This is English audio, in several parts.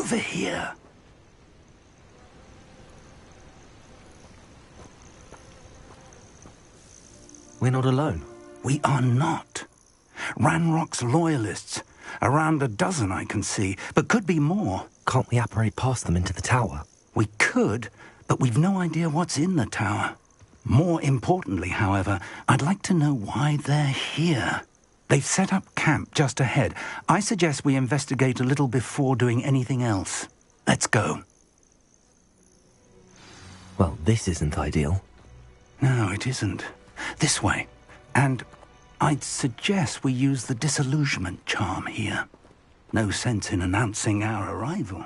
over here. We're not alone. We are not. Ranrock's loyalists. Around a dozen I can see, but could be more. Can't we apparate past them into the tower? We could, but we've no idea what's in the tower. More importantly, however, I'd like to know why they're here. They've set up camp just ahead. I suggest we investigate a little before doing anything else. Let's go. Well, this isn't ideal. No, it isn't. This way. And I'd suggest we use the disillusionment charm here. No sense in announcing our arrival.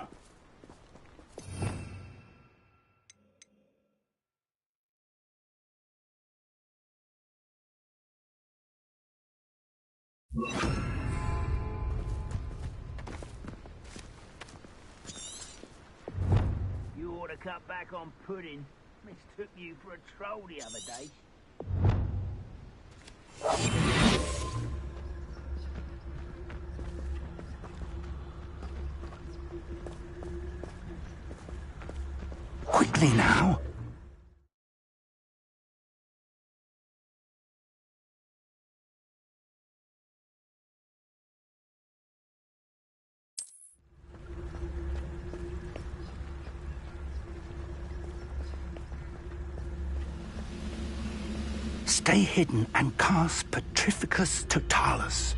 You ought to cut back on pudding. Mistook you for a troll the other day. Quickly now. Stay hidden and cast Petrificus Totalis.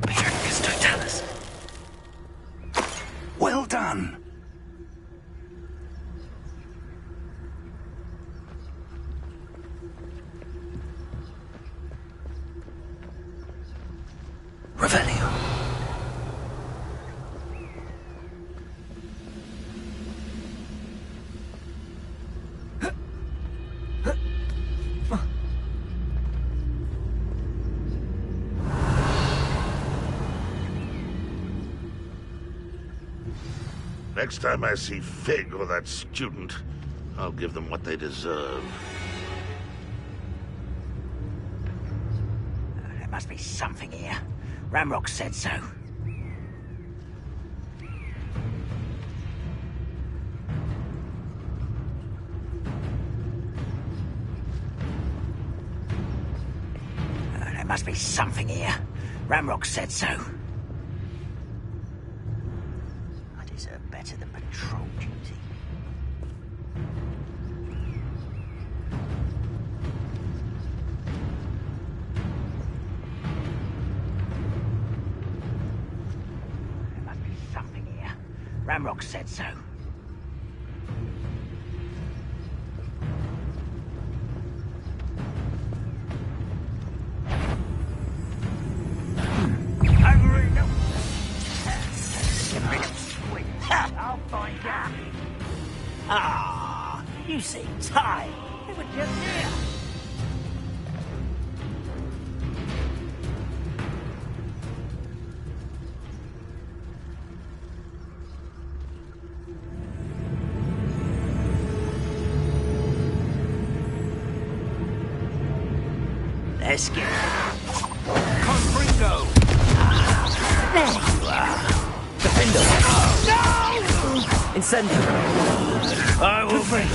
Petrificus Totalis. Well done. Revelio. Next time I see Fig or that student, I'll give them what they deserve. There must be something here. Ramrock said so. There must be something here. Ramrock said so. I deserve better than patrol duty. There must be something here. Ramrock said so. Ah, you seem tired. You were just here. Let's get Confringo. There you are. Defender! No! Incendio! I will bring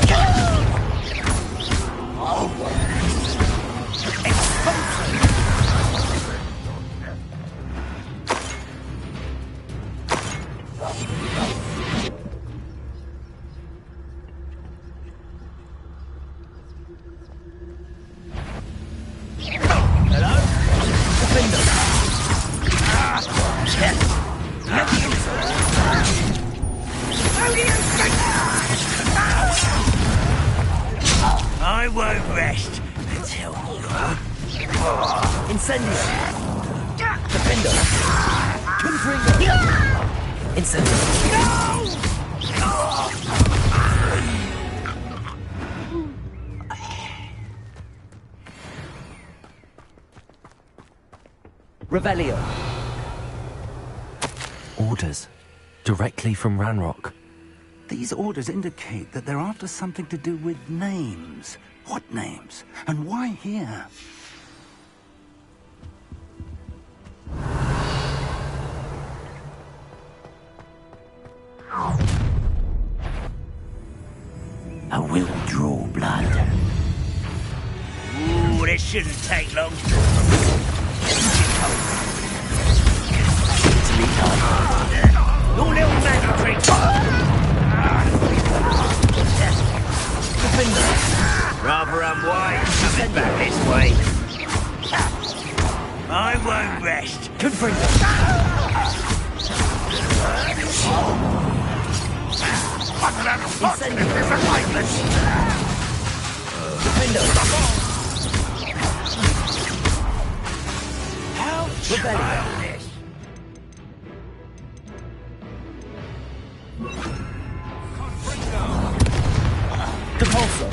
Hello? Defender! Incendio! Defender! Confringo! Incendio! Revelio! Orders. Directly from Ranrock. These orders indicate that they're after something to do with names. What names? And why here? I will draw blood. Ooh, this shouldn't take long. No little magic tricks. Rather unwise coming back this way. I won't rest. Confringo! Incendio! This is lifeless. Defender! How childish. Compulsor!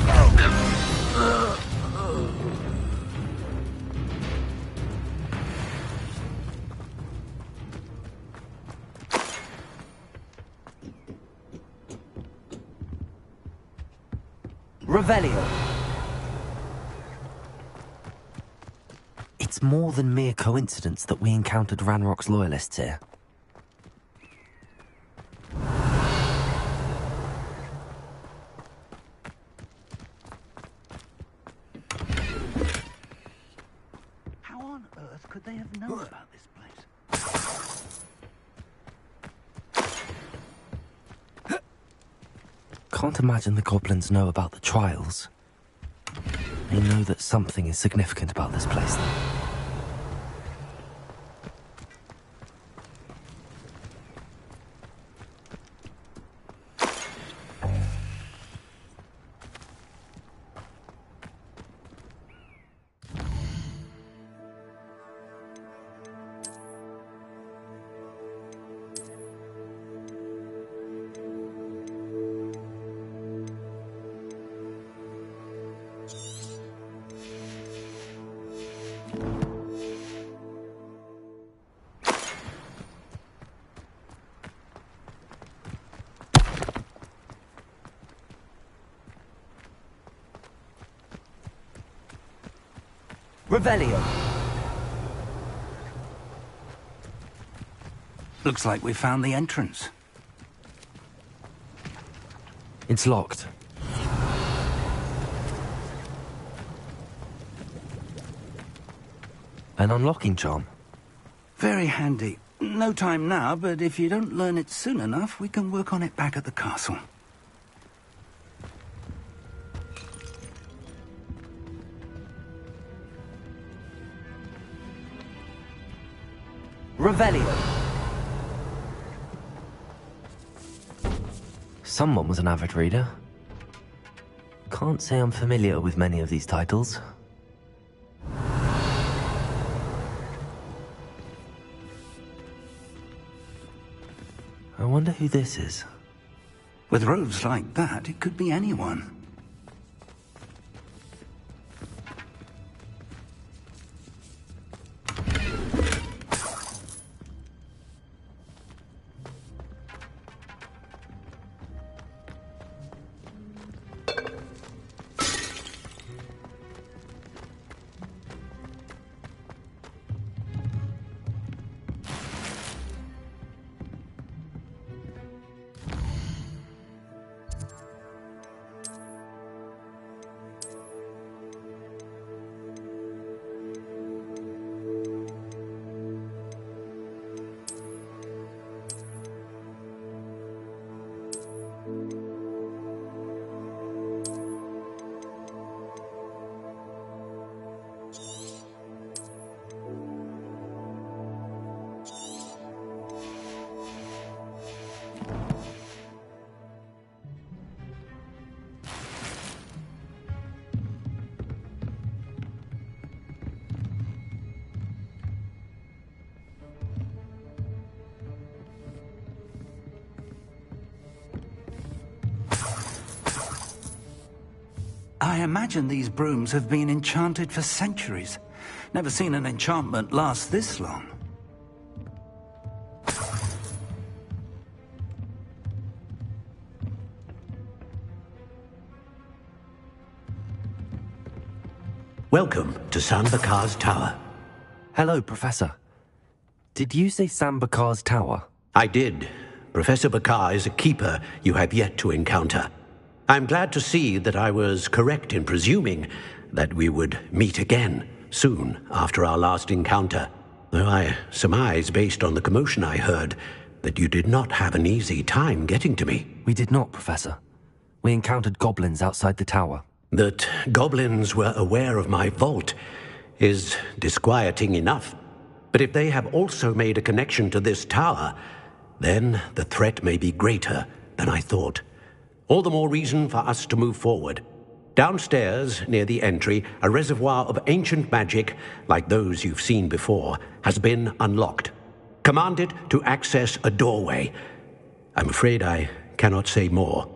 Revelio! It's more than mere coincidence that we encountered Ranrock's loyalists here. How on earth could they have known about this place? Can't imagine the goblins know about the trials. They know that something is significant about this place, though. Revelio! Looks like we found the entrance. It's locked. An unlocking charm. Very handy. No time now, but if you don't learn it soon enough, we can work on it back at the castle. Revelio! Someone was an avid reader. Can't say I'm familiar with many of these titles. I wonder who this is. With robes like that, it could be anyone. I imagine these brooms have been enchanted for centuries. Never seen an enchantment last this long. Welcome to Sambakar's Tower. Hello, Professor. Did you say Sambakar's Tower? I did. Professor Bakar is a keeper you have yet to encounter. I'm glad to see that I was correct in presuming that we would meet again soon after our last encounter, though I surmise, based on the commotion I heard, that you did not have an easy time getting to me. We did not, Professor. We encountered goblins outside the tower. That goblins were aware of my vault is disquieting enough. But if they have also made a connection to this tower, then the threat may be greater than I thought. All the more reason for us to move forward. Downstairs, near the entry, a reservoir of ancient magic, like those you've seen before, has been unlocked. Command it to access a doorway. I'm afraid I cannot say more.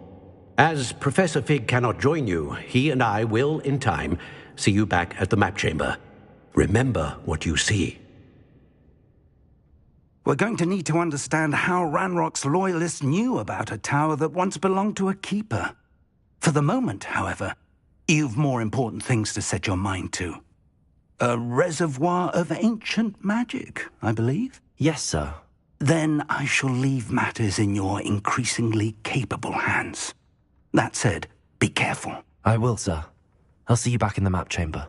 As Professor Fig cannot join you, he and I will, in time, see you back at the map chamber. Remember what you see. We're going to need to understand how Ranrock's loyalists knew about a tower that once belonged to a keeper. For the moment, however, you've more important things to set your mind to. A reservoir of ancient magic, I believe? Yes, sir. Then I shall leave matters in your increasingly capable hands. That said, be careful. I will, sir. I'll see you back in the map chamber.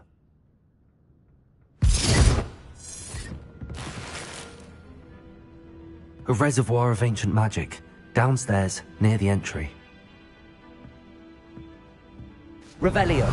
A reservoir of ancient magic, downstairs, near the entry. Revelio.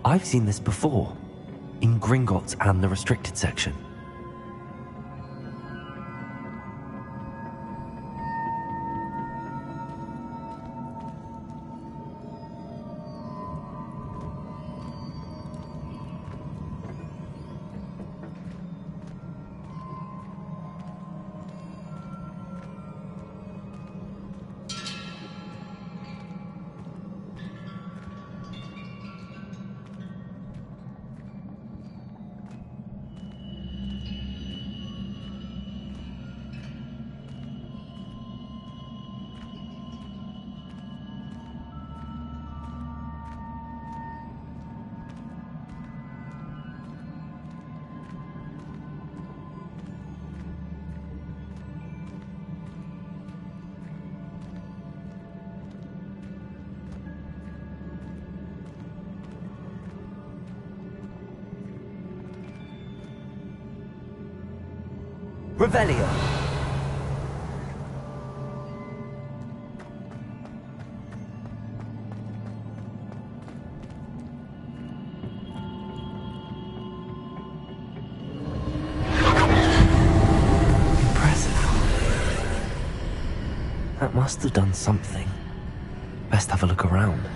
I've seen this before, in Gringotts and the restricted section. Revelio. Impressive. That must have done something. Best have a look around.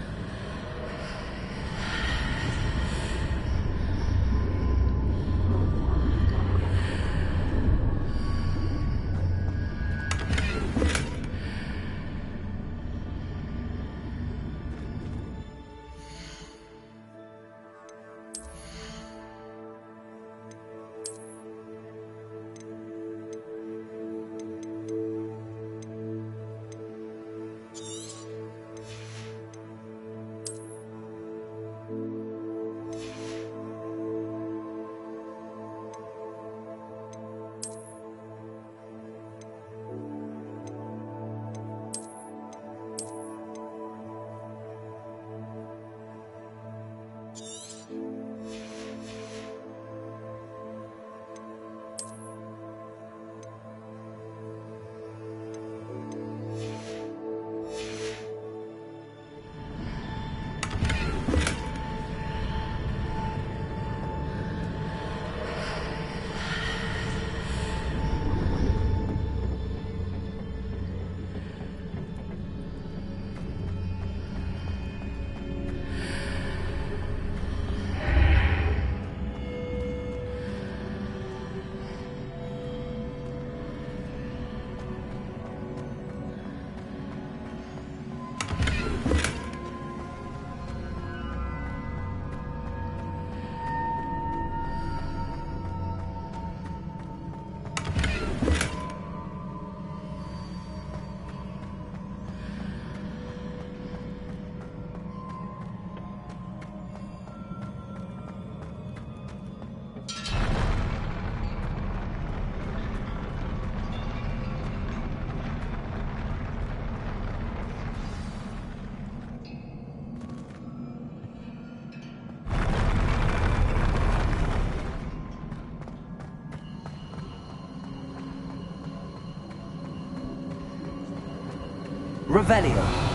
Revelio.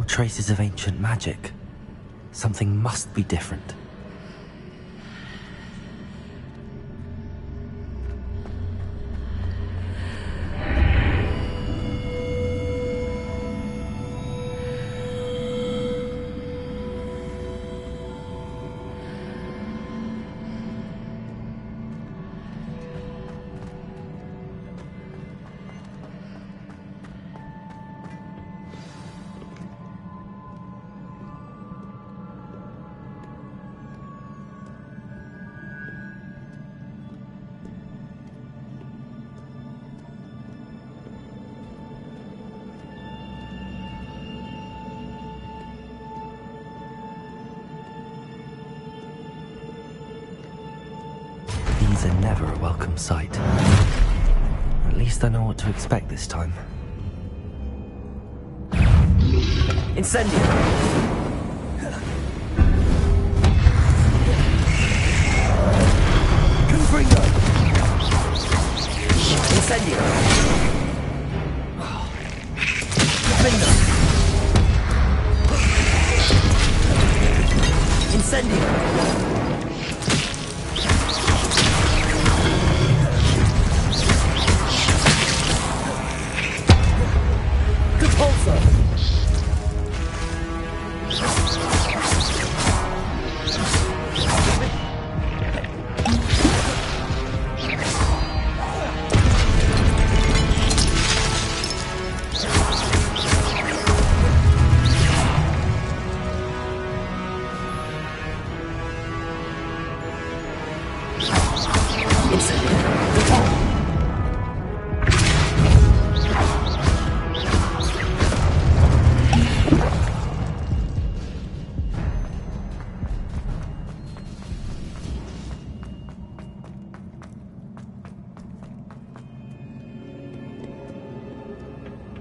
Traces of ancient magic. Something must be different. Keepers are never a welcome sight. At least I know what to expect this time. Incendio! Confringo! Incendio! Confringo! Incendio! Repulsor!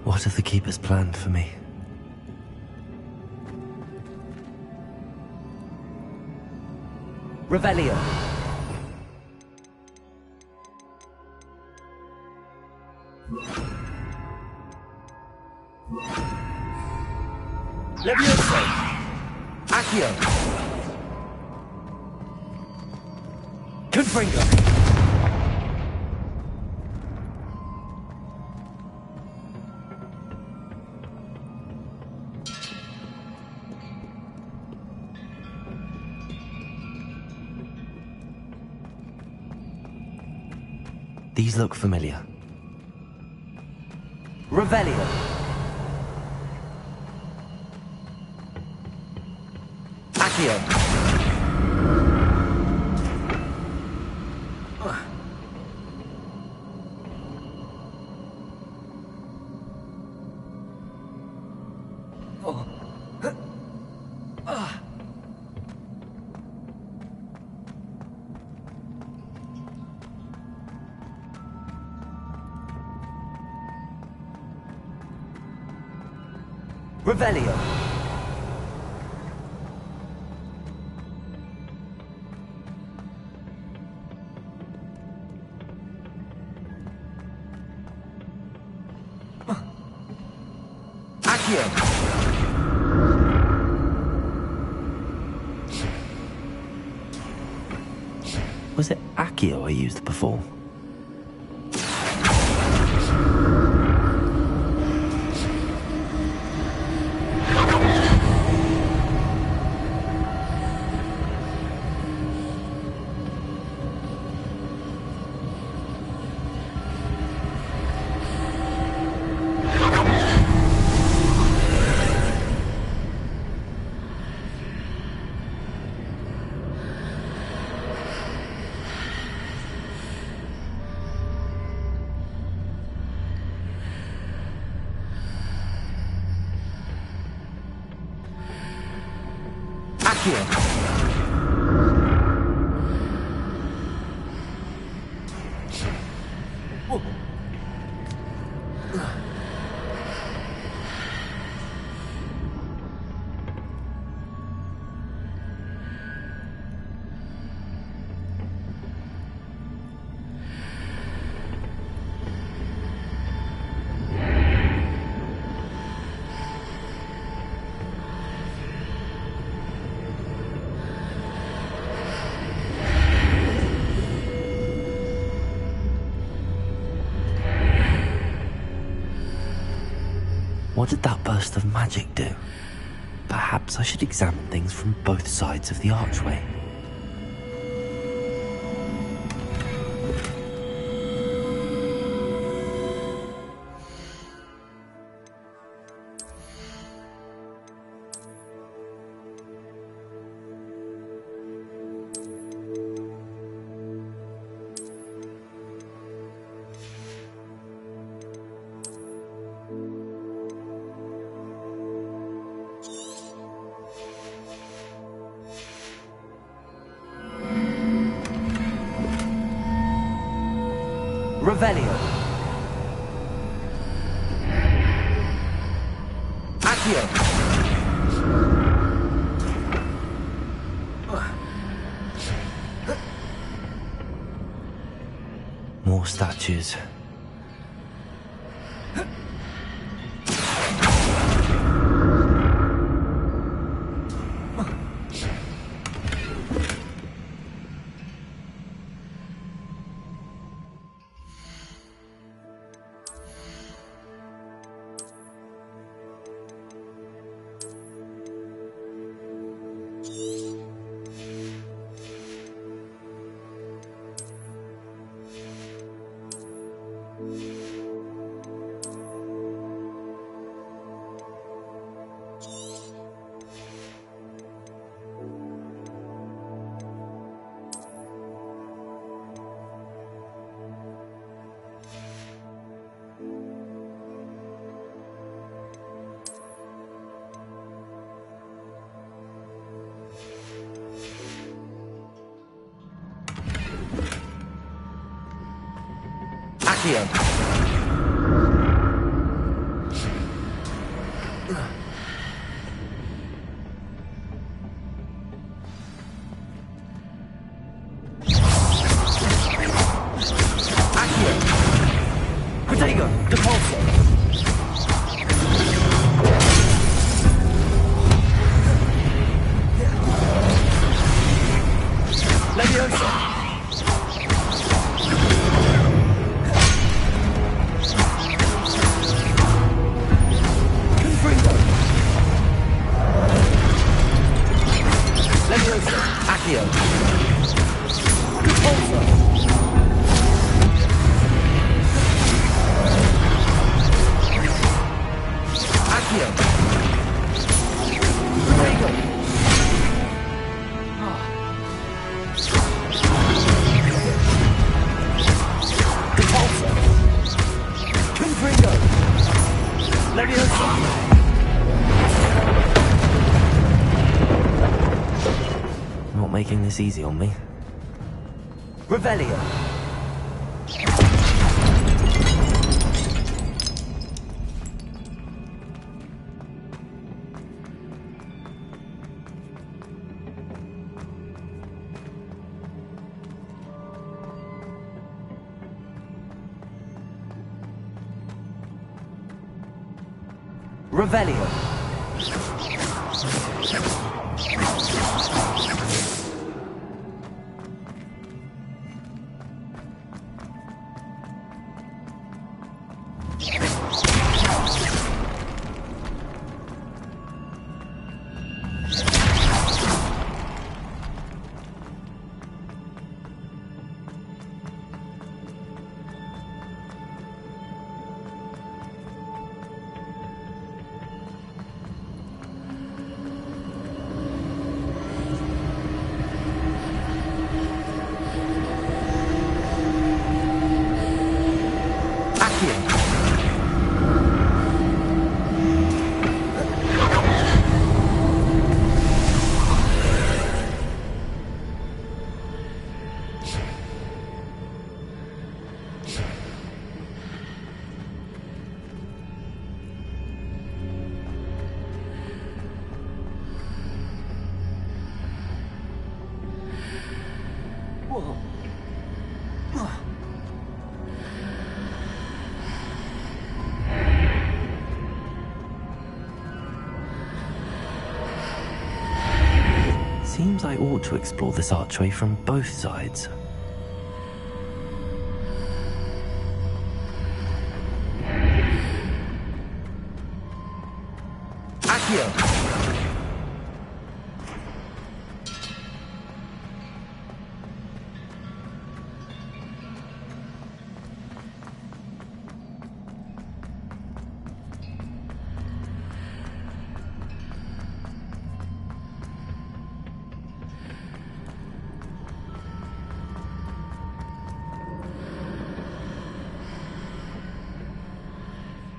What have the Keepers planned for me? Revelio. Levioso. Accio. Confringo. These look familiar. Revelio. Accio. Revelio. Accio. Was it Accio I used before? What did that burst of magic do? Perhaps I should examine things from both sides of the archway. Revelio. Accio. More statues. Accio. Protego, Depulso. Leviosa. Accio. Depulso. Accio. Protego. Depulso. Confringo. Leviosa. Not making this easy on me. Revelio. Revelio. Seems I ought to explore this archway from both sides. Accio!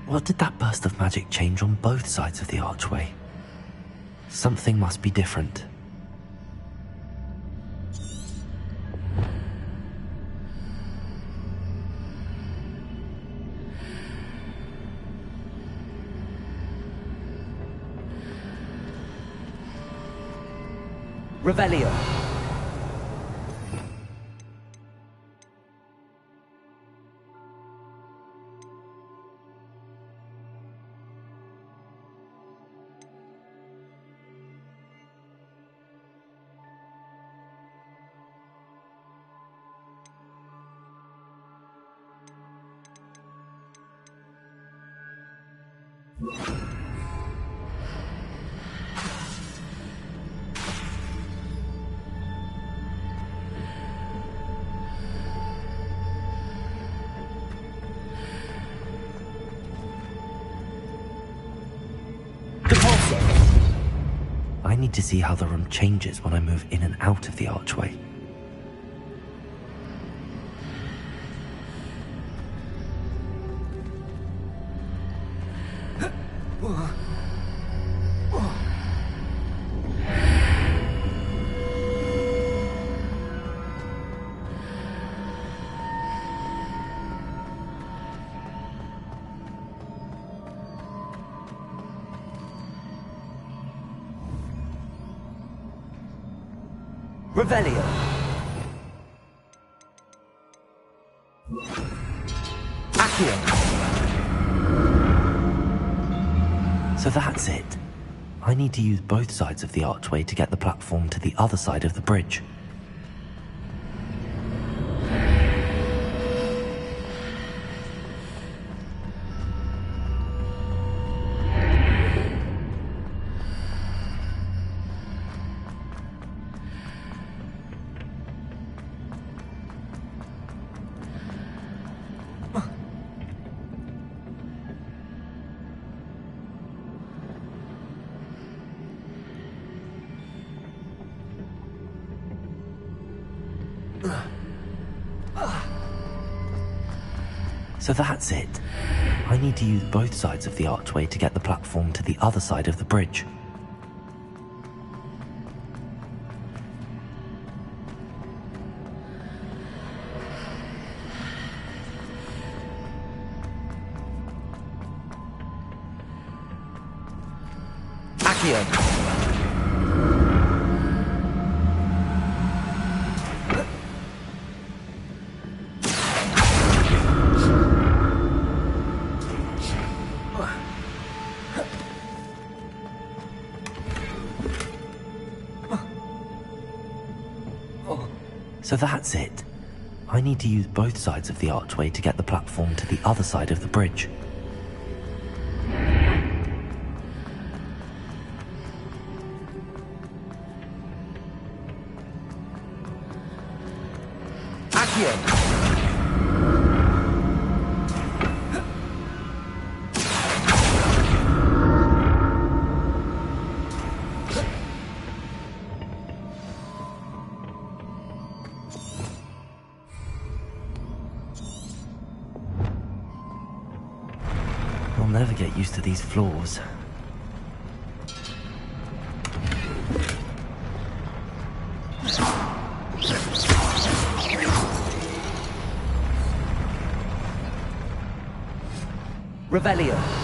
What did that burst of magic change on both sides of the archway? Something must be different. Revelio. I need to see how the room changes when I move in and out of the archway. Revelio. Accio. So that's it. I need to use both sides of the archway to get the platform to the other side of the bridge. So that's it. I need to use both sides of the archway to get the platform to the other side of the bridge. Accio. So that's it. I need to use both sides of the archway to get the platform to the other side of the bridge. Accio! I'll never get used to these floors. Revelio.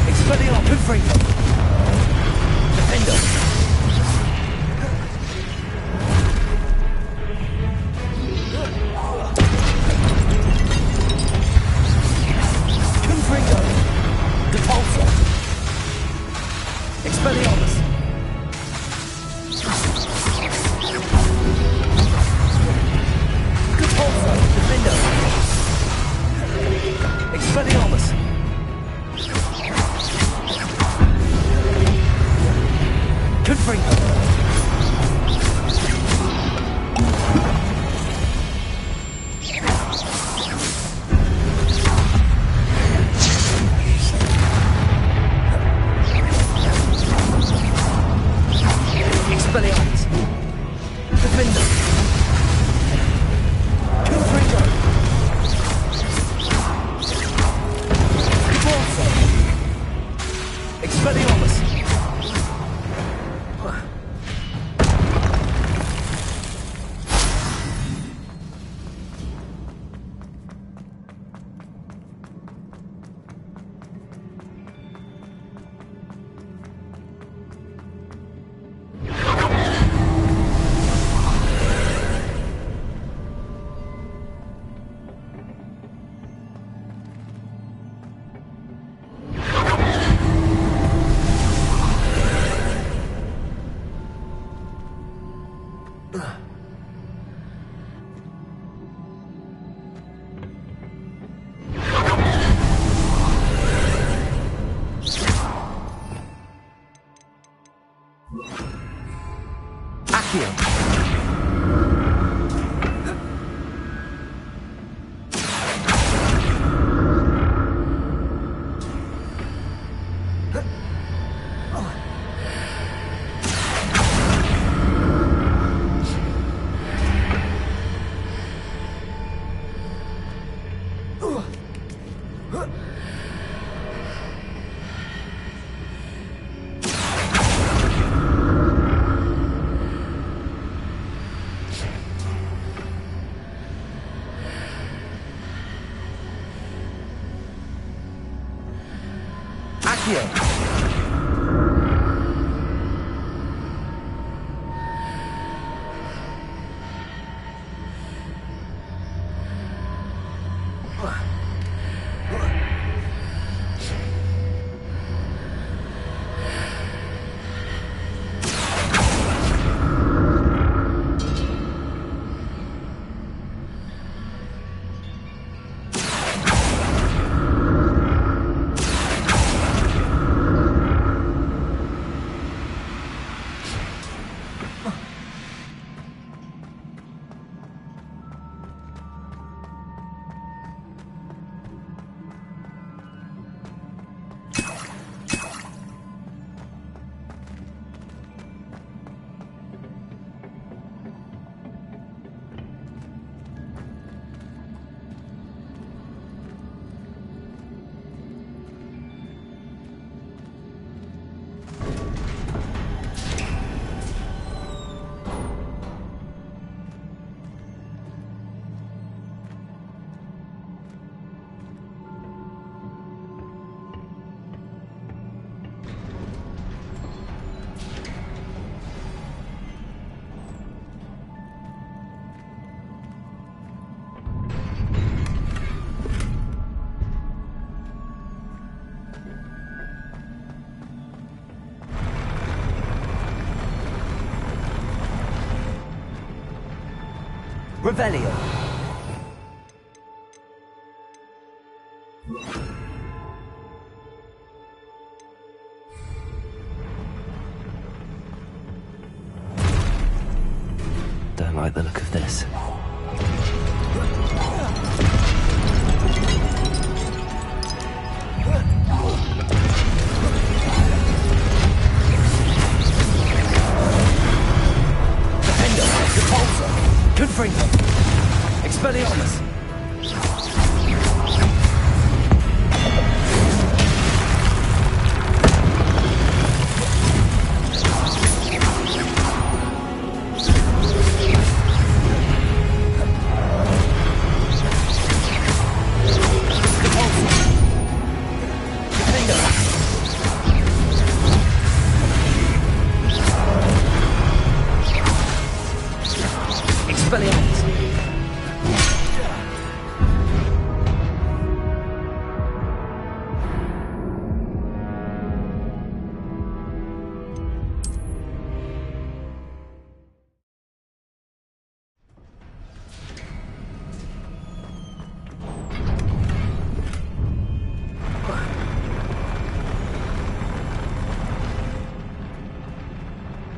Expelliarmus! Confringo! Defender! Confringo! Depulsor! Expelliarmus! Depulsor! Defender! Expelliarmus! Confringo! Expelliarmus! Defender! Confringo! Depulsor! Expelliarmus! Accio! Accio! Revelio. Don't like the look of this. Defender, Depulsor, Confringo, Expelliarmus. Expelliarmus!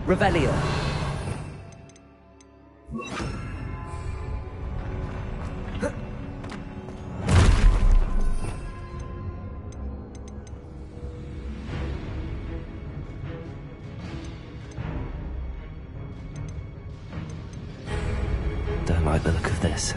Revelio. Don't like the look of this.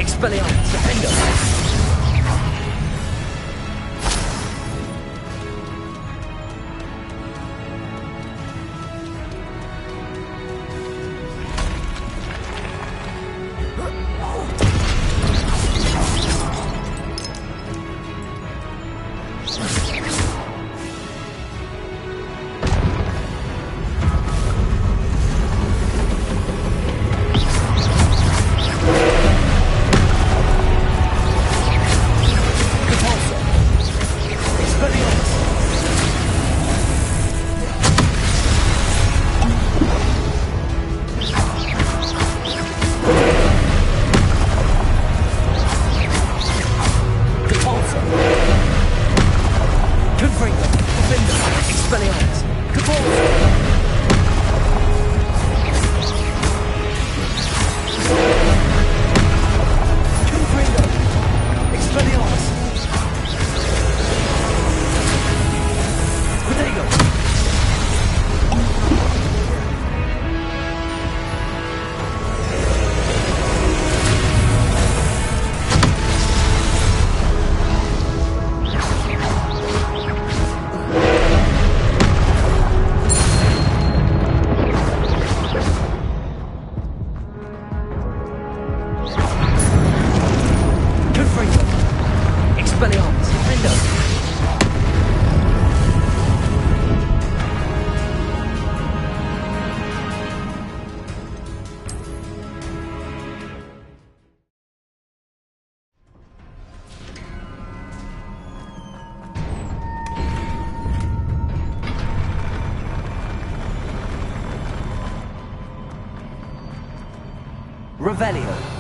Expelliarmus! Revelio.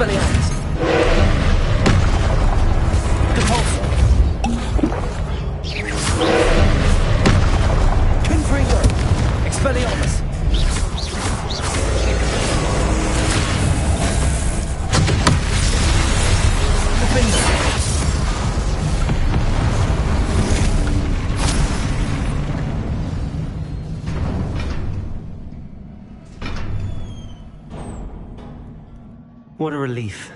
Expelliarmus! Repulsor! Confringo! Expelliarmus! Defender! What a relief.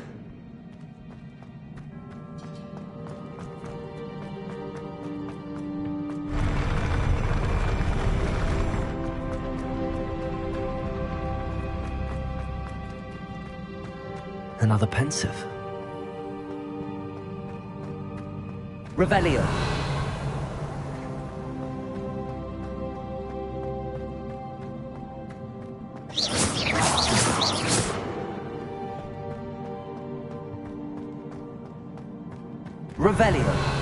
Another pensive. Revelio. Revelio.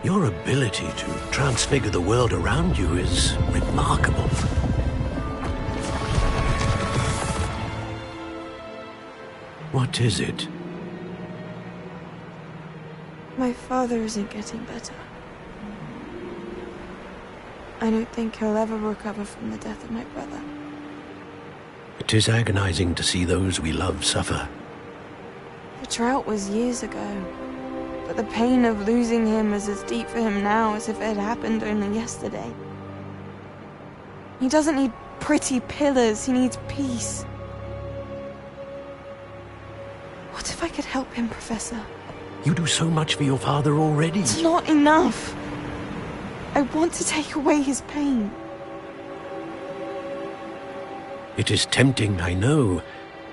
Your ability to transfigure the world around you is remarkable. What is it? My father isn't getting better. I don't think he'll ever recover from the death of my brother. It is agonizing to see those we love suffer. The drought was years ago, but the pain of losing him is as deep for him now as if it had happened only yesterday. He doesn't need pretty pillars, he needs peace. What if I could help him, Professor? You do so much for your father already. It's not enough. I want to take away his pain. It is tempting, I know,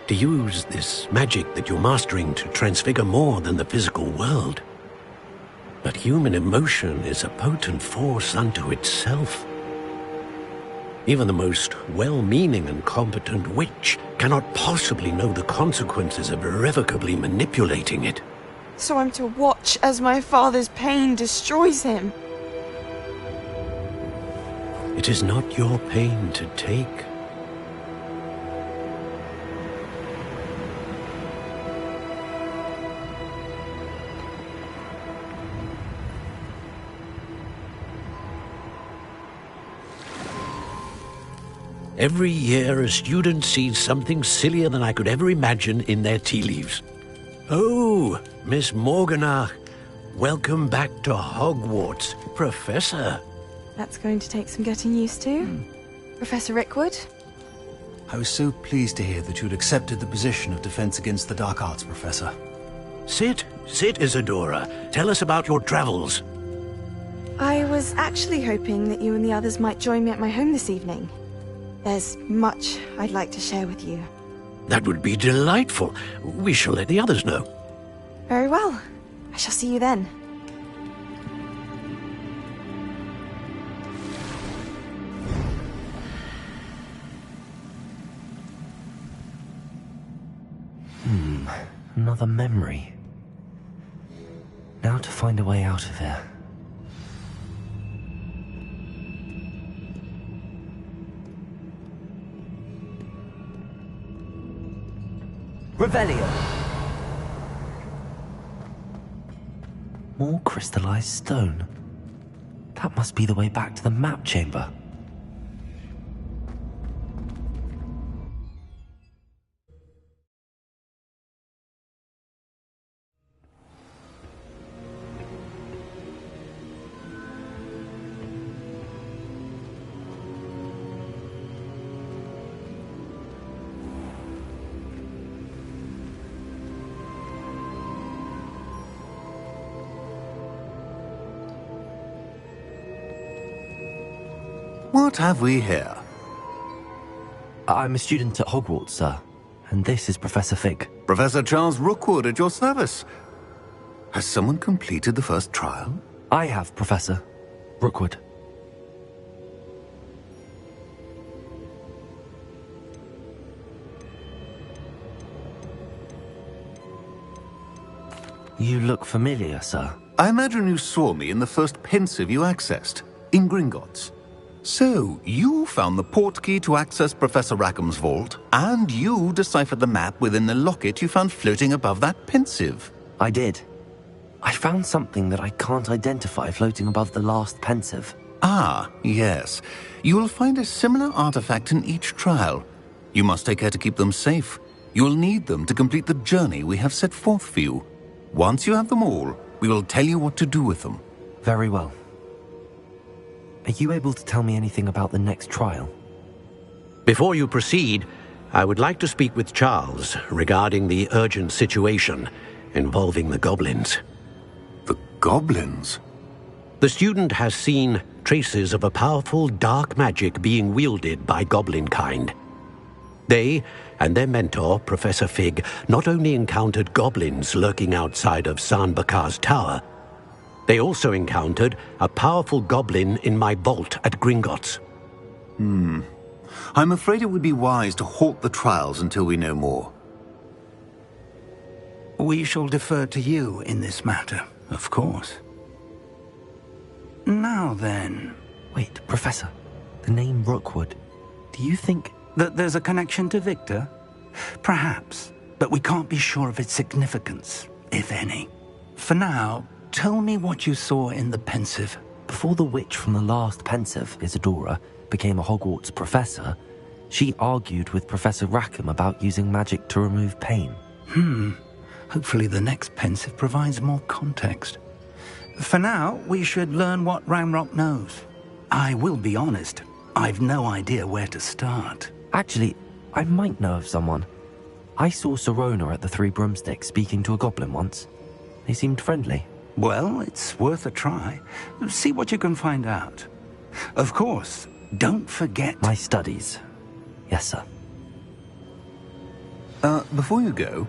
to use this magic that you're mastering to transfigure more than the physical world. But human emotion is a potent force unto itself. Even the most well-meaning and competent witch cannot possibly know the consequences of irrevocably manipulating it. So I'm to watch as my father's pain destroys him. It is not your pain to take. Every year, a student sees something sillier than I could ever imagine in their tea leaves. Oh, Miss Morganach, welcome back to Hogwarts, Professor. That's going to take some getting used to. Professor Rickwood? I was so pleased to hear that you'd accepted the position of Defense Against the Dark Arts, Professor. Sit, Isadora. Tell us about your travels. I was actually hoping that you and the others might join me at my home this evening. There's much I'd like to share with you. That would be delightful. We shall let the others know. Very well. I shall see you then. Another memory. Now to find a way out of here. Revelio! More crystallized stone. That must be the way back to the map chamber. What have we here? I'm a student at Hogwarts, sir. And this is Professor Fig. Professor Charles Rookwood at your service. Has someone completed the first trial? I have, Professor Rookwood. You look familiar, sir. I imagine you saw me in the first pensive you accessed, in Gringotts. So, you found the portkey to access Professor Rackham's vault, and you deciphered the map within the locket you found floating above that pensive. I did. I found something that I can't identify floating above the last pensive. Ah, yes. You will find a similar artifact in each trial. You must take care to keep them safe. You will need them to complete the journey we have set forth for you. Once you have them all, we will tell you what to do with them. Very well. Are you able to tell me anything about the next trial? Before you proceed, I would like to speak with Charles regarding the urgent situation involving the goblins. The goblins? The student has seen traces of a powerful dark magic being wielded by goblin kind. They and their mentor, Professor Fig, not only encountered goblins lurking outside of Sanbakar's tower, they also encountered a powerful goblin in my vault at Gringotts. I'm afraid it would be wise to halt the trials until we know more. We shall defer to you in this matter, of course. Now then... Wait, Professor. The name Rookwood. Do you think... that there's a connection to Victor? Perhaps, but we can't be sure of its significance, if any. For now, tell me what you saw in the pensive. Before the witch from the last pensive, Isadora, became a Hogwarts professor, she argued with Professor Rackham about using magic to remove pain. Hopefully the next pensive provides more context. For now, we should learn what Ramrock knows. I will be honest, I've no idea where to start. Actually, I might know of someone. I saw Sirona at the Three Broomsticks speaking to a goblin once. They seemed friendly. Well, it's worth a try. See what you can find out. Of course, don't forget... My studies. Yes, sir. Before you go...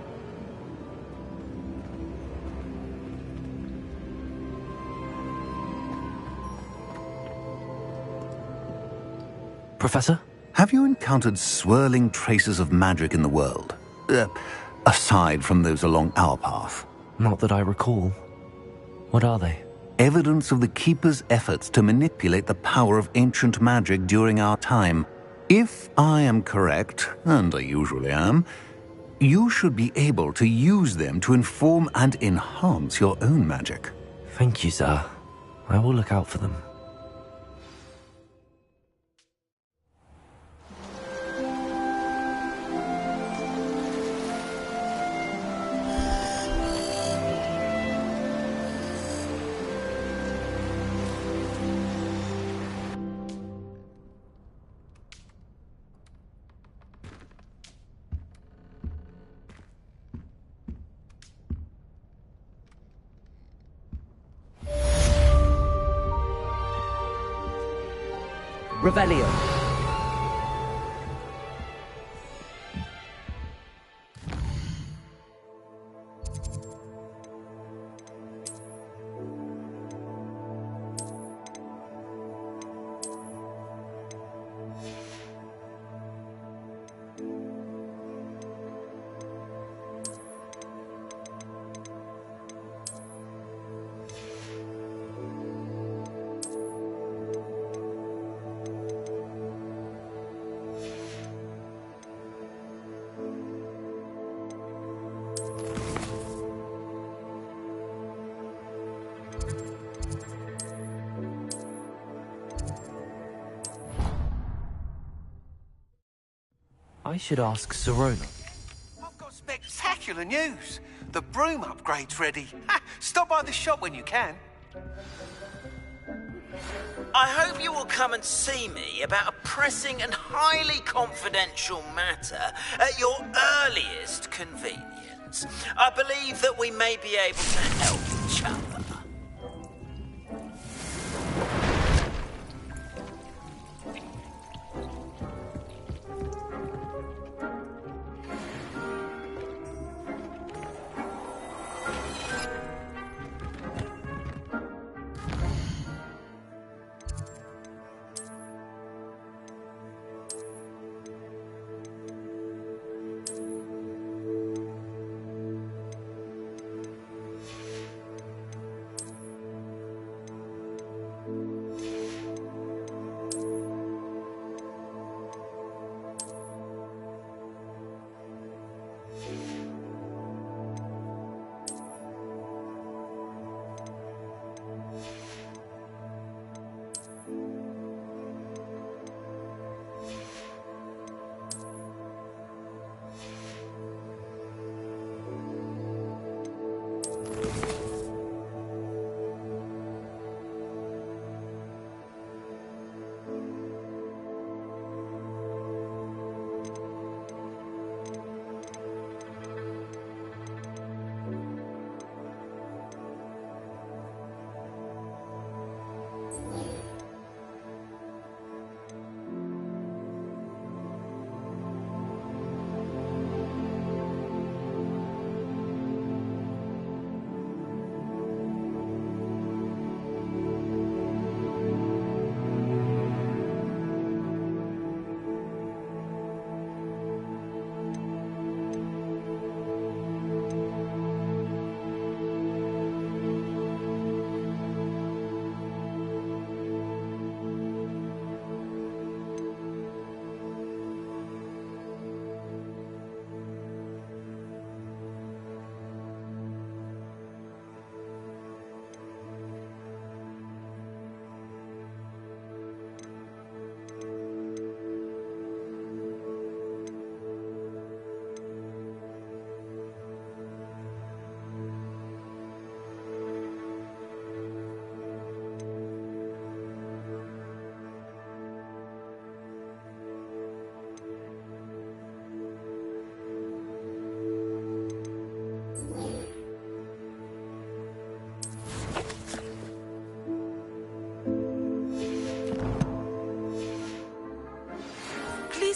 Professor? Have you encountered swirling traces of magic in the world? Aside from those along our path? Not that I recall. What are they? Evidence of the Keeper's efforts to manipulate the power of ancient magic during our time. If I am correct, and I usually am, you should be able to use them to inform and enhance your own magic. Thank you, sir. I will look out for them. Revelio. I should ask Sirona. I've got spectacular news. The broom upgrade's ready. Stop by the shop when you can. I hope you will come and see me about a pressing and highly confidential matter at your earliest convenience. I believe that we may be able to help each other.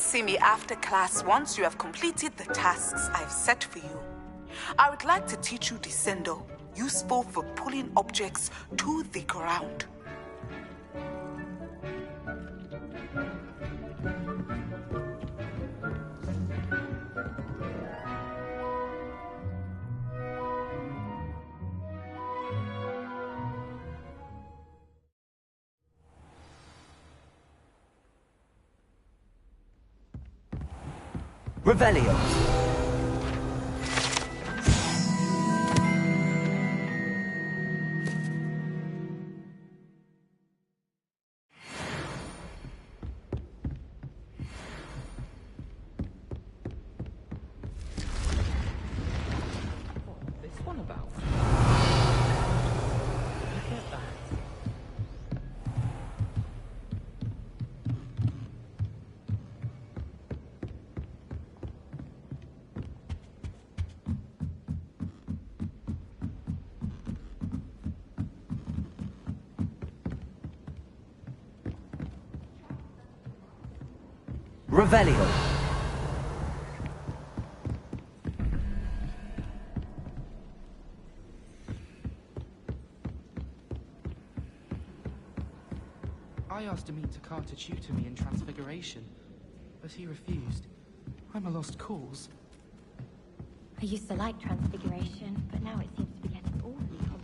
Please see me after class once you have completed the tasks I've set for you. I would like to teach you Descendo, useful for pulling objects to the ground. Revelio. This one about? Look at that. Revelio. I asked Amita to tutor me in Transfiguration, but he refused. I'm a lost cause. I used to like Transfiguration, but now it seems to be getting awfully complicated.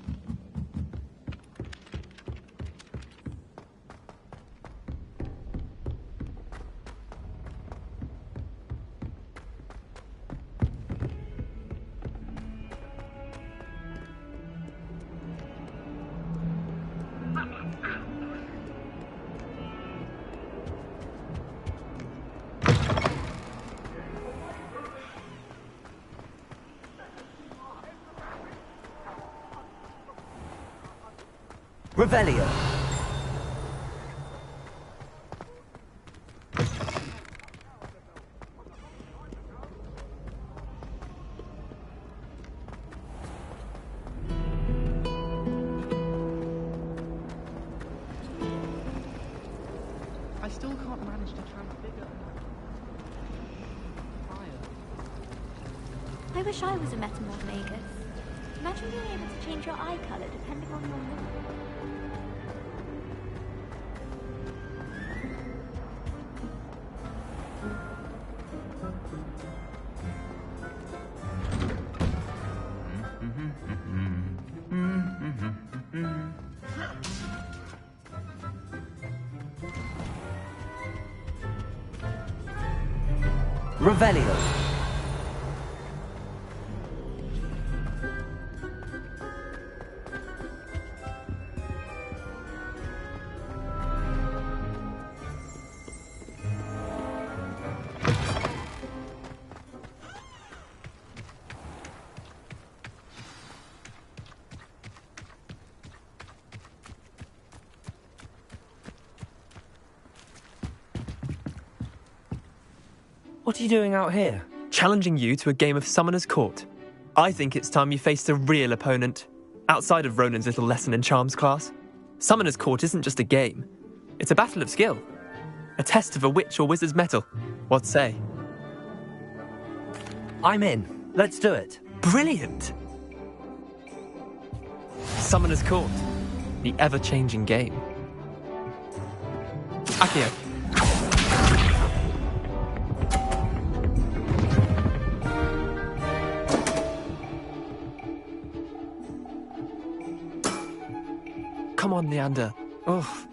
Revelio. I still can't manage to transfigure. Fire. I wish I was a metamorphagus. Imagine being able to change your eye color depending on your mood. Revelio. What are you doing out here? Challenging you to a game of Summoner's Court. I think it's time you faced a real opponent, outside of Ronan's little lesson in charms class. Summoner's Court isn't just a game. It's a battle of skill. A test of a witch or wizard's mettle. What say? I'm in. Let's do it. Brilliant! Summoner's Court. The ever-changing game. Accio. Come on, Leander. Oh.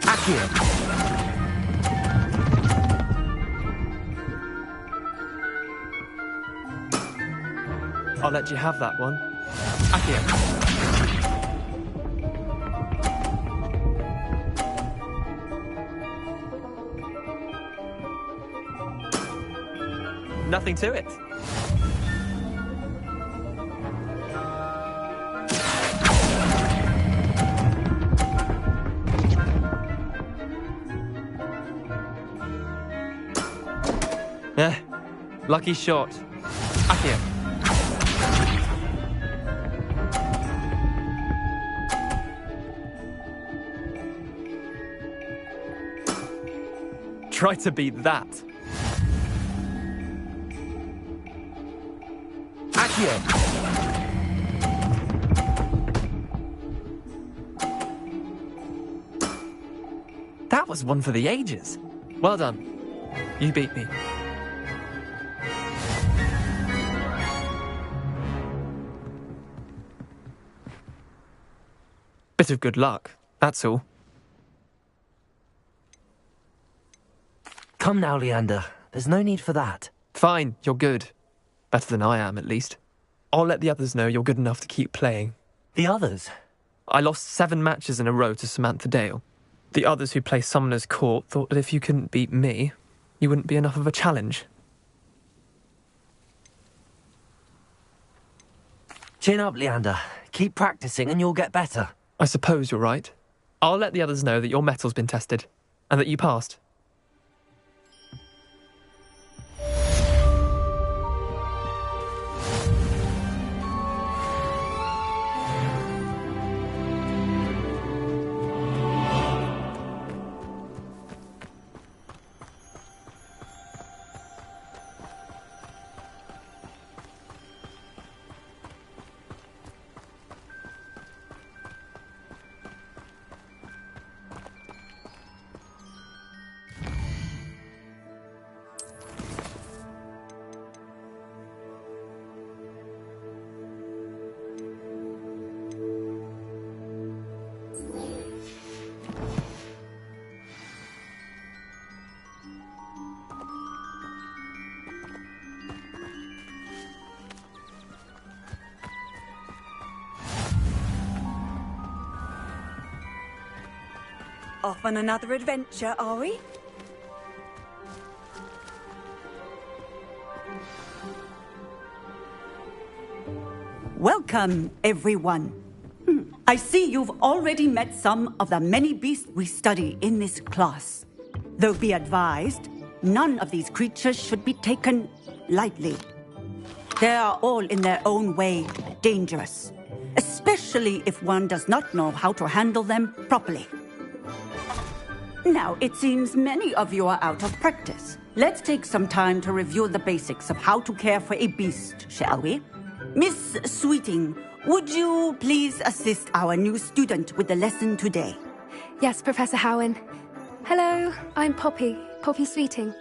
Accio. I'll let you have that one. Accio. Nothing to it. Lucky shot. Accio. Try to beat that. Accio. That was one for the ages. Well done. You beat me. Bit of good luck, that's all. Come now, Leander. There's no need for that. Fine, you're good. Better than I am, at least. I'll let the others know you're good enough to keep playing. The others? I lost 7 matches in a row to Samantha Dale. The others who play Summoner's Court thought that if you couldn't beat me, you wouldn't be enough of a challenge. Chin up, Leander. Keep practicing and you'll get better. I suppose you're right. I'll let the others know that your metal's been tested, and that you passed. Off on another adventure, are we? Welcome, everyone. I see you've already met some of the many beasts we study in this class. Though be advised, none of these creatures should be taken lightly. They are all in their own way dangerous, especially if one does not know how to handle them properly. Now, it seems many of you are out of practice. Let's take some time to review the basics of how to care for a beast, shall we? Miss Sweeting, would you please assist our new student with the lesson today? Yes, Professor Howen. Hello, I'm Poppy Sweeting.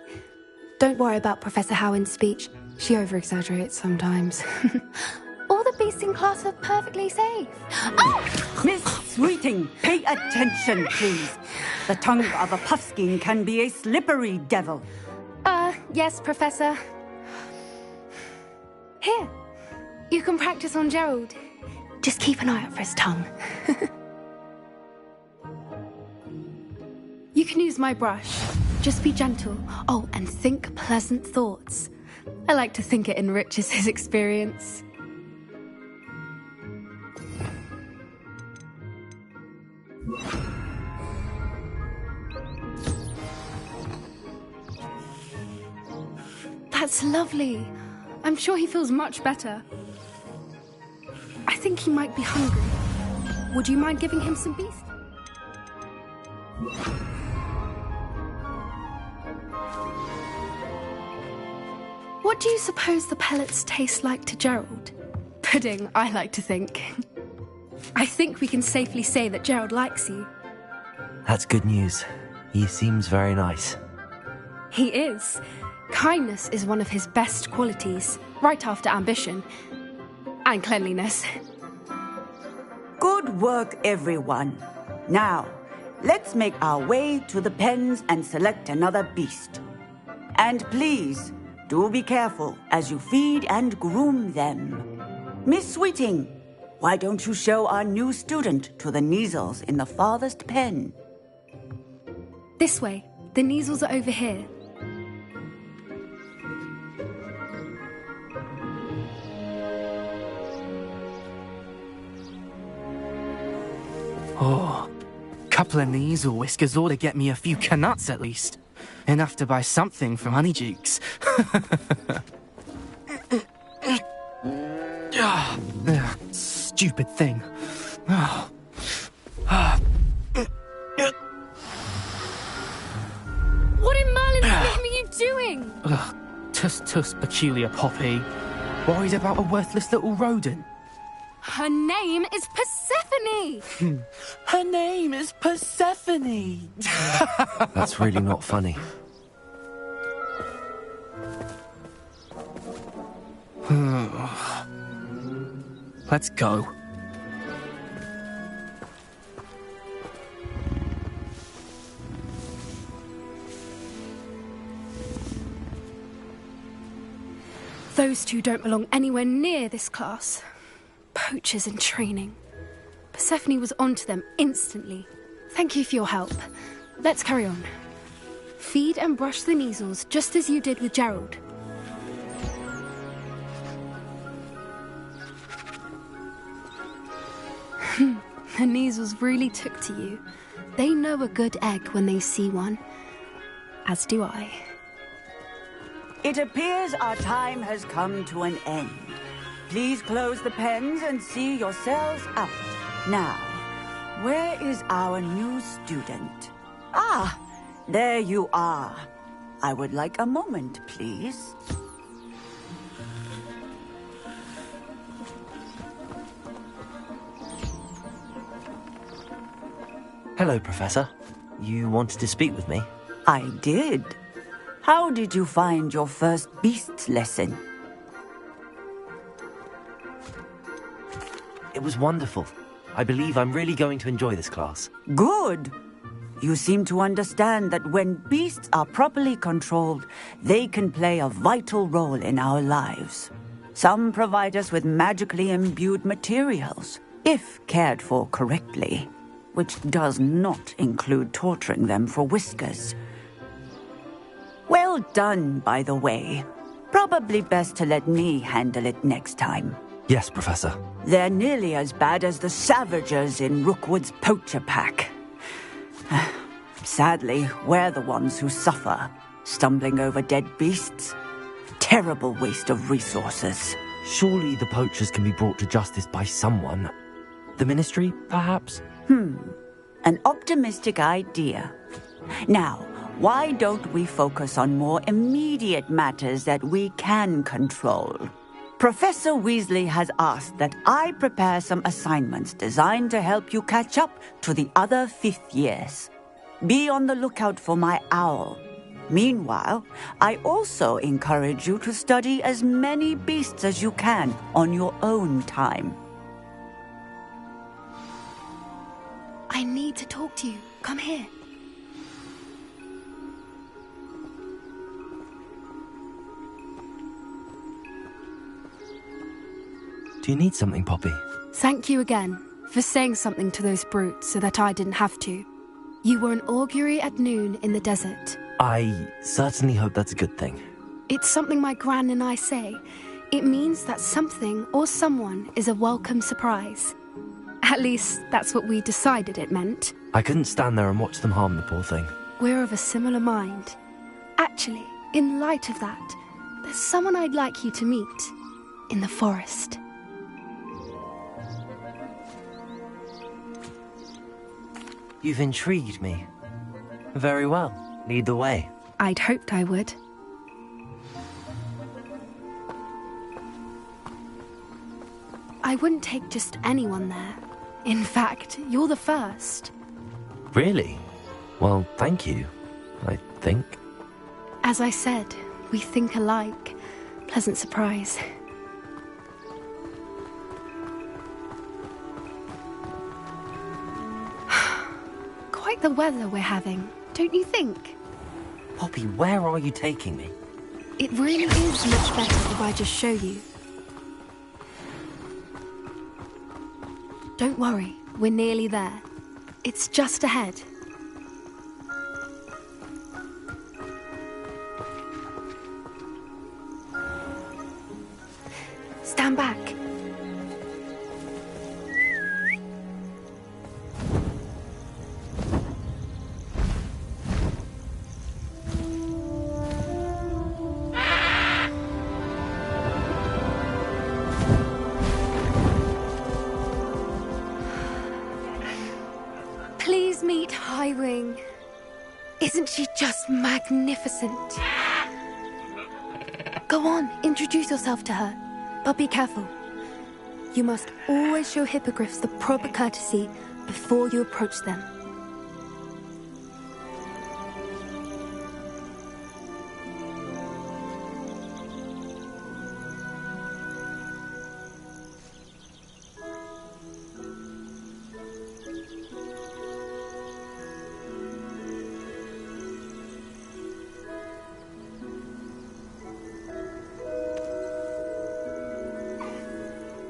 Don't worry about Professor Howen's speech. She over-exaggerates sometimes. All the beasts in class are perfectly safe. Oh! Miss Sweeting, pay attention, please. The tongue of a puffskein can be a slippery devil. Yes, Professor. Here, you can practice on Gerald. Just keep an eye out for his tongue. You can use my brush. Just be gentle. Oh, and think pleasant thoughts. I like to think it enriches his experience. That's lovely. I'm sure he feels much better. I think he might be hungry. Would you mind giving him some beast? What do you suppose the pellets taste like to Gerald? Pudding, I like to think. I think we can safely say that Gerald likes you. That's good news. He seems very nice. He is. Kindness is one of his best qualities, right after ambition. And cleanliness. Good work, everyone. Now, let's make our way to the pens and select another beast. And please, do be careful as you feed and groom them. Miss Sweeting, why don't you show our new student to the Neasels in the farthest pen? This way. The Neasels are over here. Oh, couple of Neasel whiskers ought to get me a few canuts at least. Enough to buy something from Honeydukes. Stupid thing. What in Merlin's name are you doing? Tuss, peculiar Poppy. Worried about a worthless little rodent? Her name is Persephone! Her name is Persephone! That's really not funny. Let's go. Those two don't belong anywhere near this class. Poachers in training. Persephone was onto them instantly. Thank you for your help. Let's carry on. Feed and brush the measles just as you did with Gerald. The measles really took to you. They know a good egg when they see one. As do I. It appears our time has come to an end. Please close the pens and see yourselves out. Now, where is our new student? Ah, there you are. I would like a moment, please. Hello, Professor. You wanted to speak with me? I did. How did you find your first beasts lesson? It was wonderful. I believe I'm really going to enjoy this class. Good. You seem to understand that when beasts are properly controlled, they can play a vital role in our lives. Some provide us with magically imbued materials, if cared for correctly, which does not include torturing them for whiskers. Well done, by the way. Probably best to let me handle it next time. Yes, Professor. They're nearly as bad as the Savagers in Rookwood's poacher pack. Sadly, we're the ones who suffer, stumbling over dead beasts. Terrible waste of resources. Surely the poachers can be brought to justice by someone. The Ministry, perhaps? An optimistic idea. Now, why don't we focus on more immediate matters that we can control? Professor Weasley has asked that I prepare some assignments designed to help you catch up to the other 5th years. Be on the lookout for my owl. Meanwhile, I also encourage you to study as many beasts as you can on your own time. I need to talk to you. Come here. Do you need something, Poppy? Thank you again for saying something to those brutes so that I didn't have to. You were an augury at noon in the desert. I certainly hope that's a good thing. It's something my gran and I say. It means that something or someone is a welcome surprise. At least, that's what we decided it meant. I couldn't stand there and watch them harm the poor thing. We're of a similar mind. Actually, in light of that, there's someone I'd like you to meet. In the forest. You've intrigued me. Very well. Lead the way. I'd hoped I would. I wouldn't take just anyone there. In fact, you're the first. Really? Well, thank you, I think. As I said, we think alike. Pleasant surprise. Quite the weather we're having, don't you think? Poppy, where are you taking me? It really is much better if I just show you. Don't worry, we're nearly there. It's just ahead. Stand back. Isn't she just magnificent? Go on, introduce yourself to her. But be careful. You must always show hippogriffs the proper courtesy before you approach them.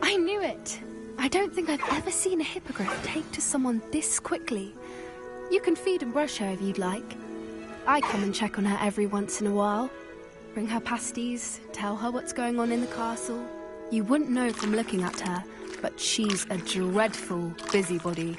I knew it. I don't think I've ever seen a hippogriff take to someone this quickly. You can feed and brush her if you'd like. I come and check on her every once in a while. Bring her pasties, tell her what's going on in the castle. You wouldn't know from looking at her, but she's a dreadful busybody.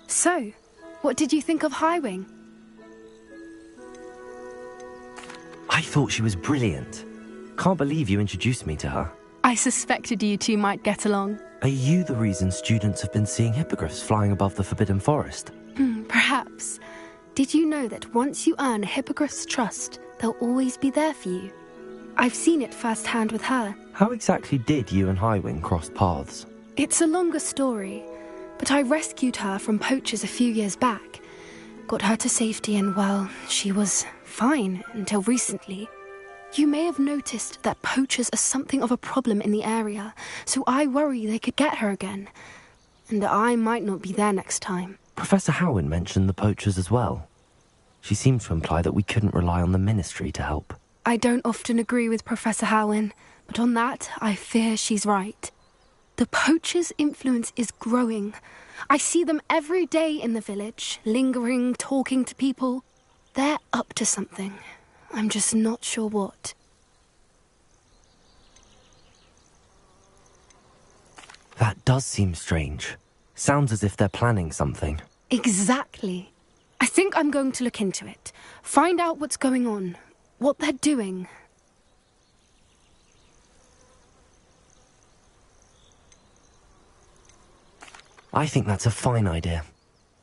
So, what did you think of Highwing? I thought she was brilliant. Can't believe you introduced me to her. I suspected you two might get along. Are you the reason students have been seeing hippogriffs flying above the Forbidden Forest? Perhaps. Did you know that once you earn a hippogriff's trust, they'll always be there for you? I've seen it firsthand with her. How exactly did you and Highwing cross paths? It's a longer story, but I rescued her from poachers a few years back. Got her to safety and, well, she was fine until recently. You may have noticed that poachers are something of a problem in the area, so I worry they could get her again. And I might not be there next time. Professor Howin mentioned the poachers as well. She seemed to imply that we couldn't rely on the Ministry to help. I don't often agree with Professor Howin, but on that, I fear she's right. The poachers' influence is growing. I see them every day in the village, lingering, talking to people. They're up to something. I'm just not sure what. That does seem strange. Sounds as if they're planning something. Exactly. I think I'm going to look into it. Find out what's going on, what they're doing. I think that's a fine idea.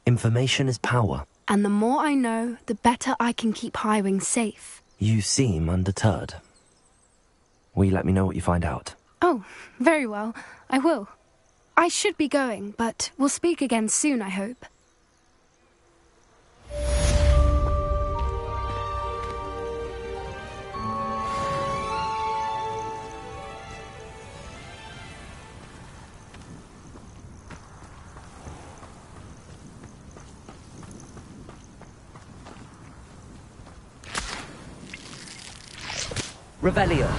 Information is power. And the more I know, the better I can keep Highwing safe. You seem undeterred. Will you let me know what you find out? Oh, very well. I will. I should be going, but we'll speak again soon, I hope. Revelio.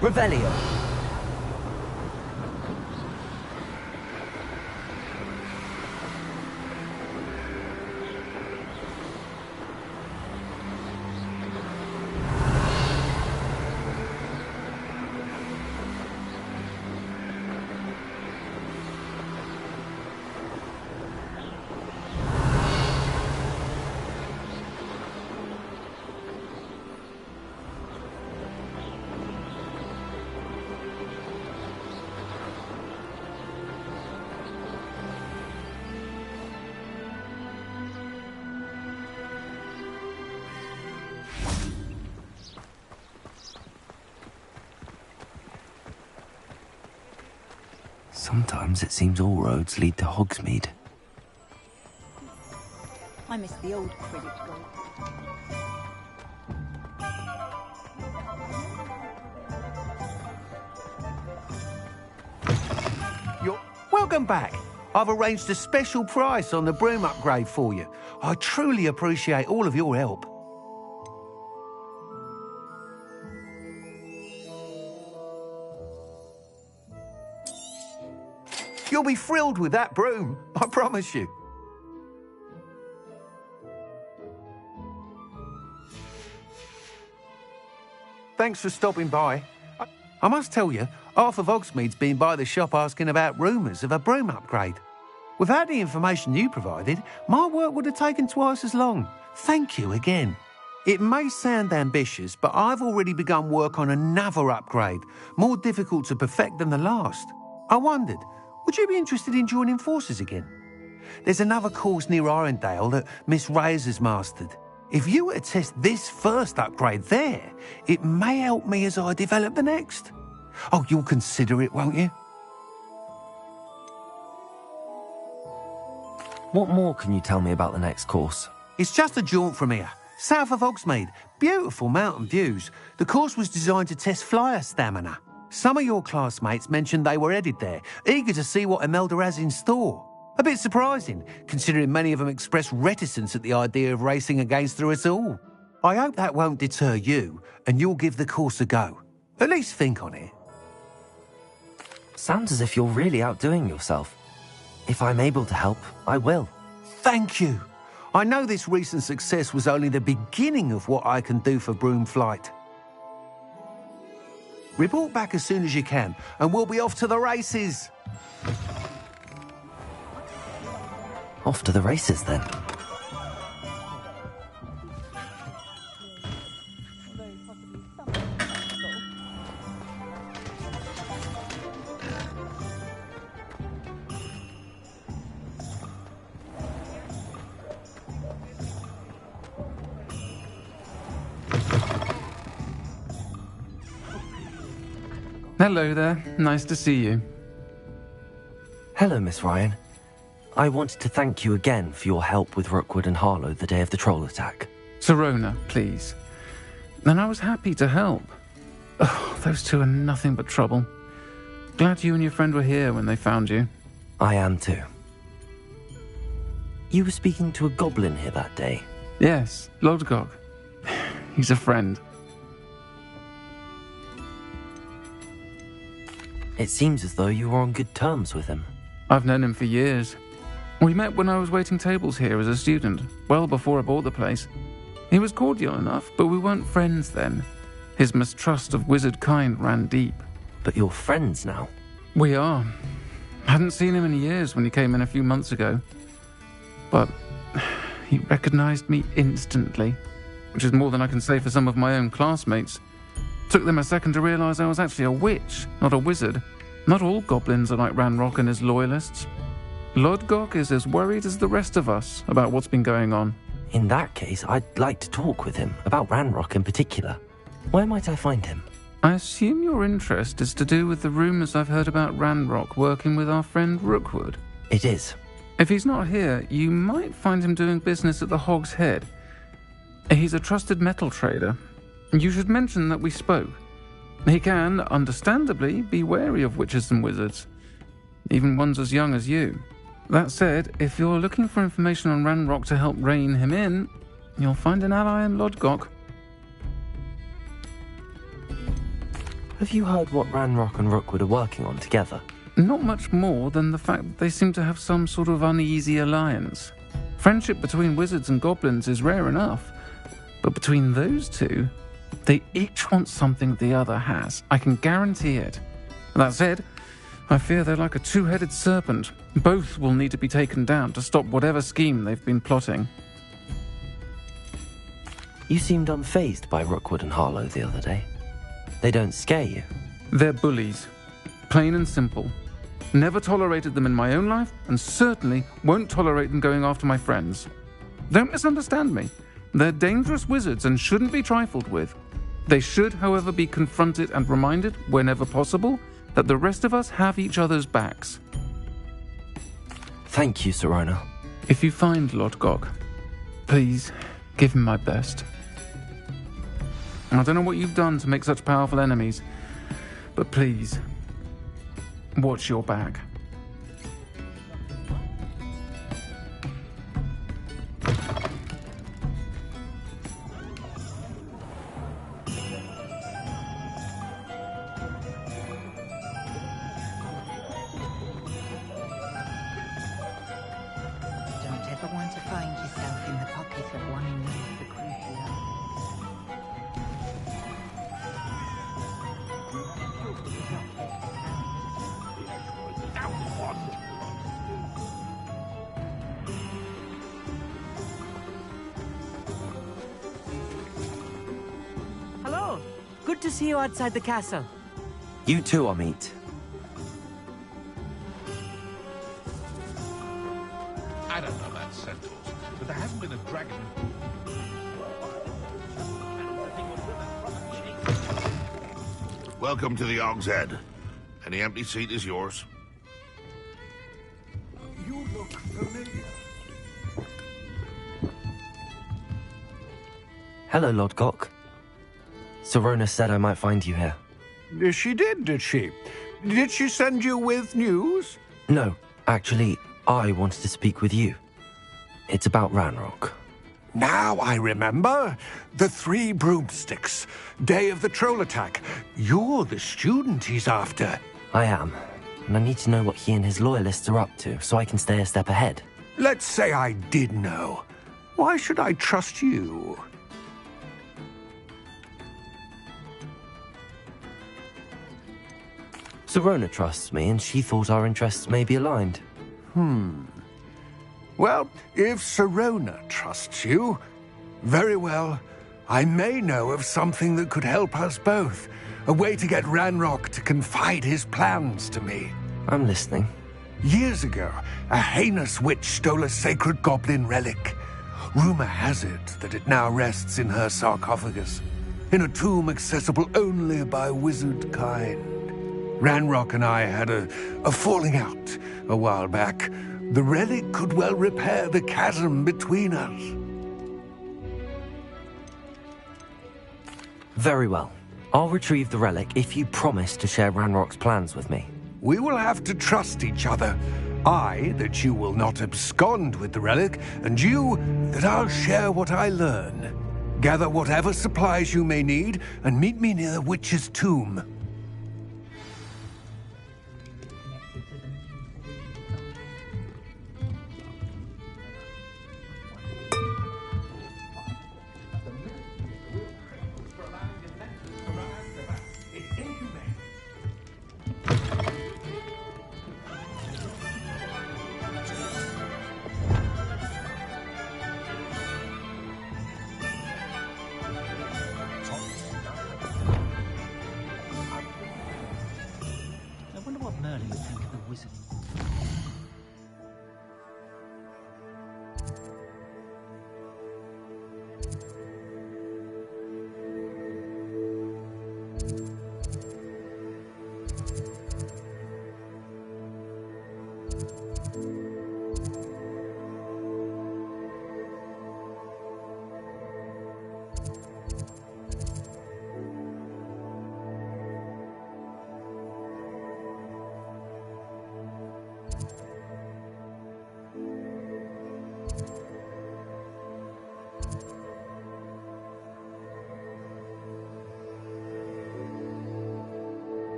Revelio. Sometimes it seems all roads lead to Hogsmeade. I miss the old credit gold. Welcome back. I've arranged a special price on the broom upgrade for you. I truly appreciate all of your help. You'll be thrilled with that broom, I promise you. Thanks for stopping by. I must tell you, half of Hogsmeade's been by the shop asking about rumours of a broom upgrade. Without the information you provided, my work would have taken twice as long. Thank you again. It may sound ambitious, but I've already begun work on another upgrade, more difficult to perfect than the last. I wondered, would you be interested in joining forces again? There's another course near Irondale that Miss Reyes has mastered. If you were to test this first upgrade there, it may help me as I develop the next. Oh, you'll consider it, won't you? What more can you tell me about the next course? It's just a jaunt from here, south of Hogsmeade. Beautiful mountain views. The course was designed to test flyer stamina. Some of your classmates mentioned they were headed there, eager to see what Imelda has in store. A bit surprising, considering many of them expressed reticence at the idea of racing against her at all. I hope that won't deter you, and you'll give the course a go. At least think on it. Sounds as if you're really outdoing yourself. If I'm able to help, I will. Thank you. I know this recent success was only the beginning of what I can do for Broomflight. Report back as soon as you can, and we'll be off to the races. Off to the races, then. Hello there. Nice to see you. Hello, Miss Ryan. I wanted to thank you again for your help with Rookwood and Harlow the day of the troll attack. Serona, please. And I was happy to help. Oh, those two are nothing but trouble. Glad you and your friend were here when they found you. I am too. You were speaking to a goblin here that day? Yes, Lodgok. He's a friend. It seems as though you were on good terms with him. I've known him for years. We met when I was waiting tables here as a student, well before I bought the place. He was cordial enough, but we weren't friends then. His mistrust of wizard kind ran deep. But you're friends now? We are. Hadn't seen him in years when he came in a few months ago. But he recognized me instantly, which is more than I can say for some of my own classmates. Took them a second to realize I was actually a witch, not a wizard. Not all goblins are like Ranrock and his loyalists. Lodgok is as worried as the rest of us about what's been going on. In that case, I'd like to talk with him, about Ranrock in particular. Where might I find him? I assume your interest is to do with the rumours I've heard about Ranrock working with our friend Rookwood. It is. If he's not here, you might find him doing business at the Hog's Head. He's a trusted metal trader. You should mention that we spoke. He can, understandably, be wary of witches and wizards, even ones as young as you. That said, if you're looking for information on Ranrock to help rein him in, you'll find an ally in Lodgok. Have you heard what Ranrock and Rookwood are working on together? Not much more than the fact that they seem to have some sort of uneasy alliance. Friendship between wizards and goblins is rare enough, but between those two, they each want something the other has. I can guarantee it. That said, I fear they're like a two-headed serpent. Both will need to be taken down to stop whatever scheme they've been plotting. You seemed unfazed by Rookwood and Harlow the other day. They don't scare you. They're bullies. Plain and simple. Never tolerated them in my own life, and certainly won't tolerate them going after my friends. Don't misunderstand me. They're dangerous wizards and shouldn't be trifled with. They should, however, be confronted and reminded, whenever possible, that the rest of us have each other's backs. Thank you, Sirona. If you find Lord Gog, please give him my best. I don't know what you've done to make such powerful enemies, but please, watch your back. Don't ever want to find yourself in the pocket of one who knows the crucial. Hello. Good to see you outside the castle. You too, Amit. I don't know about centaurs, but there hasn't been a dragon. Welcome to the Og's Head. Any empty seat is yours. You look familiar. Hello, Lord Gok. Sirona said I might find you here. She did she? Did she send you with news? No, actually, I wanted to speak with you. It's about Ranrock. Now I remember. The 3 broomsticks. Day of the troll attack. You're the student he's after. I am, and I need to know what he and his loyalists are up to so I can stay a step ahead. Let's say I did know. Why should I trust you? Sirona trusts me, and she thought our interests may be aligned. Well, if Sirona trusts you, very well. I may know of something that could help us both. A way to get Ranrock to confide his plans to me. I'm listening. Years ago, a heinous witch stole a sacred goblin relic. Rumor has it that it now rests in her sarcophagus, in a tomb accessible only by wizard kind. Ranrock and I had a falling out a while back. The relic could well repair the chasm between us. Very well. I'll retrieve the relic if you promise to share Ranrock's plans with me. We will have to trust each other. I, that you will not abscond with the relic, and you, that I'll share what I learn. Gather whatever supplies you may need, and meet me near the witch's tomb.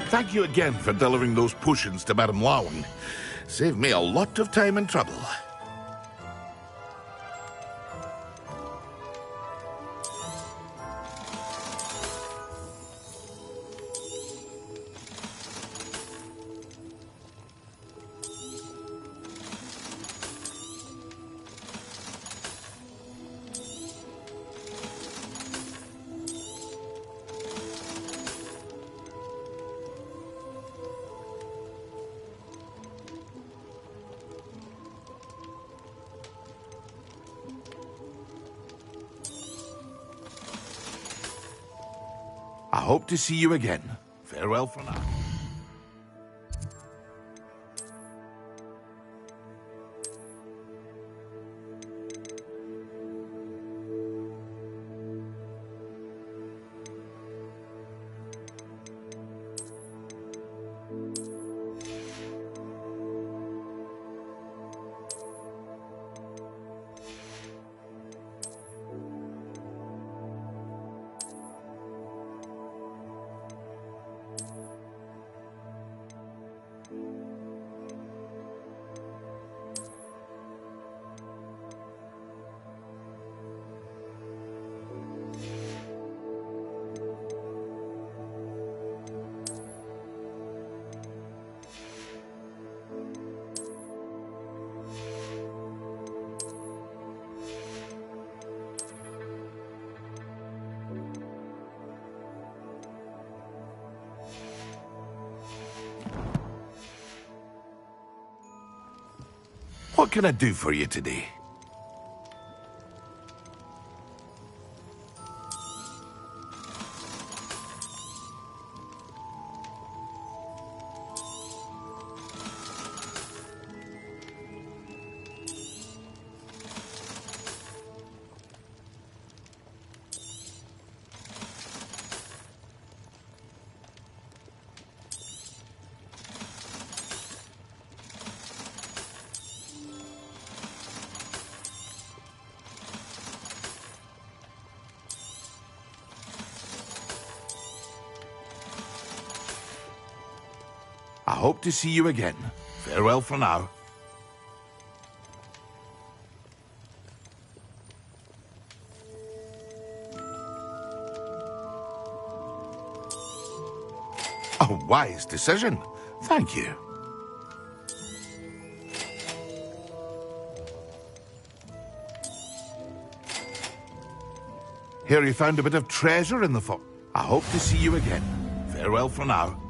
Thank you again for delivering those potions to Madame Lowen. Saved me a lot of time and trouble. I hope to see you again. Farewell for now. What can I do for you today? I hope to see you again. Farewell for now. A wise decision. Thank you. Here you found a bit of treasure in the fort. I hope to see you again. Farewell for now.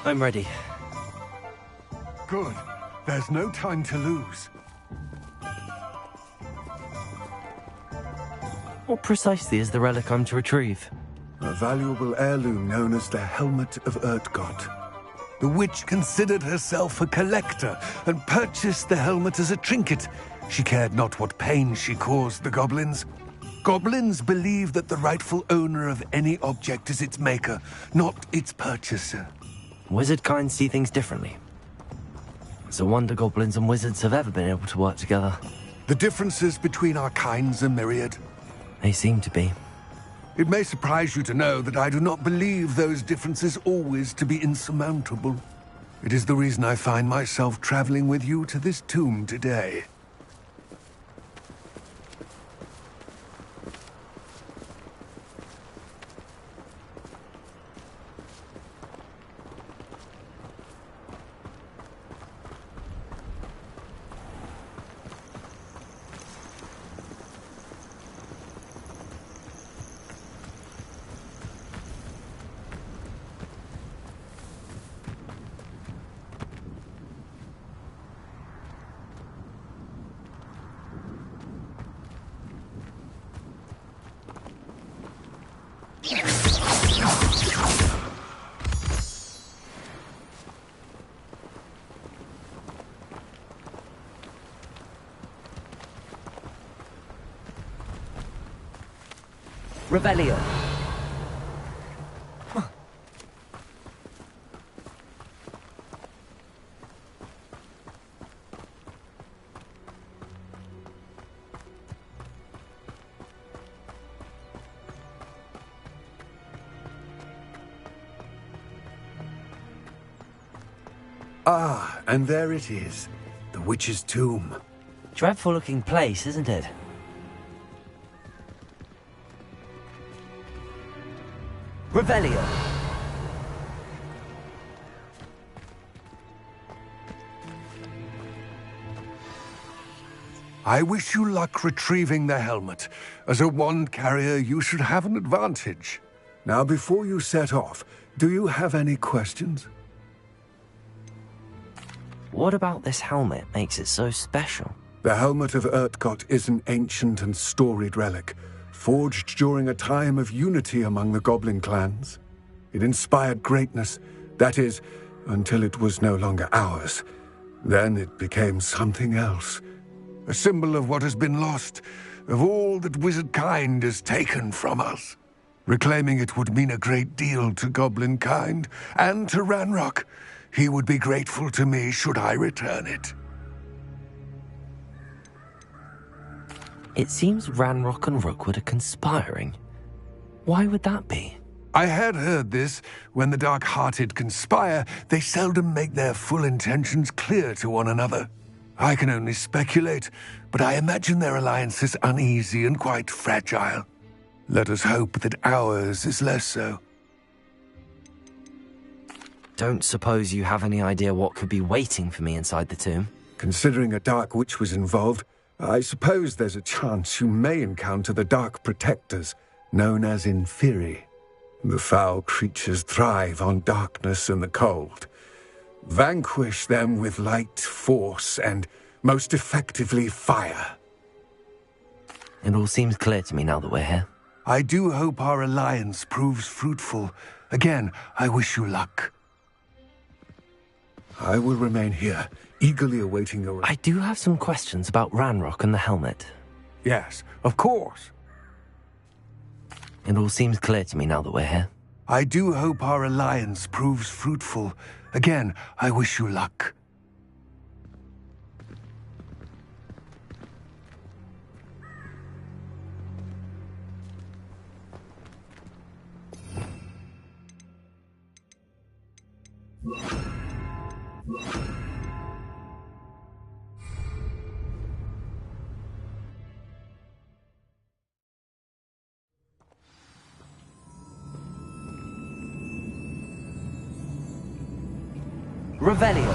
I'm ready. Good. There's no time to lose. What precisely is the relic I'm to retrieve? A valuable heirloom known as the Helmet of Urtkot. The witch considered herself a collector and purchased the helmet as a trinket. She cared not what pain she caused the goblins. Goblins believe that the rightful owner of any object is its maker, not its purchaser. Wizard kind see things differently. It's a wonder goblins and wizards have ever been able to work together. The differences between our kinds are myriad. They seem to be. It may surprise you to know that I do not believe those differences always to be insurmountable. It is the reason I find myself traveling with you to this tomb today. Revelio. Ah, and there it is. The witch's tomb. Dreadful looking place, isn't it? Revelio. I wish you luck retrieving the helmet. As a wand carrier, you should have an advantage. Now, before you set off, do you have any questions? What about this helmet makes it so special? The Helmet of Urtkot is an ancient and storied relic, forged during a time of unity among the goblin clans. It inspired greatness, that is, until it was no longer ours. Then it became something else. A symbol of what has been lost, of all that wizard kind has taken from us. Reclaiming it would mean a great deal to goblin kind, and to Ranrock. He would be grateful to me should I return it. It seems Ranrock and Rookwood are conspiring. Why would that be? I had heard this. When the dark-hearted conspire, they seldom make their full intentions clear to one another. I can only speculate, but I imagine their alliance is uneasy and quite fragile. Let us hope that ours is less so. Don't suppose you have any idea what could be waiting for me inside the tomb? Considering a Dark Witch was involved, I suppose there's a chance you may encounter the Dark Protectors, known as Inferi. The foul creatures thrive on darkness and the cold. Vanquish them with light, force, and most effectively fire. It all seems clear to me now that we're here. I do hope our alliance proves fruitful. Again, I wish you luck. I will remain here, eagerly awaiting your... I do have some questions about Ranrock and the helmet. Yes, of course. It all seems clear to me now that we're here. I do hope our alliance proves fruitful. Again, I wish you luck. Revelio.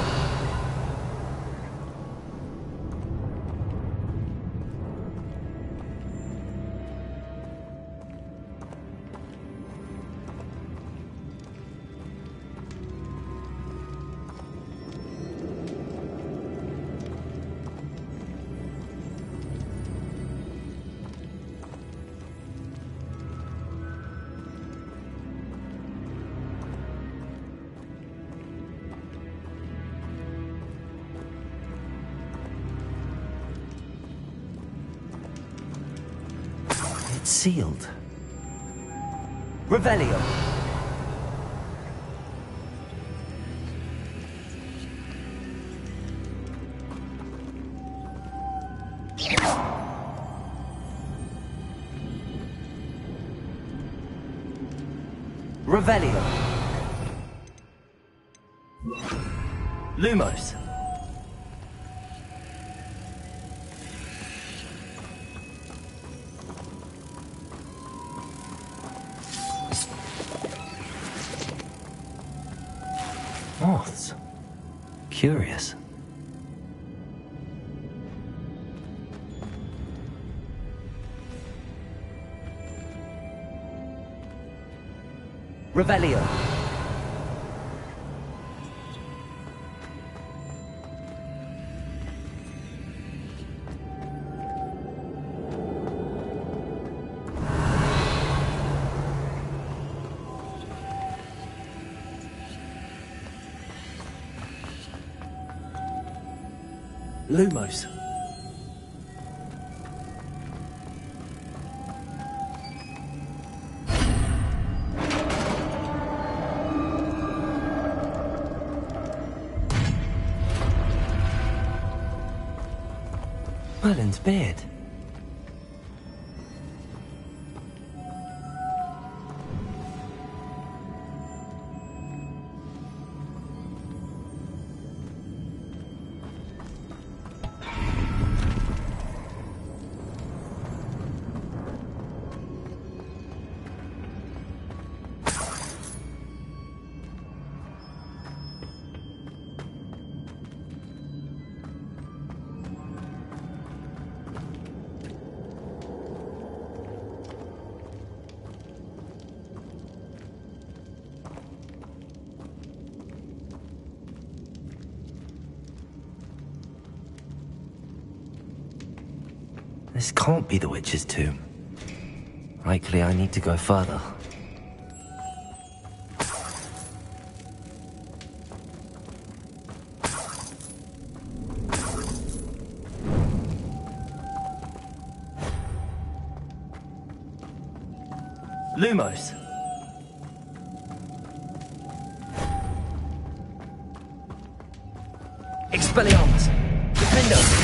Sealed. Revelio. Revelio. Lumos. Moths. Curious. Revelio. Lumos. Merlin's beard. This can't be the witch's tomb. Likely I need to go further. Lumos. Expelliarmus. Defendo.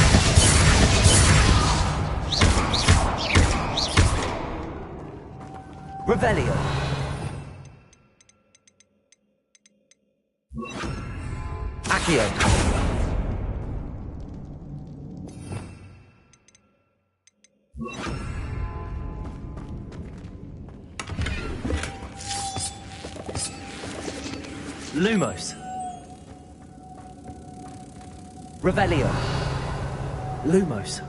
Revelio. Accio. Lumos. Revelio. Lumos.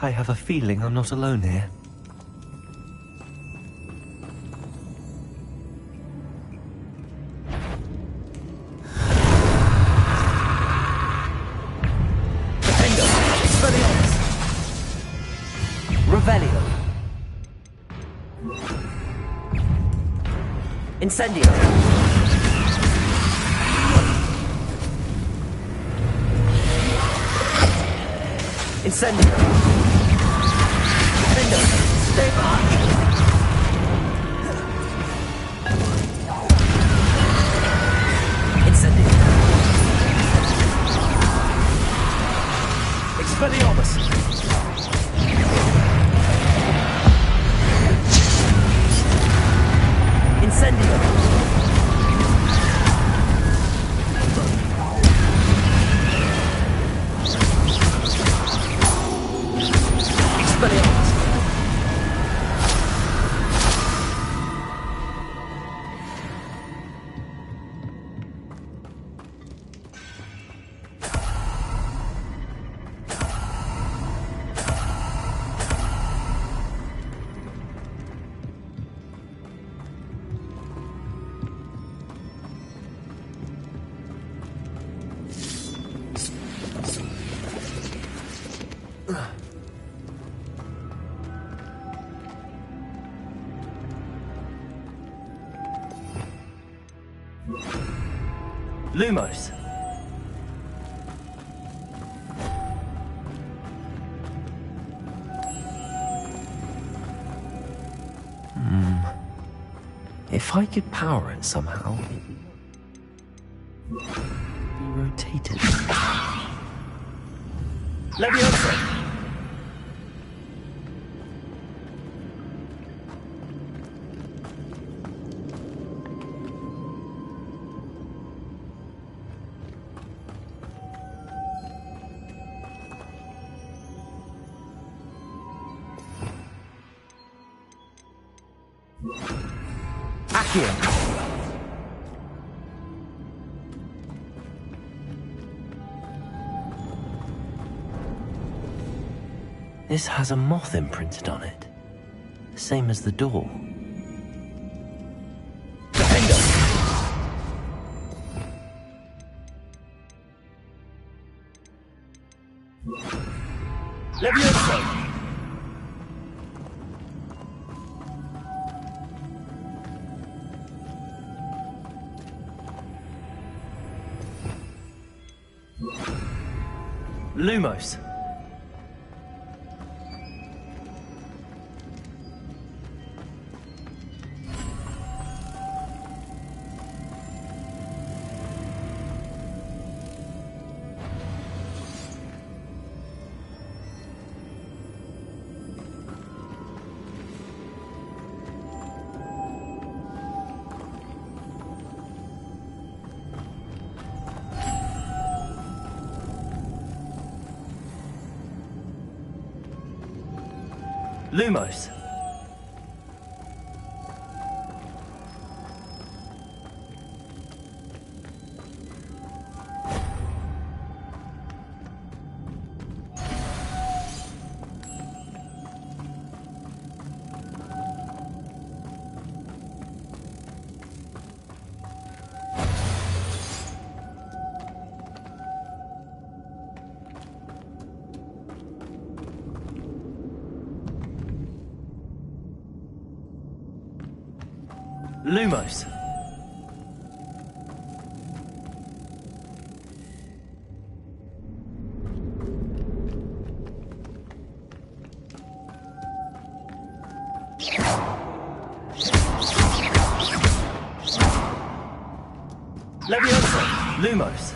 I have a feeling I'm not alone here. Revelio. Incendio. Incendio. Defendo. Stay back. Incendio. Expelliarmus. Incendio. Expelliarmus. Lumos. If I could power it somehow, it would be rotated. Leviosa! Accio. This has a moth imprinted on it, the same as the door. Defender. Leviosa. Lumos. Lumos. Lumos. Leviosa. Lumos.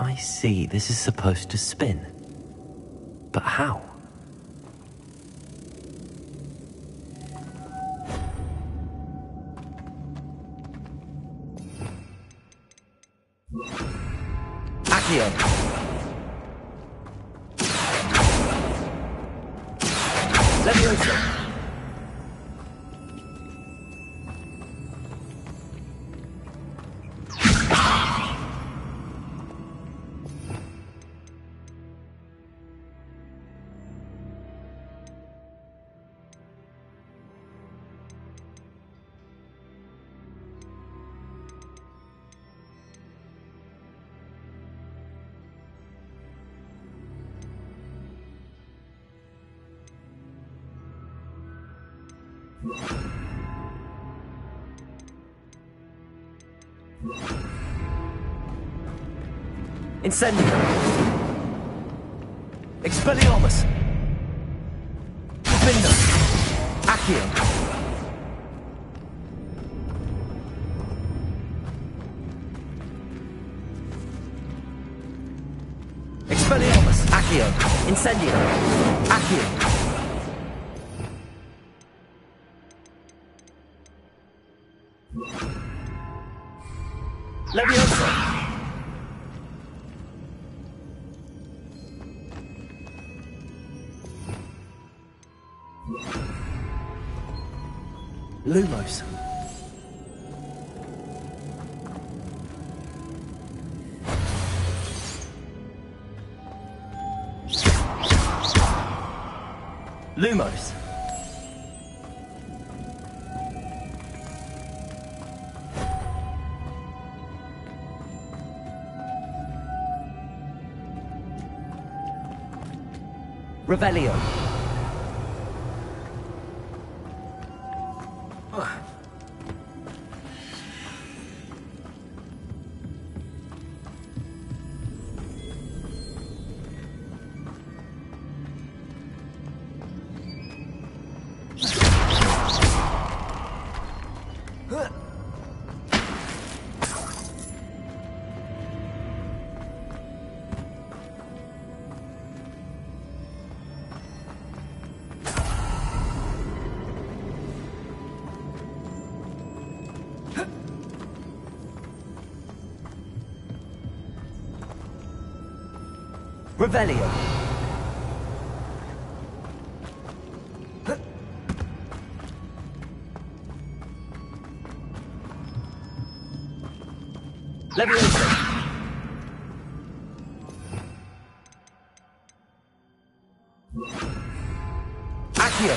I see. This is supposed to spin. But how? Accio. Leviosa. Incendio. Expelliarmus. Bingo. Accio. Expelliarmus. Accio. Incendio. Accio. Leviosa. Lumos. Lumos. Revelio. Revelio. Leviosa. Accio.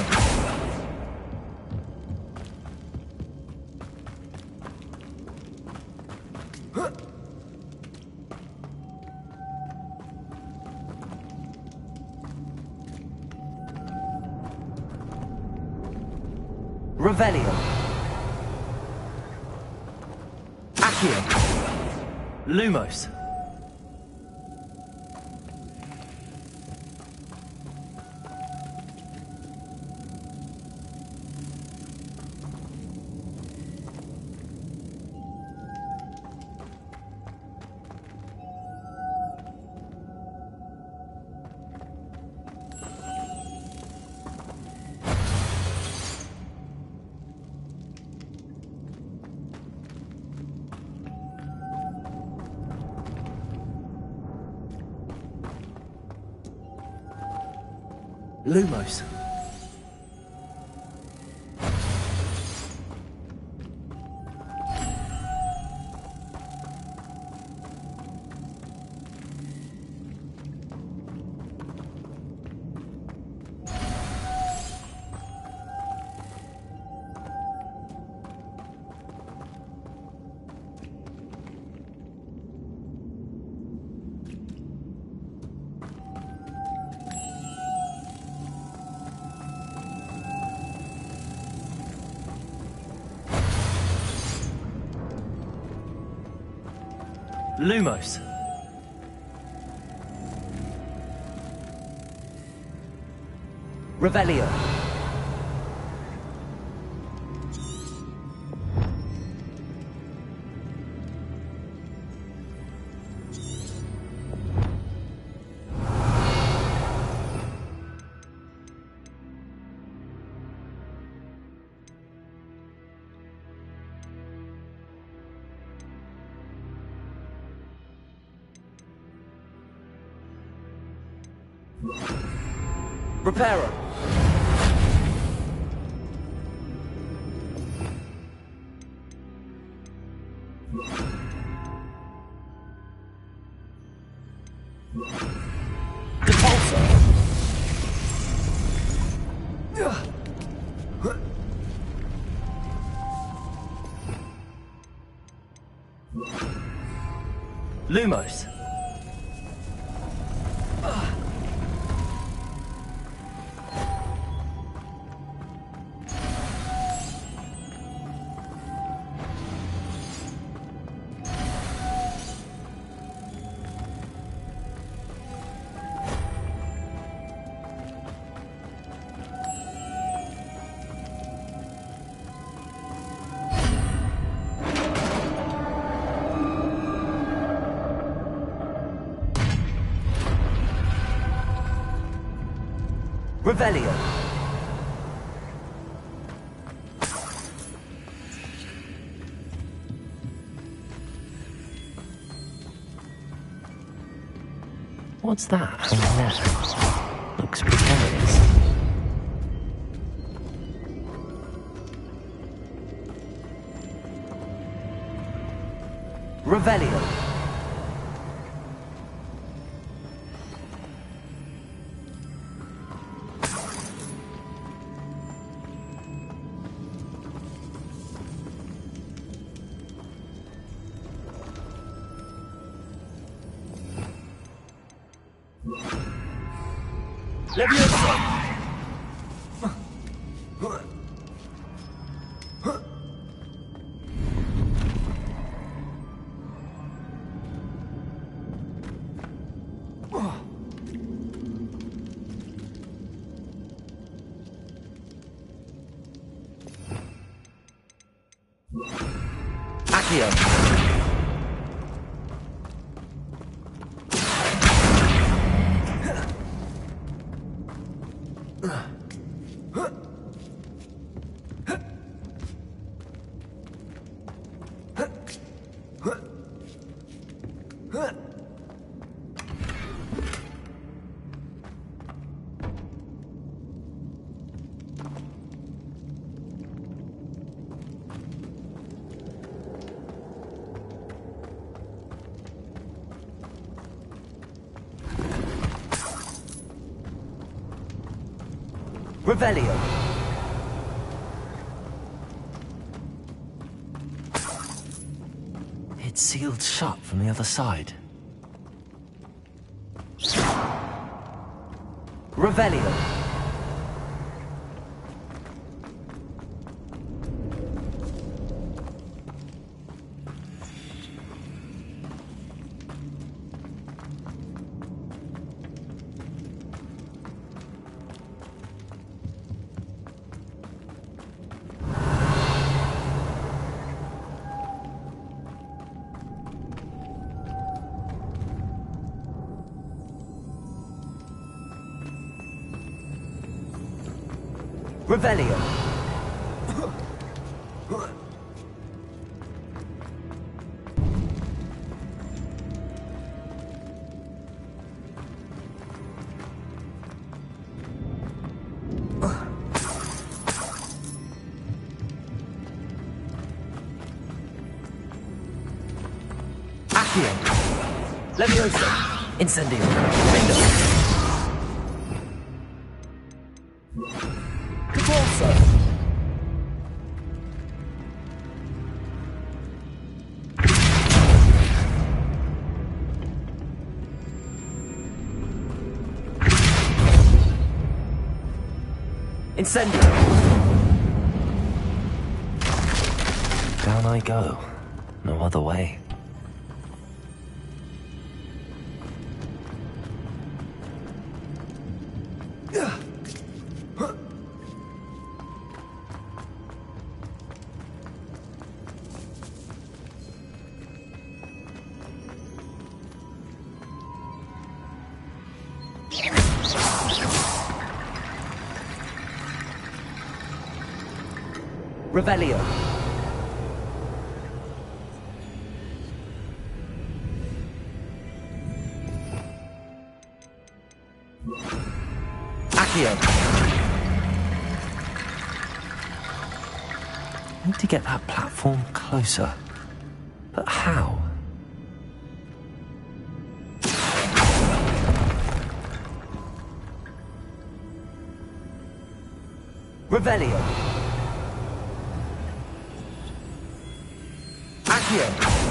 Revelio. Accio. Lumos. Lumos. Lumos. Revelio. Reparo! Lumos. Revelio. What's that on there? Looks precarious. Revelio. Revelio. It's sealed shut from the other side. Revelio. Revelio. Accio. Leviosa. Incendio. Bingo. Incendio! Down I go. No other way. Revelio. Accio. I need to get that platform closer. But how? Revelio. Accio.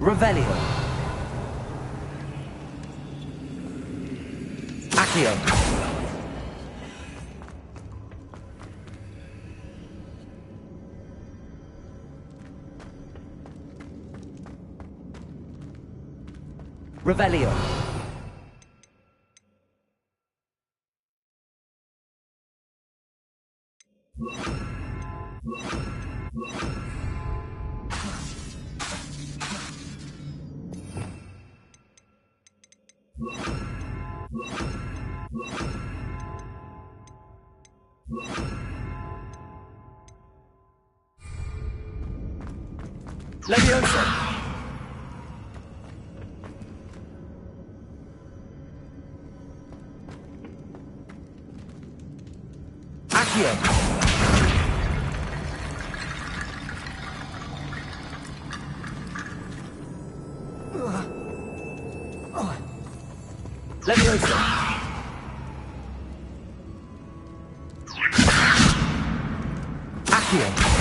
Revelio. Accio. Revelio. Leviosa. Accio. Leviosa. Accio.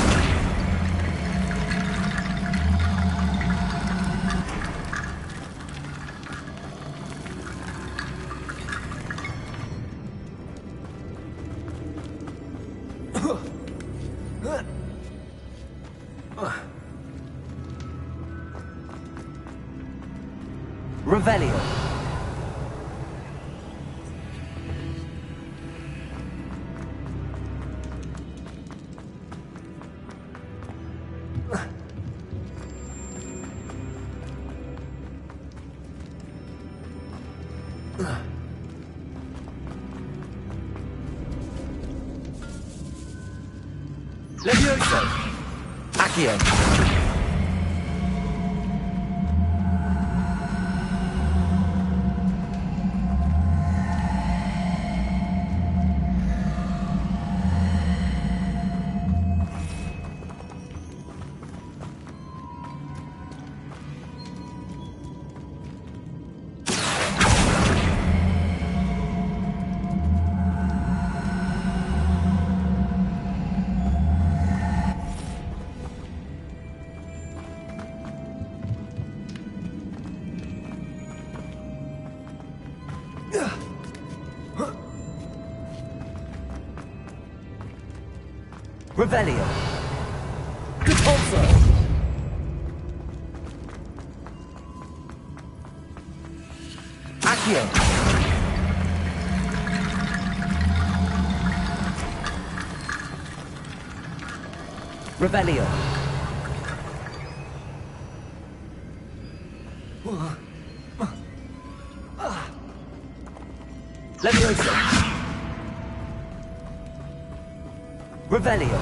Revelio. Leviosa. Accio. Revelio. Repulsor. Accio. Revelio. Leviosa. Revelio.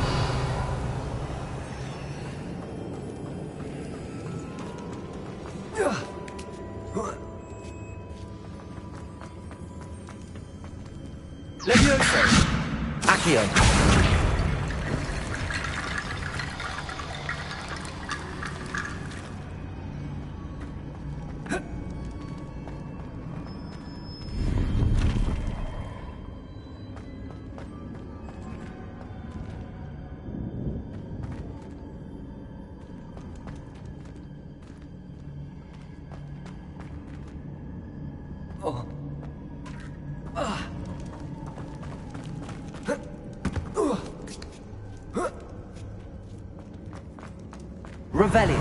Accio. Revelio.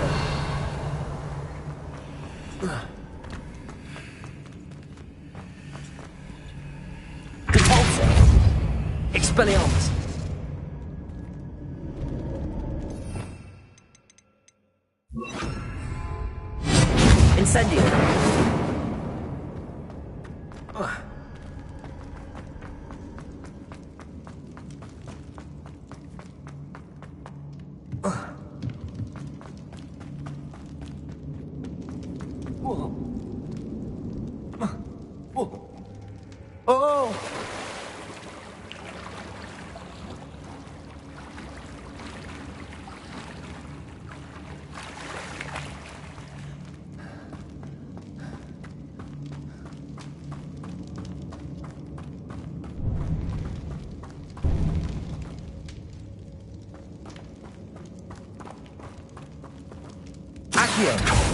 Repulsor. Expelliarmus. Incendio. Accio.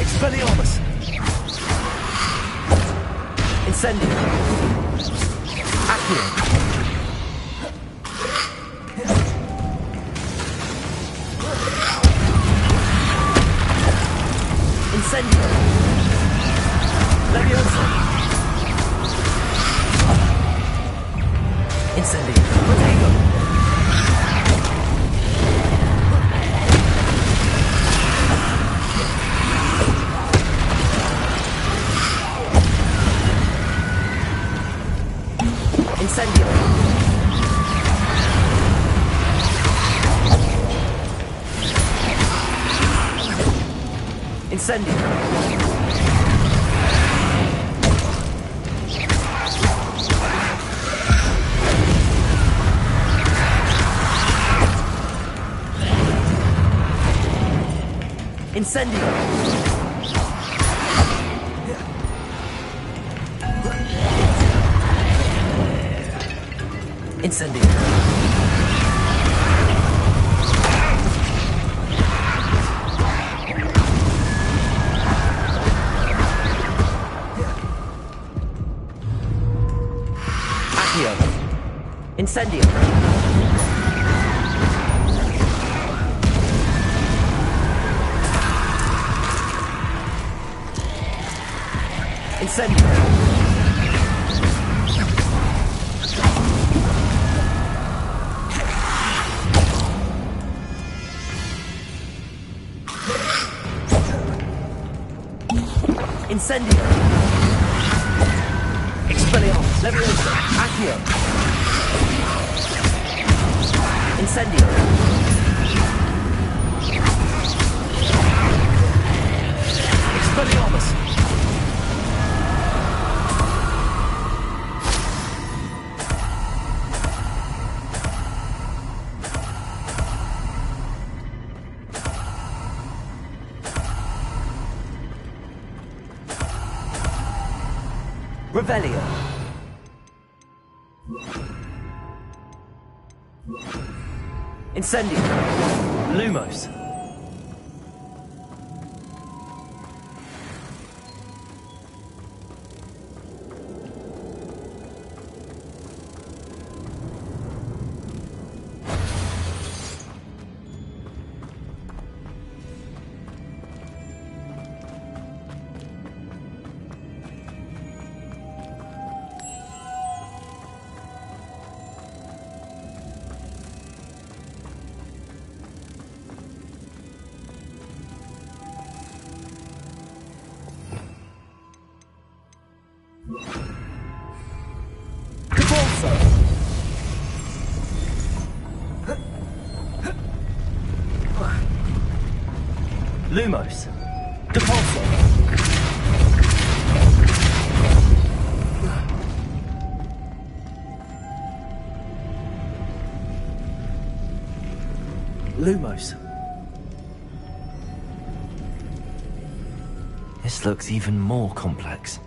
Expelliarmus! Incendio! Accio! Incendio! Leviosa! Incendio! Protego! Incendio! Incendio! Incendio! Incendio! Accio! Incendio! Incendio! Incendio! Expelliarmus! Leviosa! Accio! Incendio! Expelliarmus! Revelio. Incendio. Lumos. Lumos. Depulso. Lumos. This looks even more complex.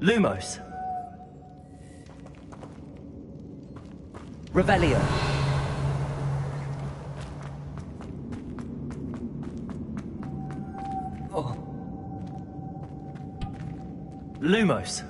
Lumos. Revelio. Oh. Lumos.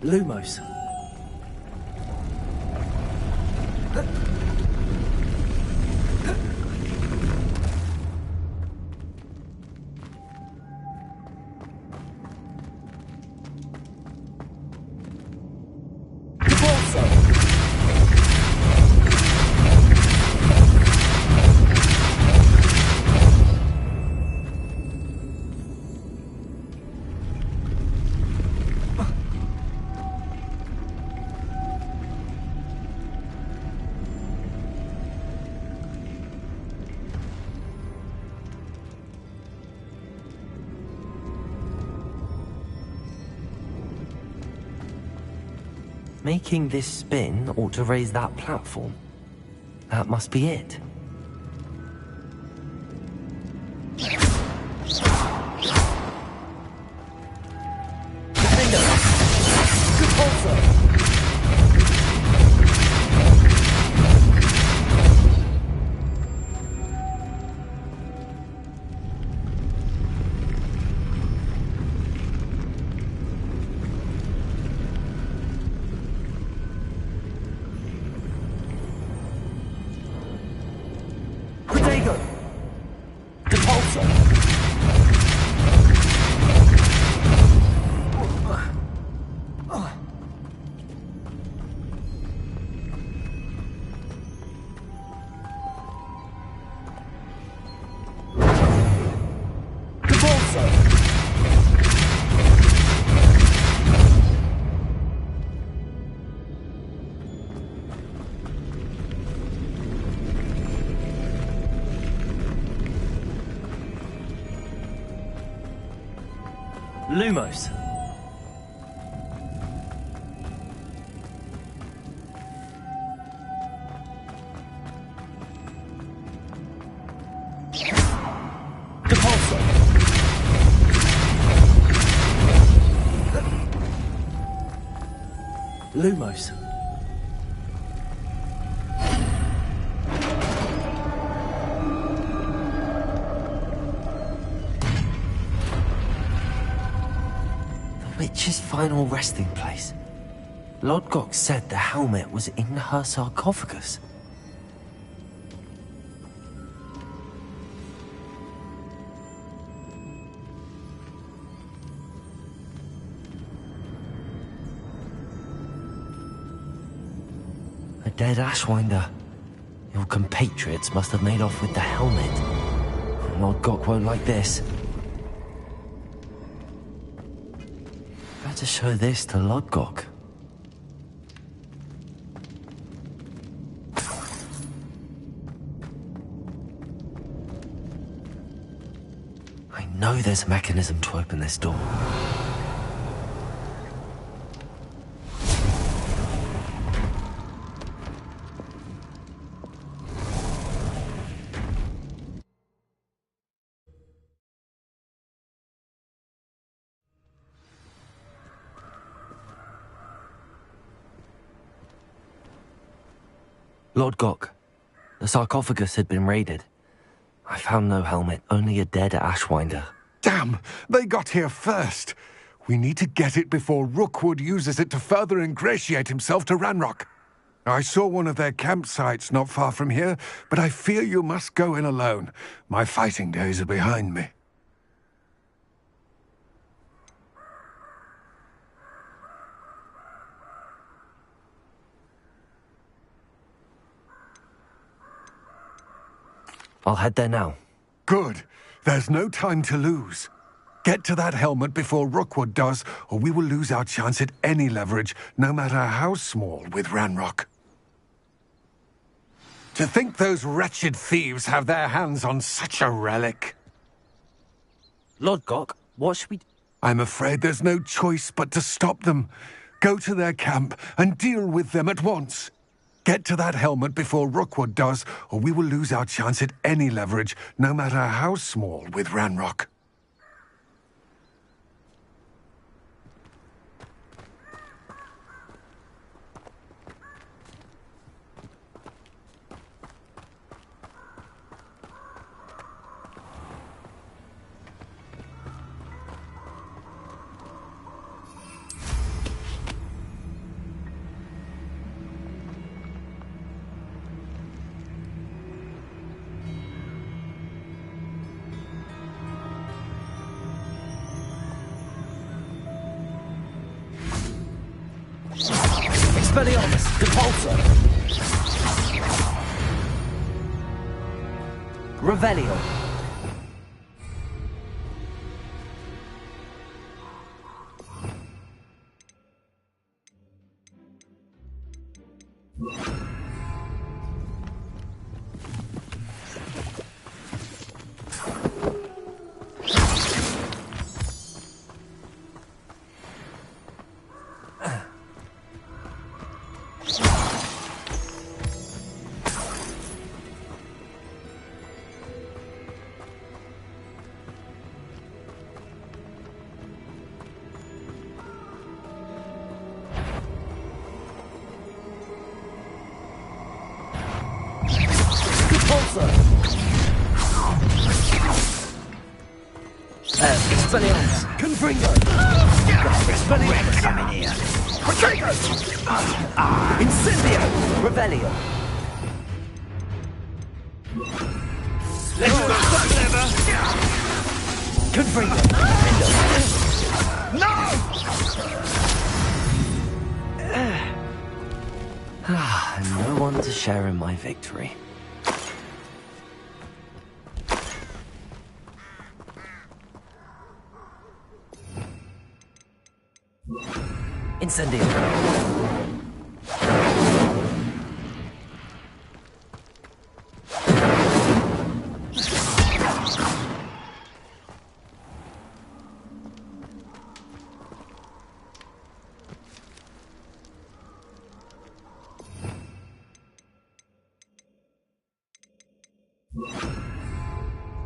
Lumos. Making this spin ought to raise that platform. That must be it. Lumos. Depulso. Lumos. The witch's final resting place. Lodgok said the helmet was in her sarcophagus. A dead Ashwinder. Your compatriots must have made off with the helmet. Lodgok won't like this. Better show this to Lodgok. I know there's a mechanism to open this door. Lodgok, the sarcophagus had been raided. I found no helmet, only a dead Ashwinder. Damn! They got here first. We need to get it before Rookwood uses it to further ingratiate himself to Ranrock. I saw one of their campsites not far from here, but I fear you must go in alone. My fighting days are behind me. I'll head there now. Good. There's no time to lose. Get to that helmet before Rookwood does, or we will lose our chance at any leverage, no matter how small, with Ranrock. To think those wretched thieves have their hands on such a relic. Lodgok, what should we do? I'm afraid there's no choice but to stop them. Go to their camp and deal with them at once. Get to that helmet before Rookwood does, or we will lose our chance at any leverage, no matter how small, with Ranrock. Expelliarmus, Repulsor. Revelio. Expelliarmus, Confringo. Expelliarmus, I'm in here. Potato! Incendio, Revelio. Let's go, clever. Confringo, no! No one to share in my victory. Incendio.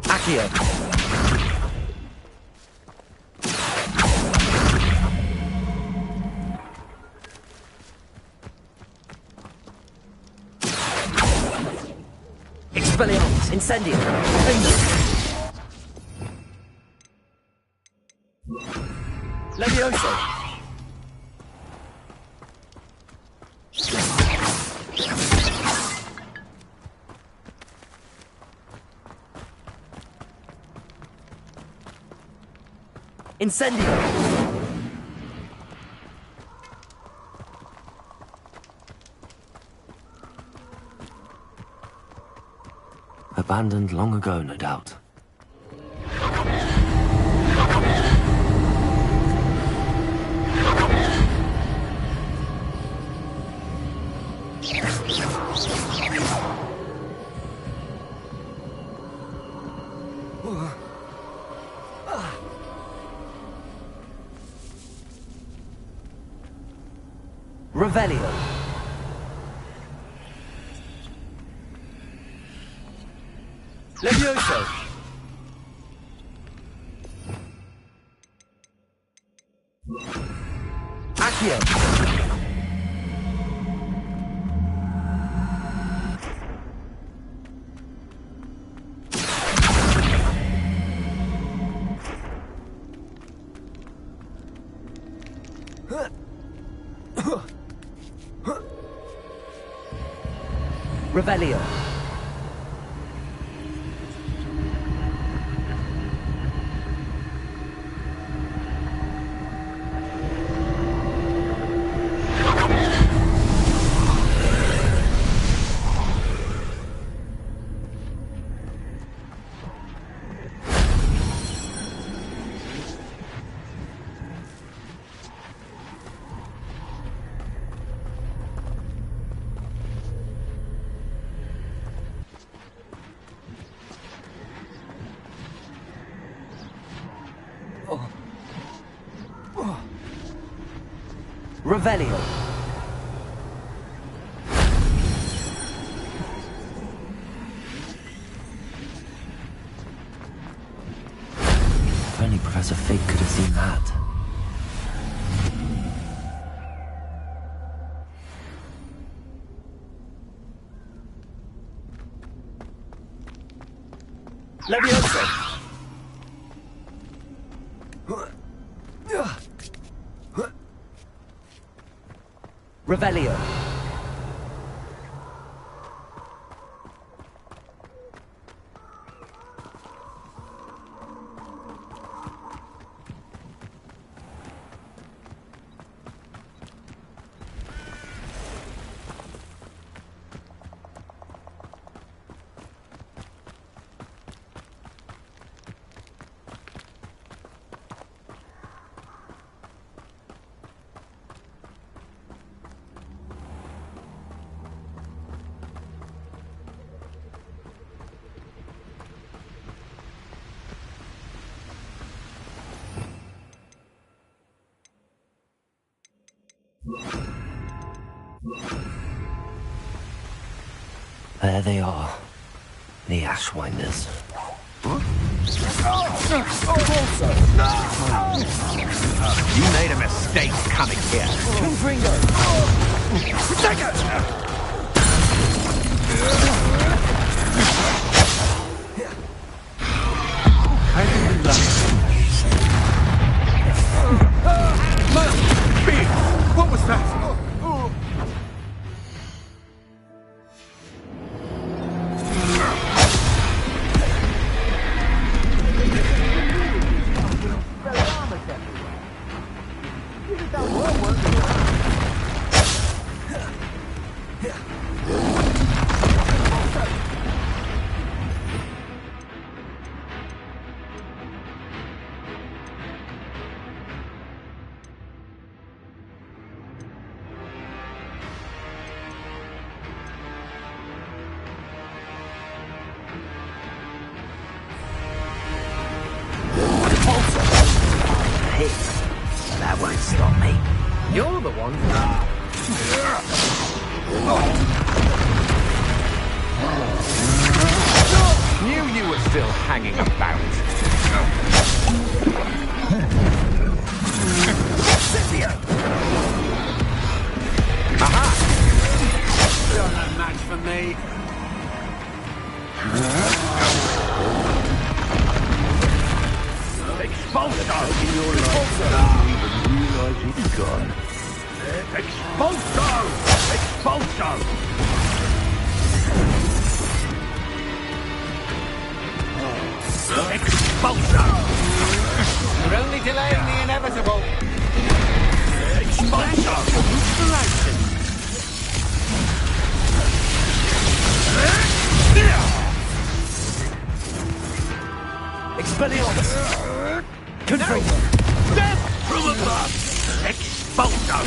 Accio. Incendio! Levioso! Incendio! Abandoned long ago, no doubt. Revelio. Levioso. Accio. Revelio. Revelio. If only Professor Fig could have seen that. Levioso. Revelio. There they are, the Ashwinders. You made a mistake coming here. Ringo! Take it! What was that? That won't stop me. You're the one. Knew you were still hanging about. Aha! You're no match for me. your life. Don't even realize it's gone. Expulso! Expulso! Expulso! You're only delaying the inevitable. Expulso! Expelliarmus! Confringo! Death from above! Expulso!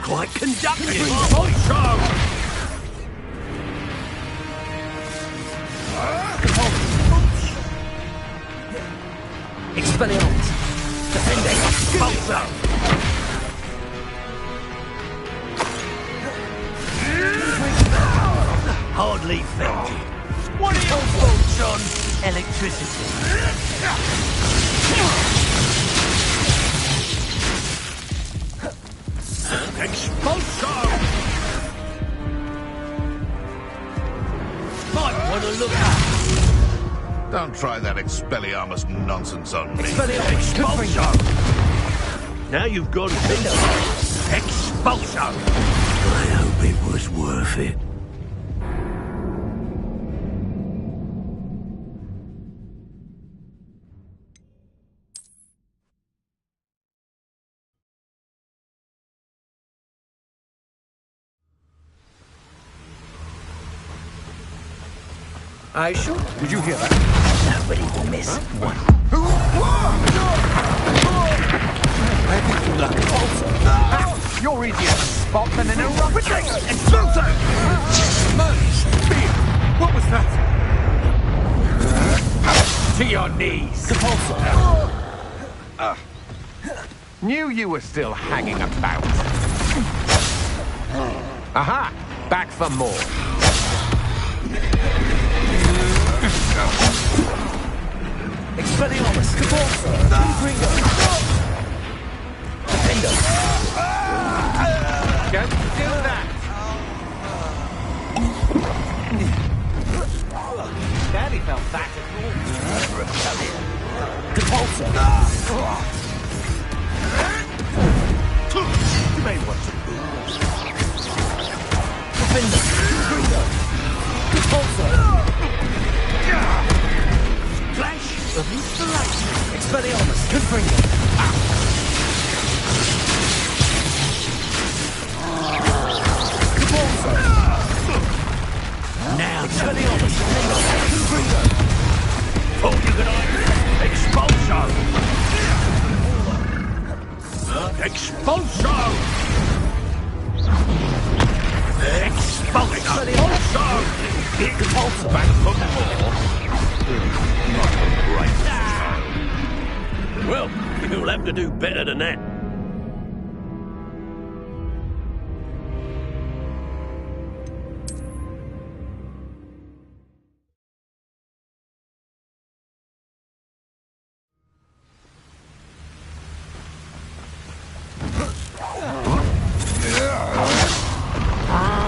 Quite conductive! Expulso! Expelliarmus! Defending! Expulso! Hardly felt it. What are your thoughts on electricity? Expulso! Might want to look up. Don't try that Expelliarmus nonsense on me. Expulso! Now you've gone big. Expulso! I hope it was worth it. I should. Did you hear that? Nobody will miss one. I think you luck also. You're easier to spot than an eruption. Expulso! Mercy! What was that? To your knees. Compulso. Knew you were still hanging about. Aha! Back for more. Expelliarmus! Compulso! Confringo! Defendo! Don't do that! Barely felt that at all. Rebellion! Compulso! You may want to move. Defendo! Confringo! Compulso! Flash of inspiration! Expelliarmus! Confringo! Now, Expelliarmus! Confringo! Oh, you can Expulso! Expulso! Expulso! Compulso! Back for more! Not a great. Well, you'll have to do better than that.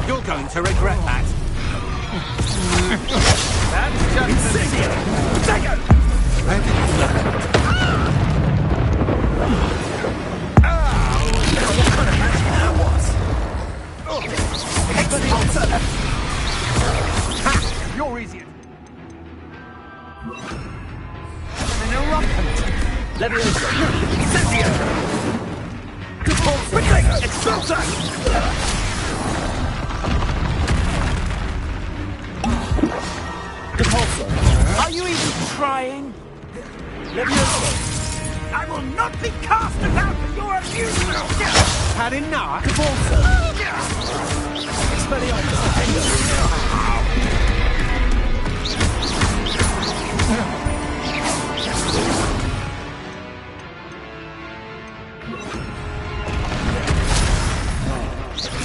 You're going to regret that. That's just You're easy. An eruption. Leviosa. Incendio. Compulso. Expulso. Compulso. Are you even trying? Leviosa. I will not be cast about for your amusement. Had enough? Compulso. Expelliarmus.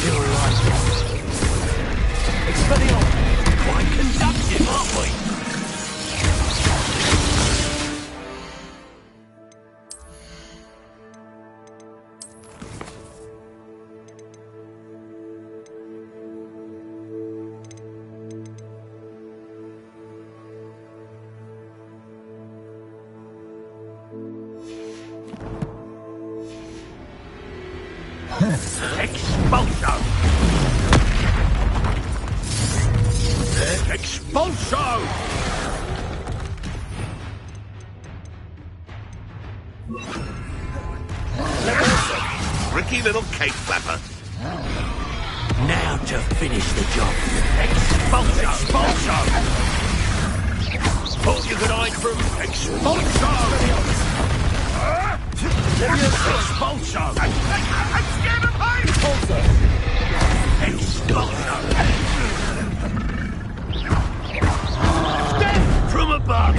You're right. Expelliarmus. Quite conductive, aren't we? Expulso! Tricky little cake flapper. Now to finish the job. Expulso! Expulso! Thought you could hide from Expulso! Expulso! I'm scared of heights! Expulso! Death from above!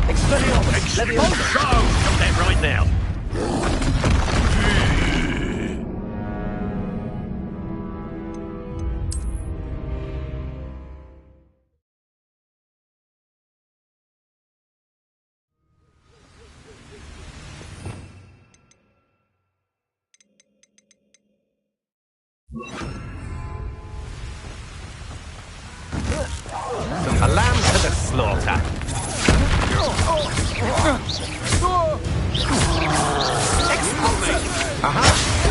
Expulso! Stop that right now! A lamb to the slaughter.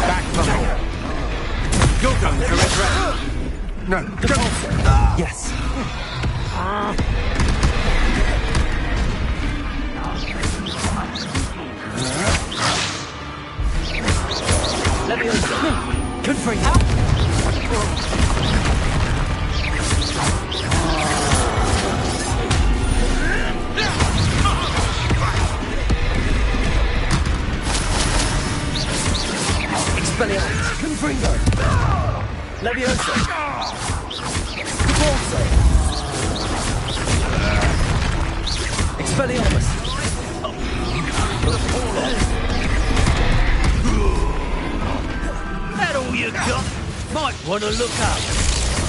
Back from me. You're going to regret. No, go. Yes. Leviosa. Confringo. Expelliarmus. Confringo. Leviosa. Cabalso. Expelliarmus. That all you got? Might want to look up.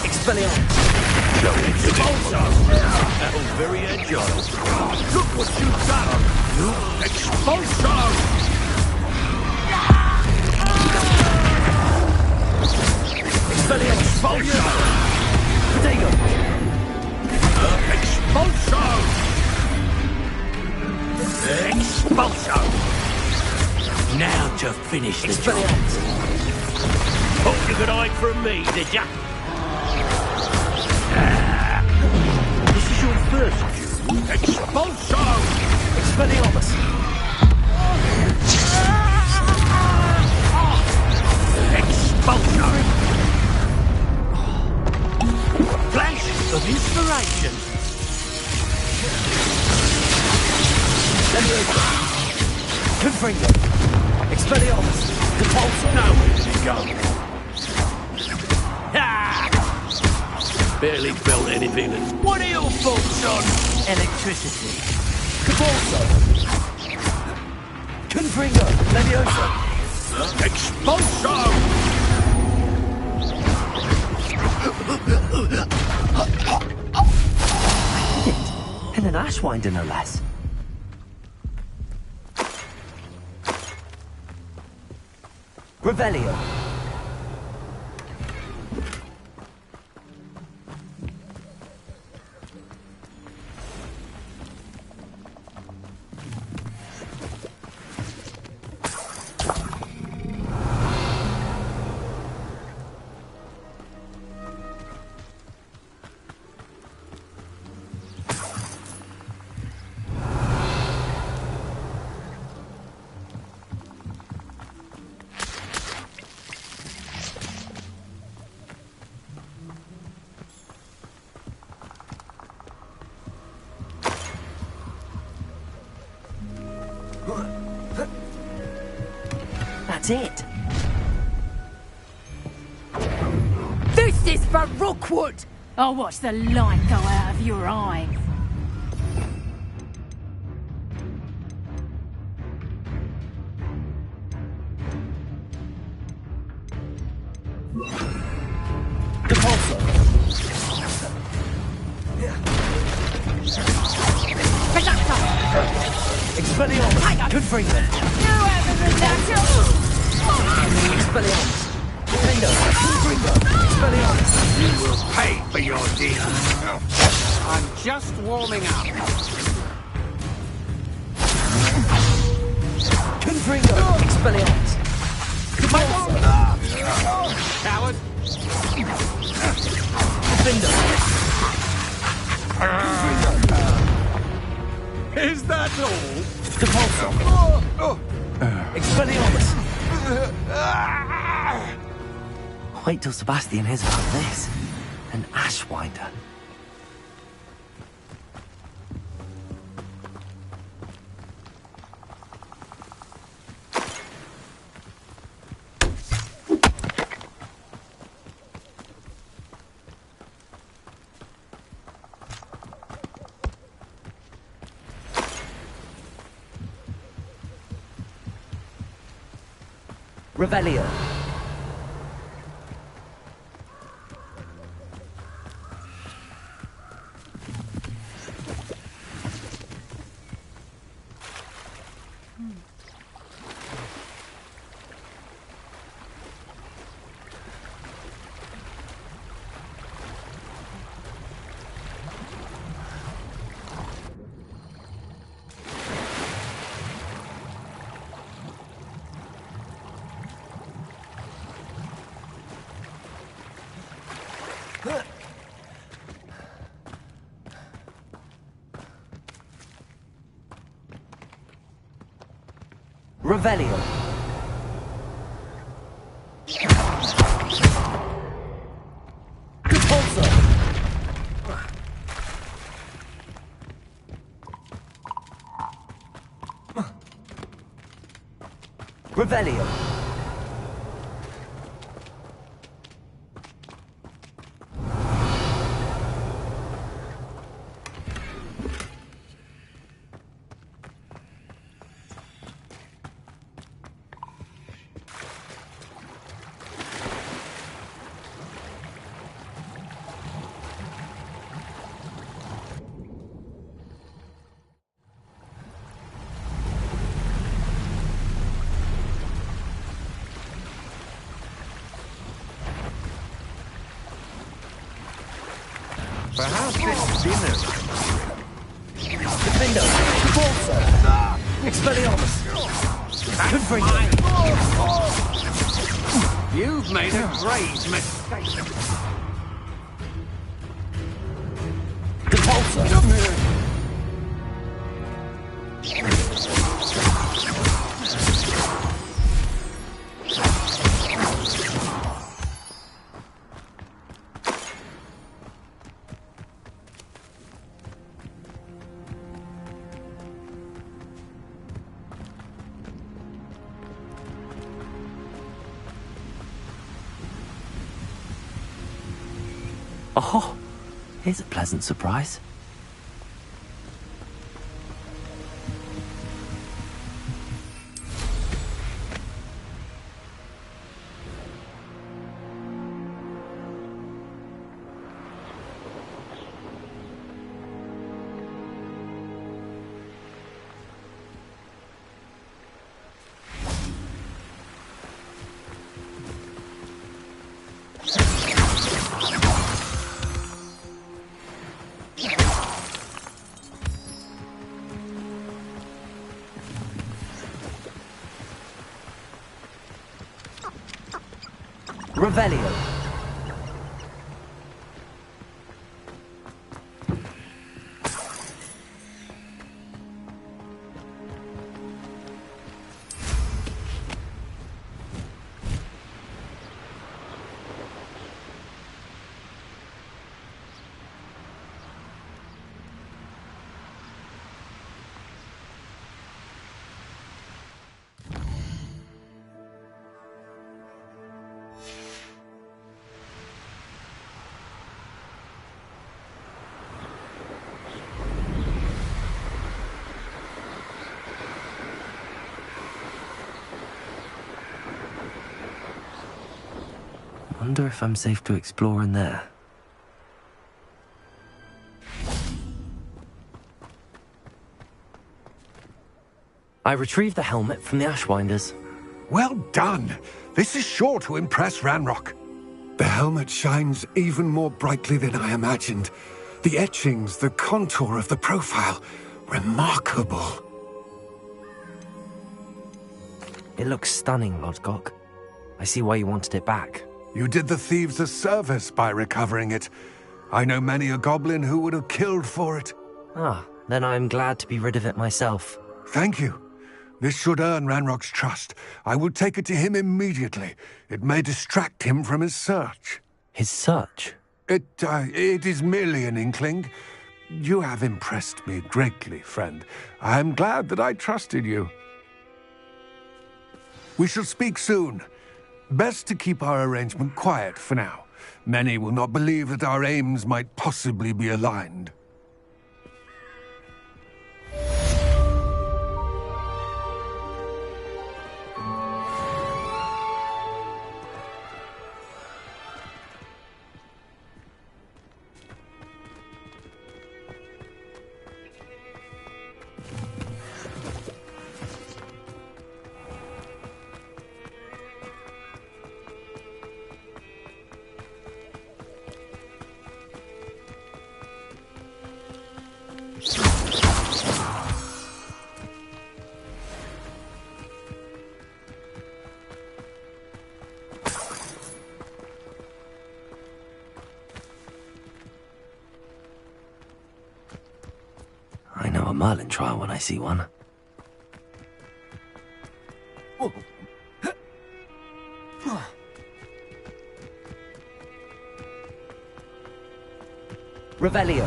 Expelliarmus. Expulso! That was very agile. Look what you've done! Expulso! Expelliarmus. Expulso! Potato. Expulso! Expulso! Now to finish the job. Thought you could hide from me, did ya? This is your first duel. Expulso! Expelliarmus. Expulso! Flash of inspiration. Leviosa. Confringo. Expelliarmus. Cabalso. Nowhere to go. Barely felt anything. What are your thoughts on electricity? Cabalso. Confringo. Leviosa. Expulso! And an ashwinder, no less. Revelio. That's it. This is for Rookwood! I'll watch the light go out of your eyes. Cabalso. Expelliarmus. Confringo. Expelliarmus. Confringo. Confringo. Expelliarmus. You will pay for your deeds. I'm just warming up. Confringo. Expelliarmus. Cabalso. Coward. Confringo. That's all. Depulso. Expelliarmus. Wait till Sebastian hears about this. An Ashwinder. Revelio. Revelio. Depulso. Revelio. Perhaps it's dinner. Defendo. Depulso. Expelliarmus. Confringo. You've made a grave mistake. Depulso. Oh, here's a pleasant surprise. Revelio. Wonder if I'm safe to explore in there. I retrieved the helmet from the Ashwinders. Well done. This is sure to impress Ranrock. The helmet shines even more brightly than I imagined. The etchings, the contour of the profile, remarkable. It looks stunning, Lodgok. I see why you wanted it back. You did the thieves a service by recovering it. I know many a goblin who would have killed for it. Ah, then I'm glad to be rid of it myself. Thank you. This should earn Ranrock's trust. I will take it to him immediately. It may distract him from his search. His search? It is merely an inkling. You have impressed me greatly, friend. I am glad that I trusted you. We shall speak soon. Best to keep our arrangement quiet for now. Many will not believe that our aims might possibly be aligned. I know a Merlin trial when I see one. Revelio.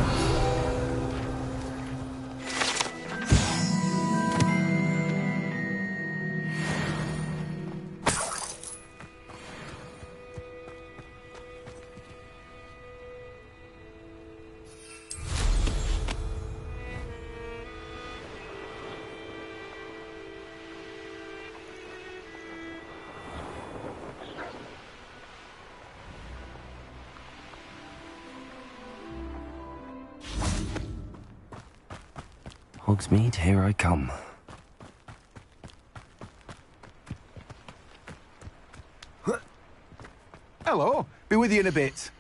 Hogsmeade, here I come. Hello. Be with you in a bit.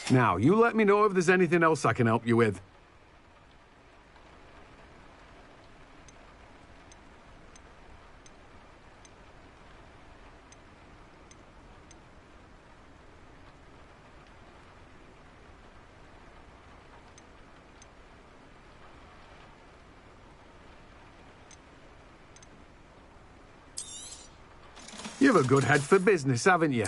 Now, you let me know if there's anything else I can help you with. You've a good head for business, haven't you?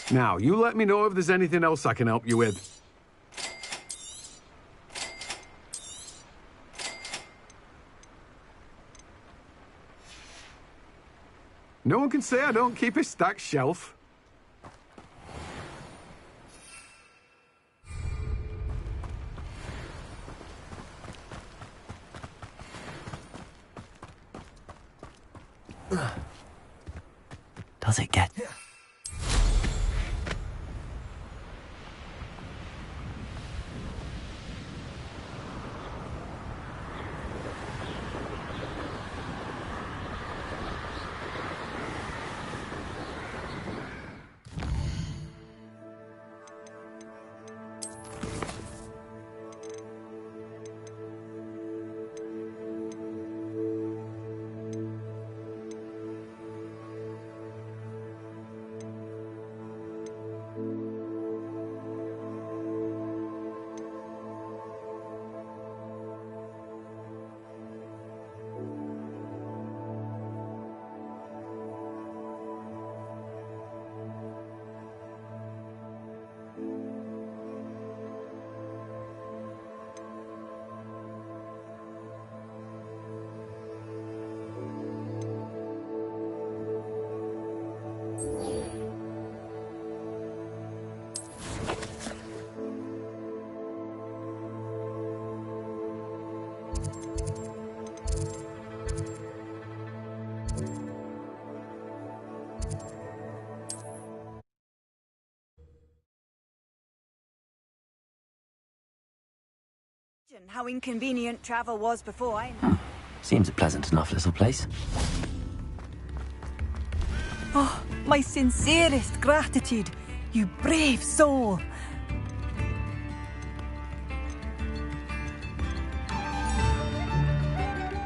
Now, you let me know if there's anything else I can help you with. No one can say I don't keep a stacked shelf. Does it get... How inconvenient travel was before I... Seems a pleasant enough little place. Oh, my sincerest gratitude, you brave soul.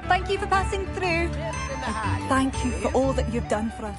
Thank you for passing through. Thank you for all that you've done for us.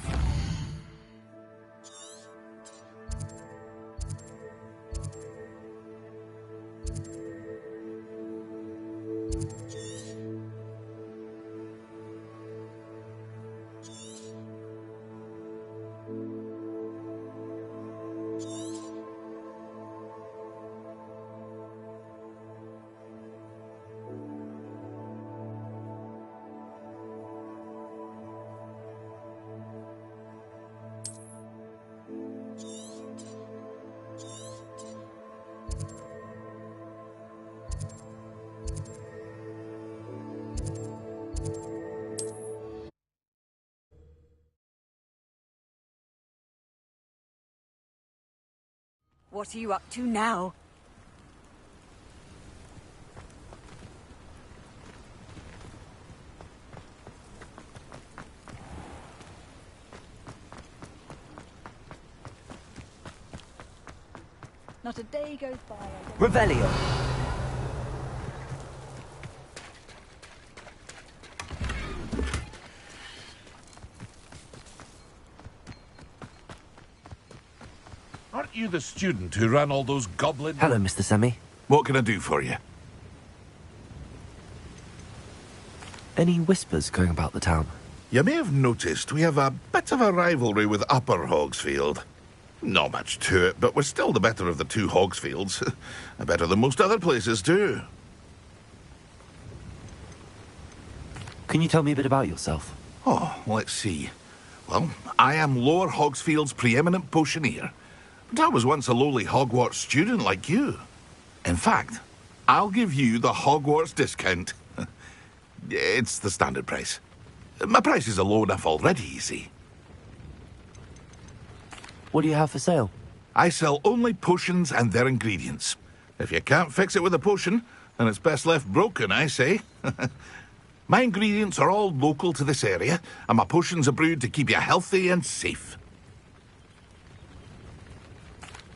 What are you up to now? Not a day goes by. Revelio. Aren't you the student who ran all those goblins? Hello, Mr. Semi. What can I do for you? Any whispers going about the town? You may have noticed we have a bit of a rivalry with Upper Hogsfield. Not much to it, but we're still the better of the two Hogsfields. Better than most other places, too. Can you tell me a bit about yourself? Oh, let's see. Well, I am Lower Hogsfield's preeminent potioneer. But I was once a lowly Hogwarts student like you. In fact, I'll give you the Hogwarts discount. It's the standard price. My prices are low enough already, you see. What do you have for sale? I sell only potions and their ingredients. If you can't fix it with a potion, then it's best left broken, I say. My ingredients are all local to this area, and my potions are brewed to keep you healthy and safe.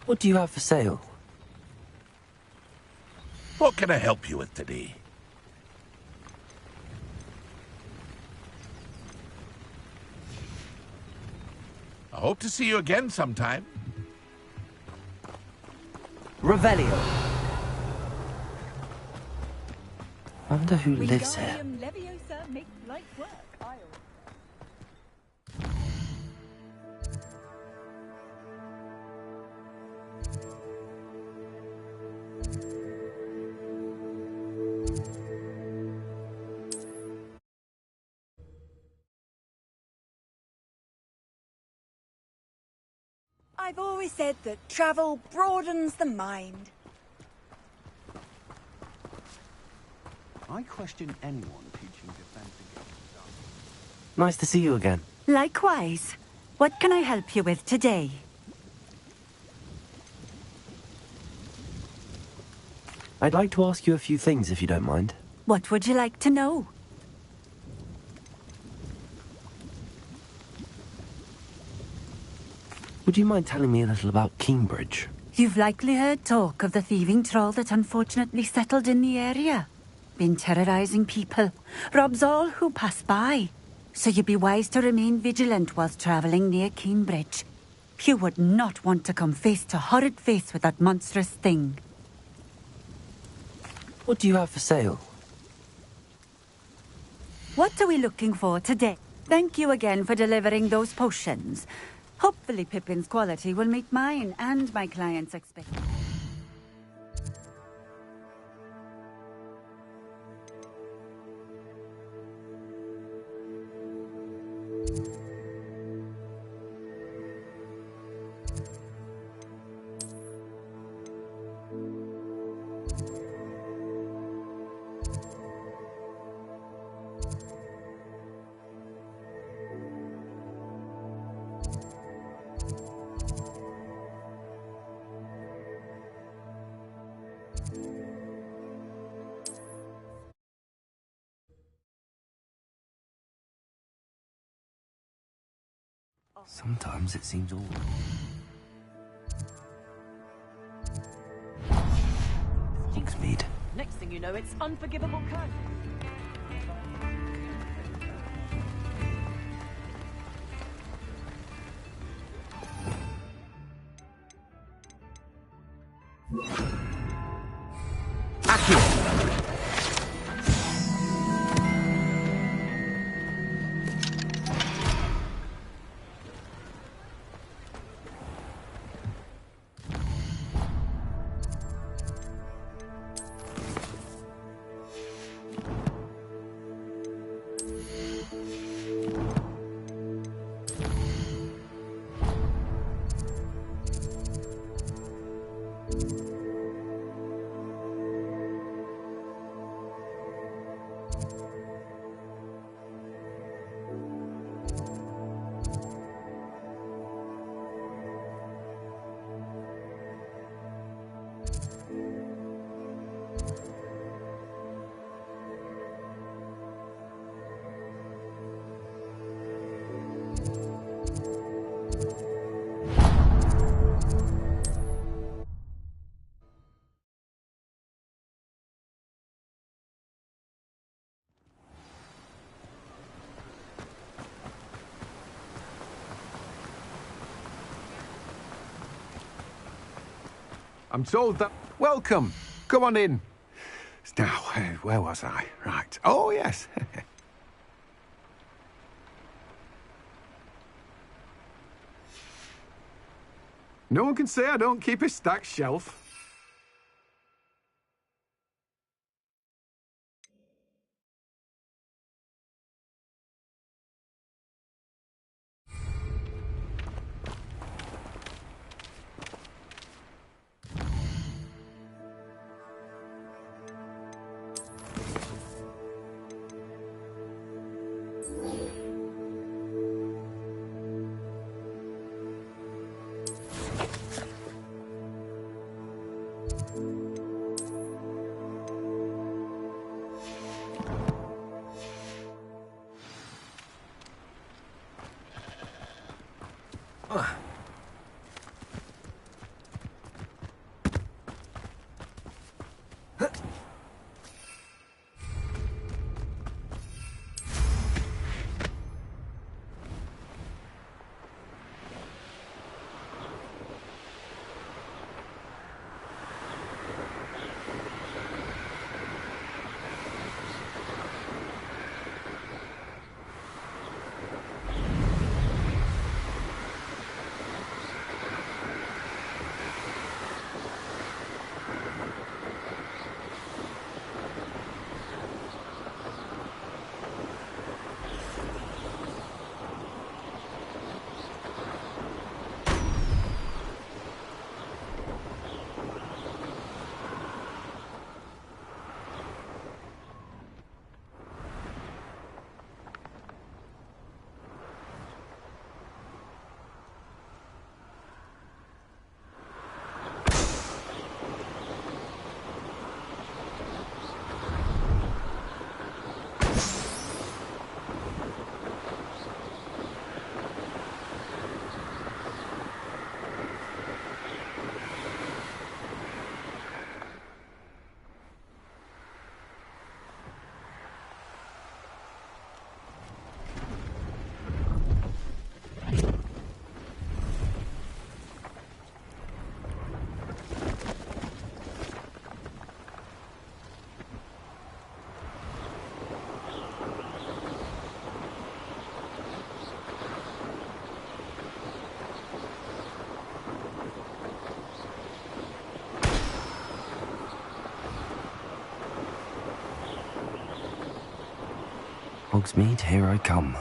What do you have for sale? What can I help you with today? I hope to see you again sometime. Revelio. I wonder who lives here. I've always said that travel broadens the mind. I question anyone teaching defense against dark. Nice to see you again. Likewise. What can I help you with today? I'd like to ask you a few things, if you don't mind. What would you like to know? Would you mind telling me a little about Cambridge? You've likely heard talk of the thieving troll that unfortunately settled in the area. Been terrorizing people. Robs all who pass by. So you'd be wise to remain vigilant whilst travelling near Cambridge. You would not want to come face to horrid face with that monstrous thing. What do you have for sale? What are we looking for today? Thank you again for delivering those potions. Hopefully Pippin's quality will meet mine and my clients' expectations. Sometimes it seems all... Hogsmeade. Next thing you know, it's unforgivable curse. I'm told that... Welcome. Come on in. Now, where was I? Right. Oh, yes. No one can say I don't keep a stacked shelf. Hogsmeade, here I come.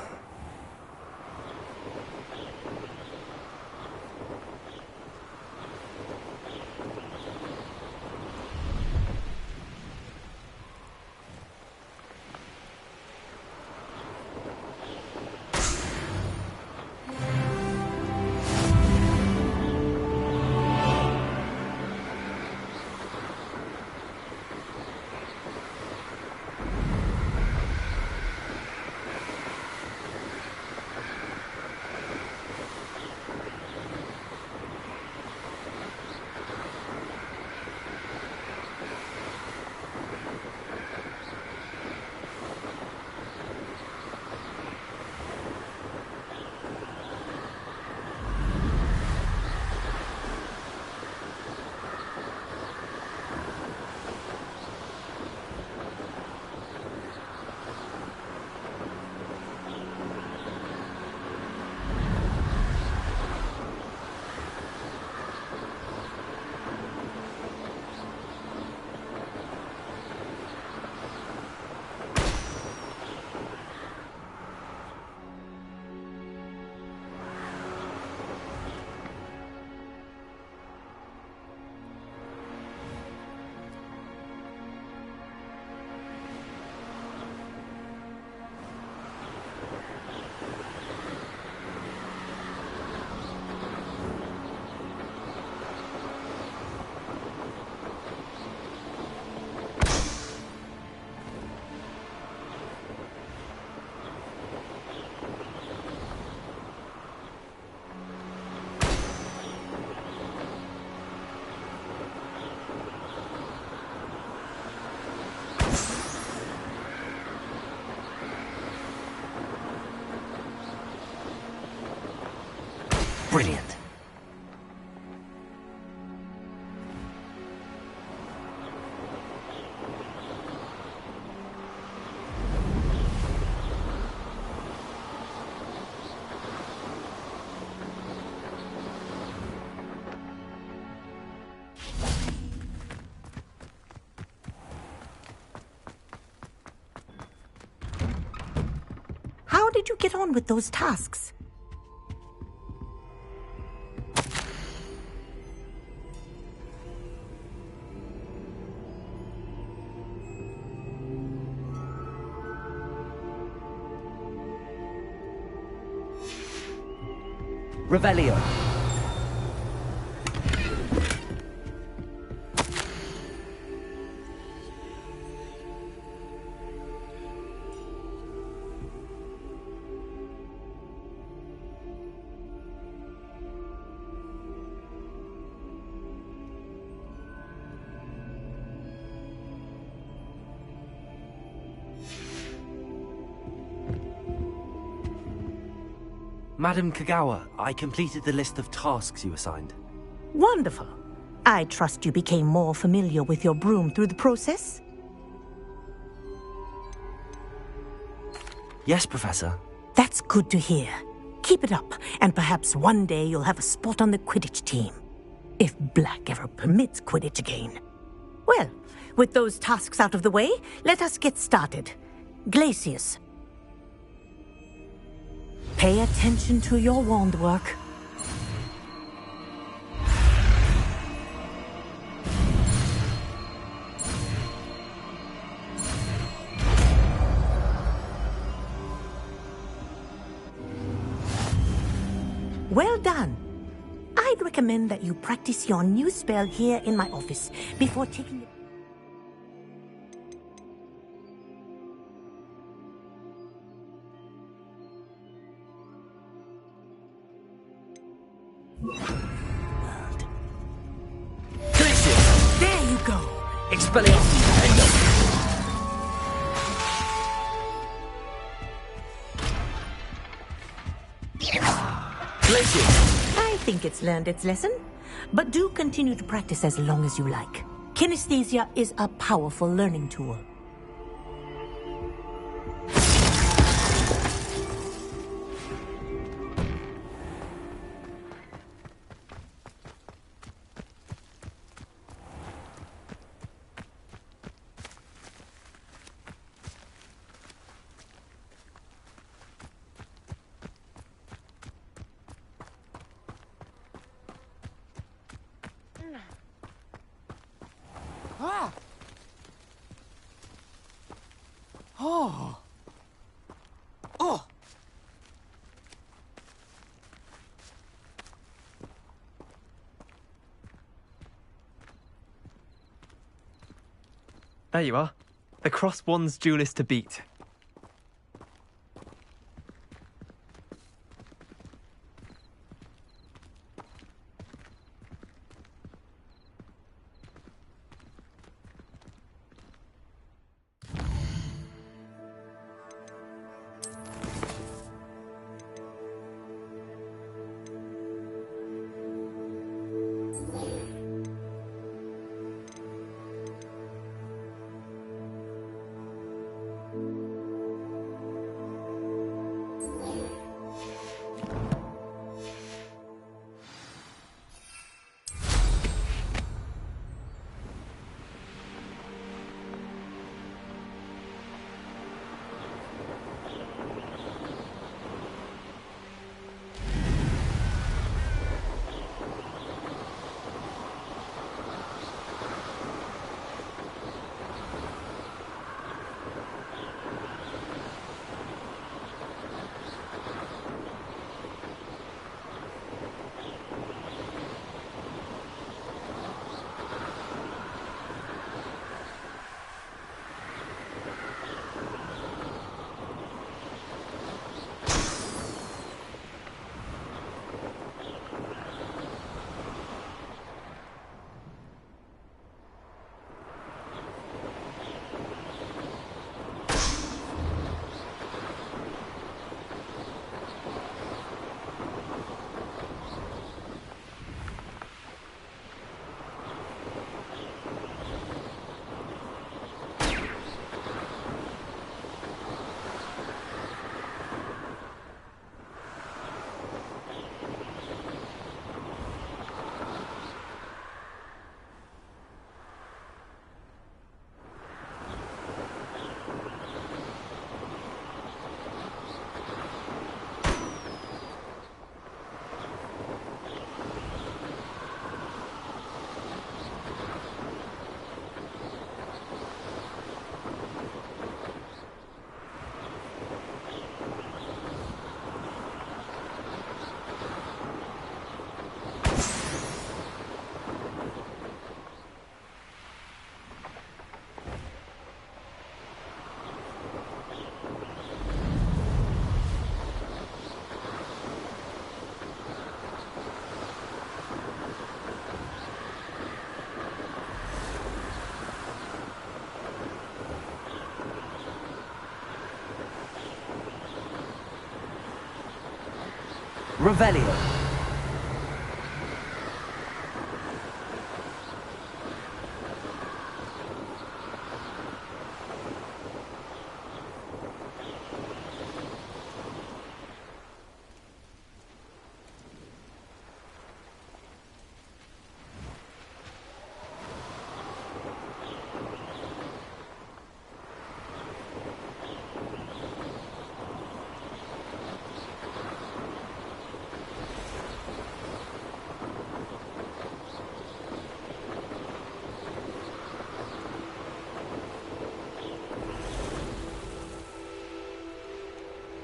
Brilliant. How did you get on with those tasks? Revelio. Madam Kagawa, I completed the list of tasks you assigned. Wonderful. I trust you became more familiar with your broom through the process? Yes, Professor. That's good to hear. Keep it up, and perhaps one day you'll have a spot on the Quidditch team. If Black ever permits Quidditch again. Well, with those tasks out of the way, let us get started. Glacius. Pay attention to your wand work. Well done. I'd recommend that you practice your new spell here in my office before taking it. There you go. Expelliarmus. I think it's learned its lesson, but do continue to practice as long as you like. Kinesthesia is a powerful learning tool. Ah! Oh! Oh! There you are. The Cross Wands duelist to beat. Revelio.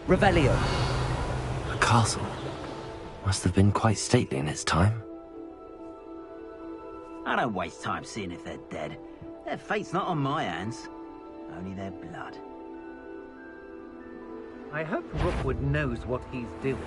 Revelio. A castle. Must have been quite stately in its time. I don't waste time seeing if they're dead. Their fate's not on my hands. Only their blood. I hope Rookwood knows what he's doing.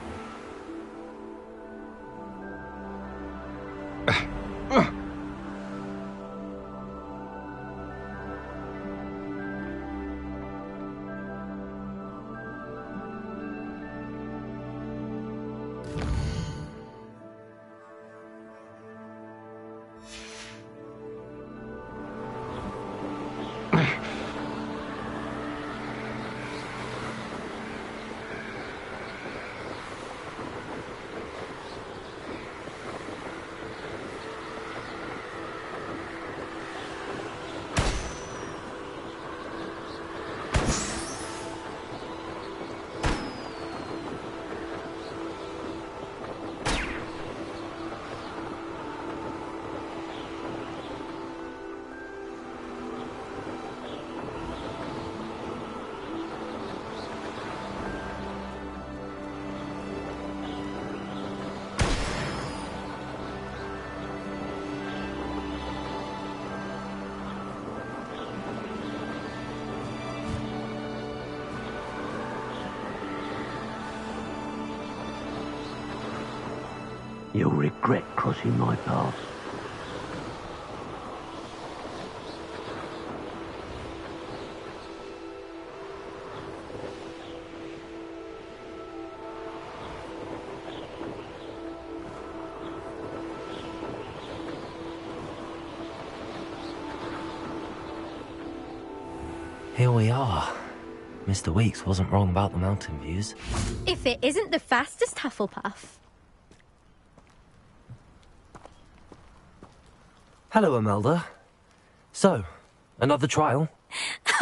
You'll regret crossing my path. Here we are. Mr. Weeks wasn't wrong about the mountain views. If it isn't the fastest Hufflepuff. Hello, Imelda. So, another trial?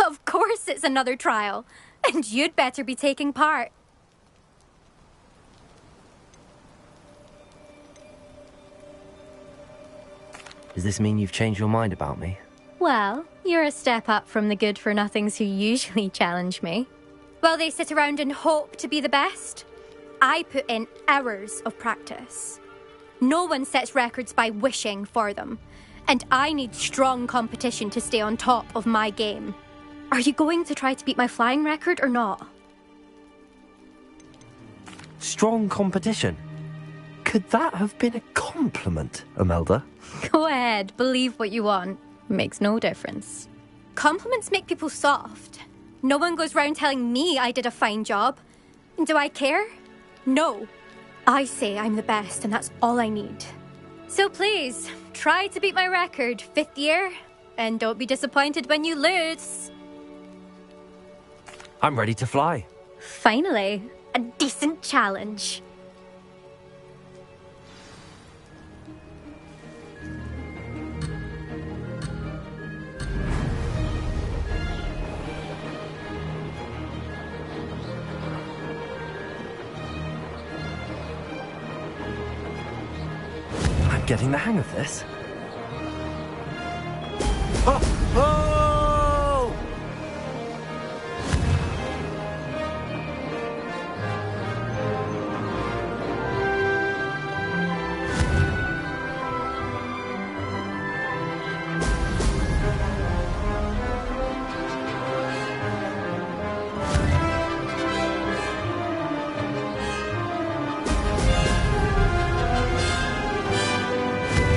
Of course it's another trial. And you'd better be taking part. Does this mean you've changed your mind about me? Well, you're a step up from the good-for-nothings who usually challenge me. While they sit around and hope to be the best, I put in hours of practice. No one sets records by wishing for them. And I need strong competition to stay on top of my game. Are you going to try to beat my flying record or not? Strong competition? Could that have been a compliment, Imelda? Go ahead, believe what you want. Makes no difference. Compliments make people soft. No one goes round telling me I did a fine job. Do I care? No. I say I'm the best and that's all I need. So please, try to beat my record, 5th year, and don't be disappointed when you lose. I'm ready to fly. Finally, a decent challenge. Getting the hang of this. Oh! Oh!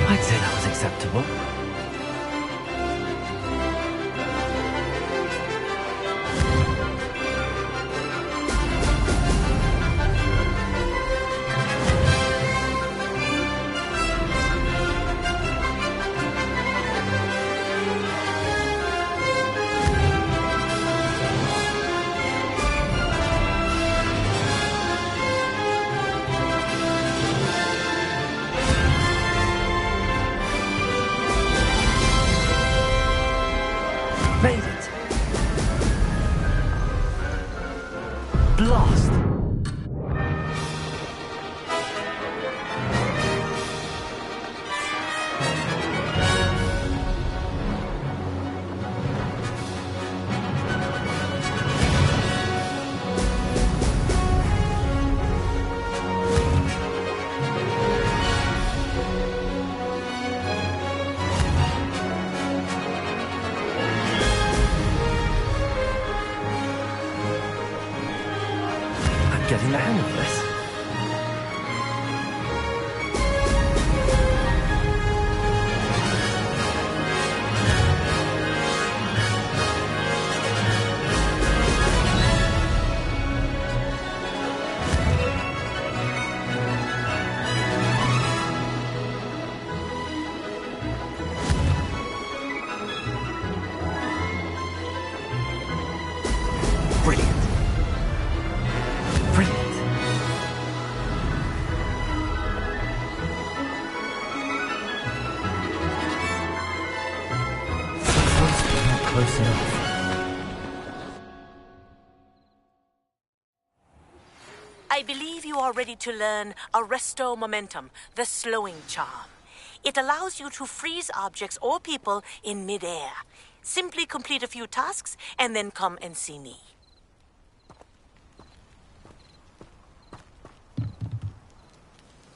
I'd say that getting the hang of this. Close enough. I believe you are ready to learn Arresto Momentum, the slowing charm. It allows you to freeze objects or people in midair. Simply complete a few tasks and then come and see me.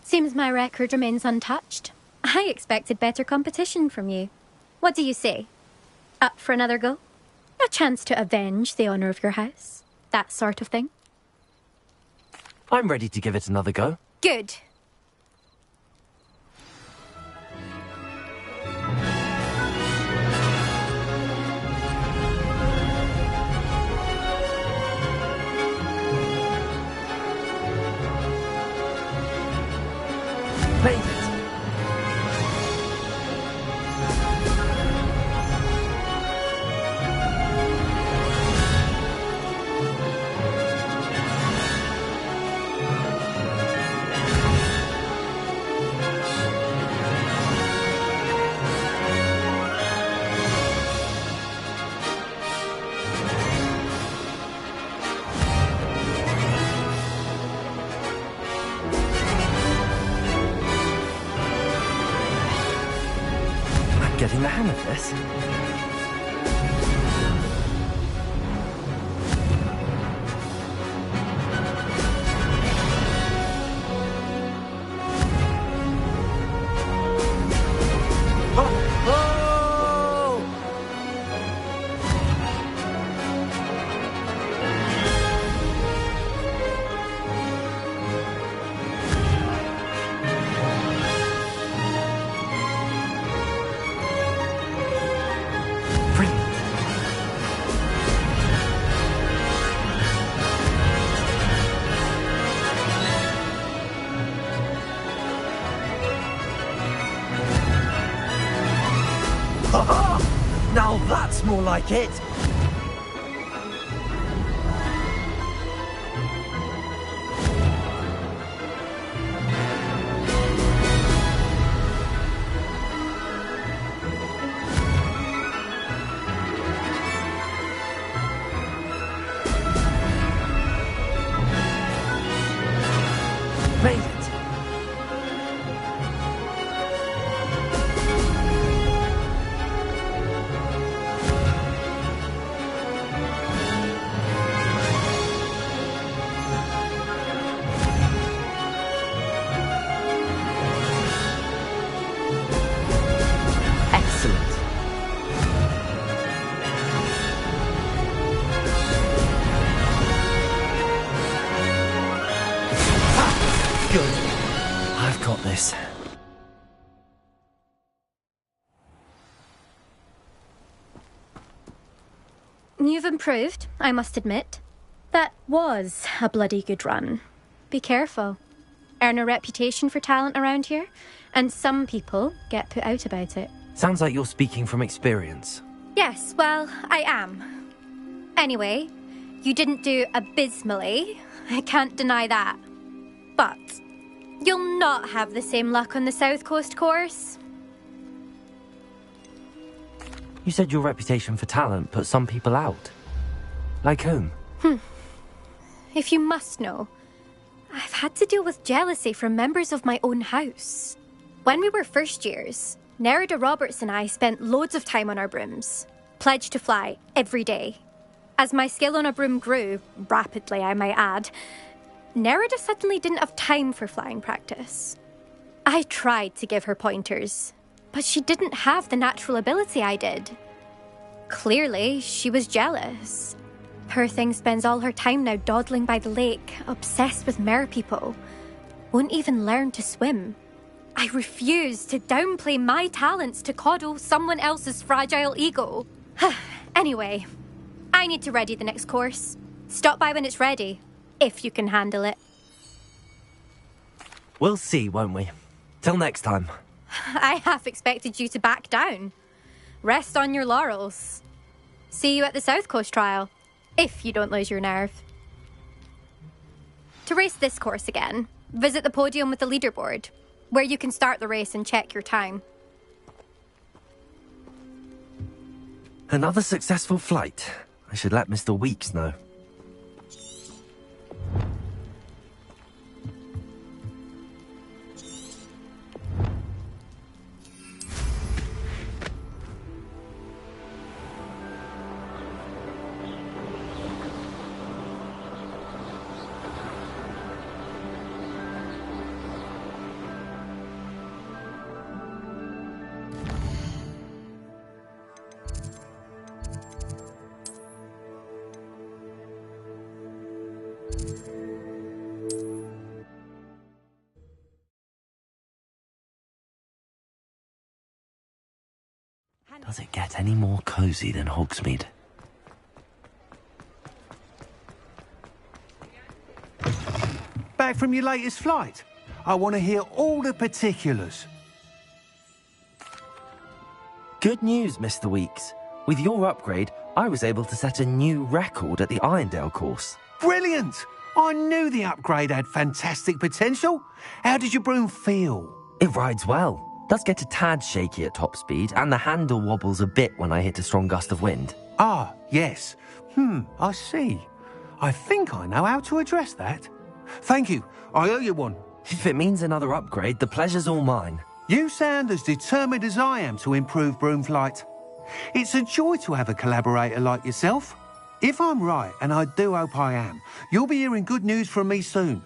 Seems my record remains untouched. I expected better competition from you. What do you say? Up for another go? A chance to avenge the honour of your house? That sort of thing? I'm ready to give it another go. Good. Made it! Getting the hang of this. Now that's more like it! Made it! Good. I've got this. You've improved, I must admit. That was a bloody good run. Be careful. Earn a reputation for talent around here, and some people get put out about it. Sounds like you're speaking from experience. Yes, well, I am. Anyway, you didn't do abysmally. I can't deny that. But you'll not have the same luck on the South Coast course. You said your reputation for talent put some people out. Like whom? If you must know, I've had to deal with jealousy from members of my own house. When we were first years, Nerida Roberts and I spent loads of time on our brooms, pledged to fly every day. As my skill on a broom grew, rapidly I might add, Nerida suddenly didn't have time for flying practice. I tried to give her pointers, but she didn't have the natural ability I did. Clearly, she was jealous. Poor thing spends all her time now dawdling by the lake, obsessed with mer-people. Won't even learn to swim. I refuse to downplay my talents to coddle someone else's fragile ego. Anyway, I need to ready the next course. Stop by when it's ready, if you can handle it. We'll see, won't we? Till next time. I half expected you to back down. Rest on your laurels. See you at the South Coast trial, if you don't lose your nerve. To race this course again, visit the podium with the leaderboard, where you can start the race and check your time. Another successful flight. I should let Mr. Weeks know. Does it get any more cozy than Hogsmeade? Back from your latest flight? I want to hear all the particulars. Good news, Mr. Weeks. With your upgrade, I was able to set a new record at the Irondale course. Brilliant! I knew the upgrade had fantastic potential. How did your broom feel? It rides well. Does get a tad shaky at top speed, and the handle wobbles a bit when I hit a strong gust of wind. Ah, yes. I see. I think I know how to address that. Thank you. I owe you one. If it means another upgrade, the pleasure's all mine. You sound as determined as I am to improve broom flight. It's a joy to have a collaborator like yourself. If I'm right, and I do hope I am, you'll be hearing good news from me soon.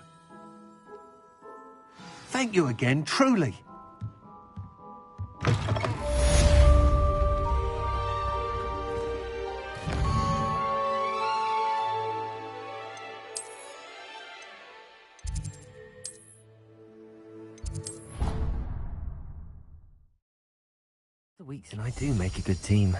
Thank you again, truly. The Weeks and I do make a good team.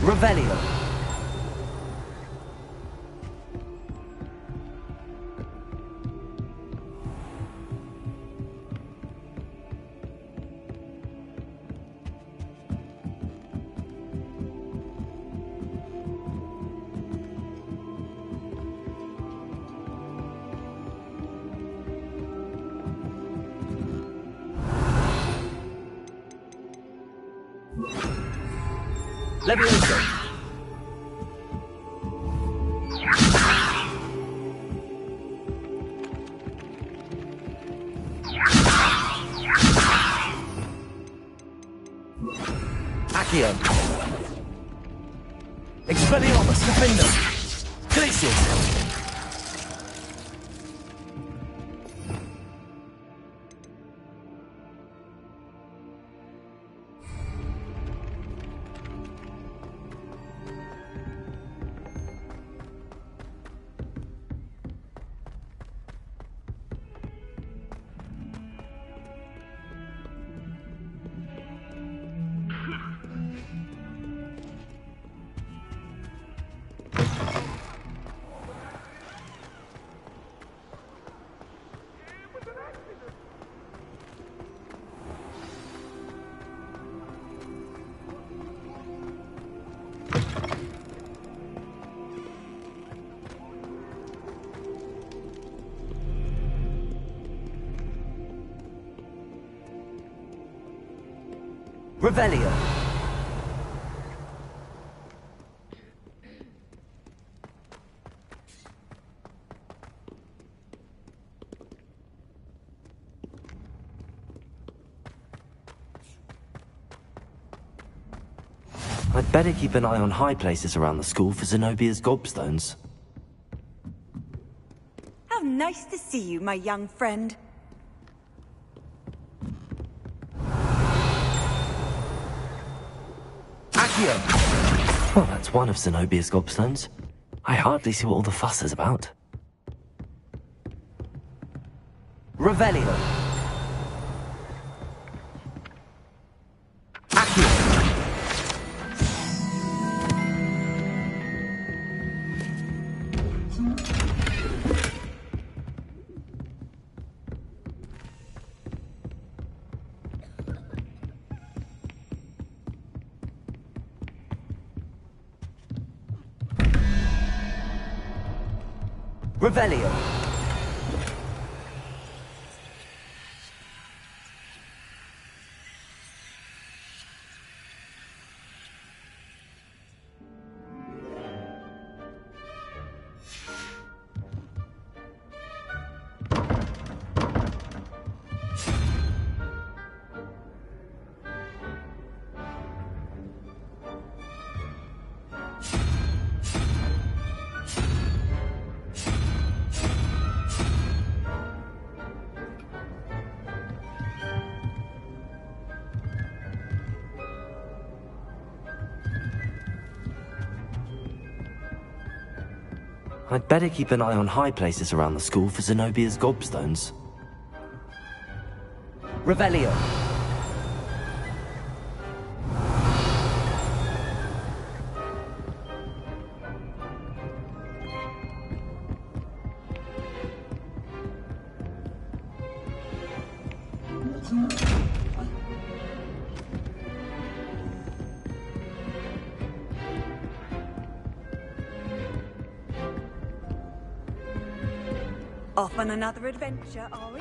Revelio. Levioso! Accio! Expelliarmus Defender! Glacius! Revelio. I'd better keep an eye on high places around the school for Zenobia's gobstones. How nice to see you, my young friend. Well, that's one of Zenobia's gobstones. I hardly see what all the fuss is about. Revelio. Revelio. I'd better keep an eye on high places around the school for Zenobia's gobstones. Revelio. Off on another adventure, are we?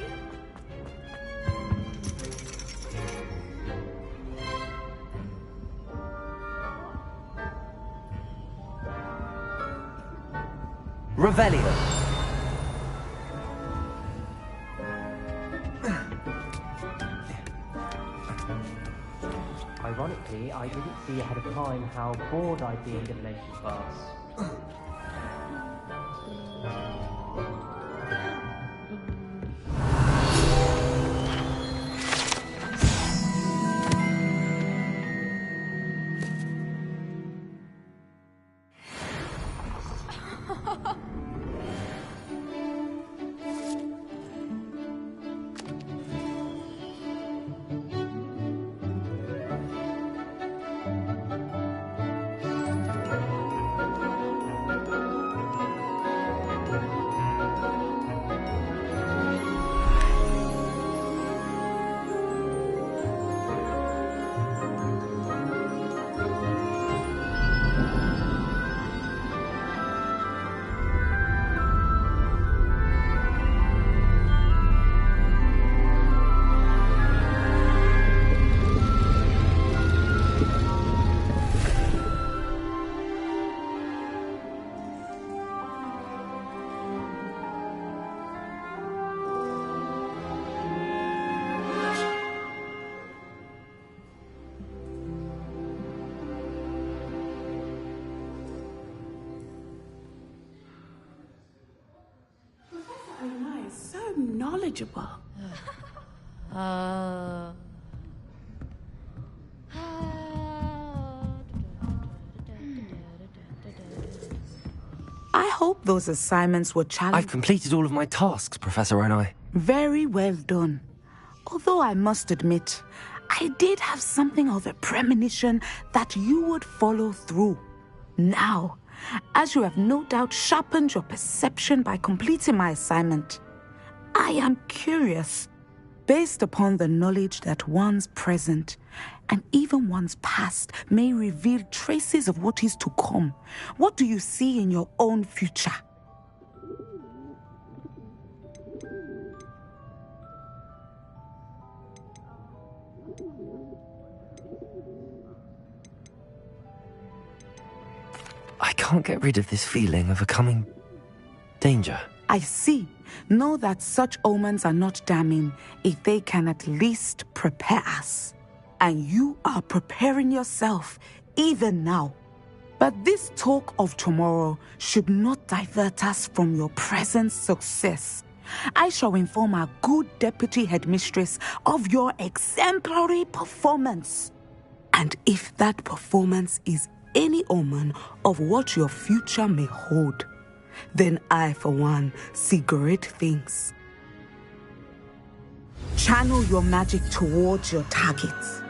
Revelio. Ironically, I didn't see ahead of time how bored I'd be in divination class. knowledgeable. I hope those assignments were challenging. I've completed all of my tasks, Professor Onai. Very well done. Although I must admit, I did have something of a premonition that you would follow through. Now, as you have no doubt sharpened your perception by completing my assignment, I am curious, based upon the knowledge that one's present and even one's past may reveal traces of what is to come. What do you see in your own future? I can't get rid of this feeling of a coming danger. I see. Know that such omens are not damning if they can at least prepare us. And you are preparing yourself even now. But this talk of tomorrow should not divert us from your present success. I shall inform our good deputy headmistress of your exemplary performance. And if that performance is any omen of what your future may hold, then I, for one, see great things. Channel your magic towards your targets.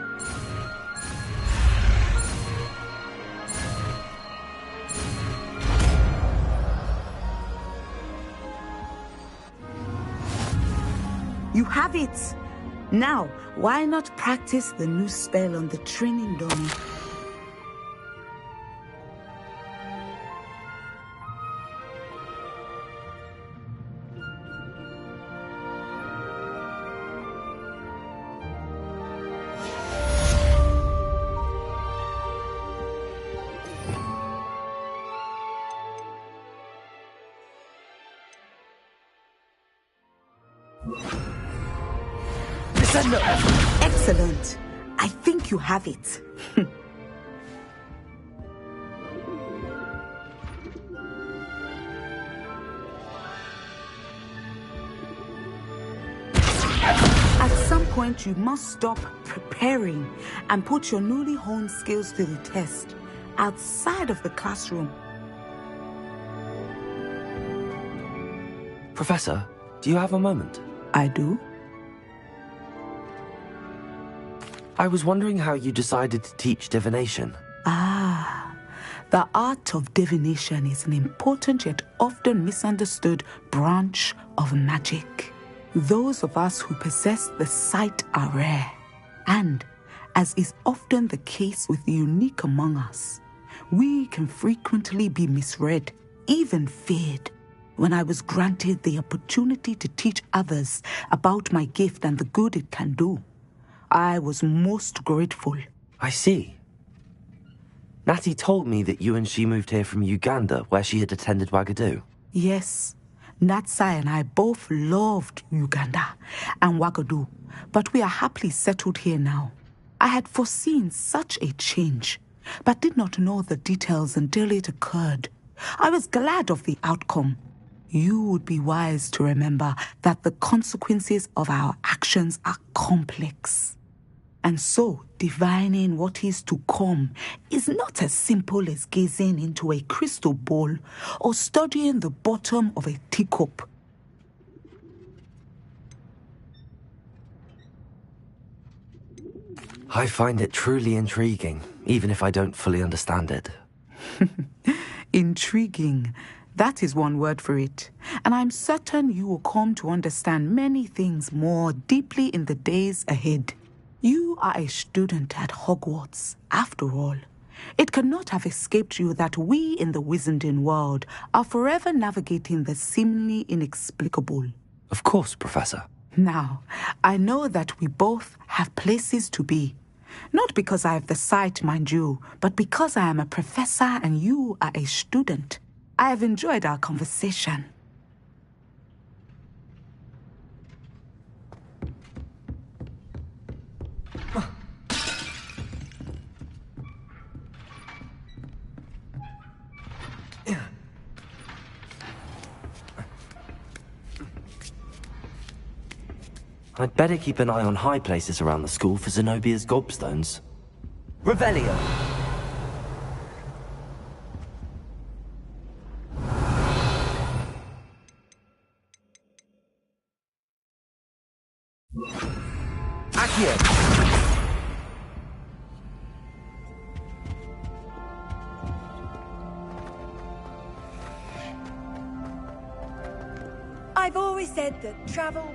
You have it! Now, why not practice the new spell on the training dummy? Excellent. I think you have it. At some point, you must stop preparing and put your newly honed skills to the test outside of the classroom. Professor, do you have a moment? I do. I was wondering how you decided to teach divination. The art of divination is an important yet often misunderstood branch of magic. Those of us who possess the sight are rare, and, as is often the case with the unique among us, we can frequently be misread, even feared. When I was granted the opportunity to teach others about my gift and the good it can do, I was most grateful. I see. Natty told me that you and she moved here from Uganda, where she had attended Wagadu. Yes, Natsai and I both loved Uganda and Wagadu, but we are happily settled here now. I had foreseen such a change, but did not know the details until it occurred. I was glad of the outcome. You would be wise to remember that the consequences of our actions are complex. And so, divining what is to come is not as simple as gazing into a crystal ball or studying the bottom of a teacup. I find it truly intriguing, even if I don't fully understand it. Intriguing. That is one word for it. And I'm certain you will come to understand many things more deeply in the days ahead. You are a student at Hogwarts, after all. It cannot have escaped you that we in the Wizarding world are forever navigating the seemingly inexplicable. Of course, Professor. Now, I know that we both have places to be. Not because I have the sight, mind you, but because I am a professor and you are a student. I have enjoyed our conversation. I'd better keep an eye on high places around the school for Zenobia's gobstones. Revelio! Accio! I've always said that travel...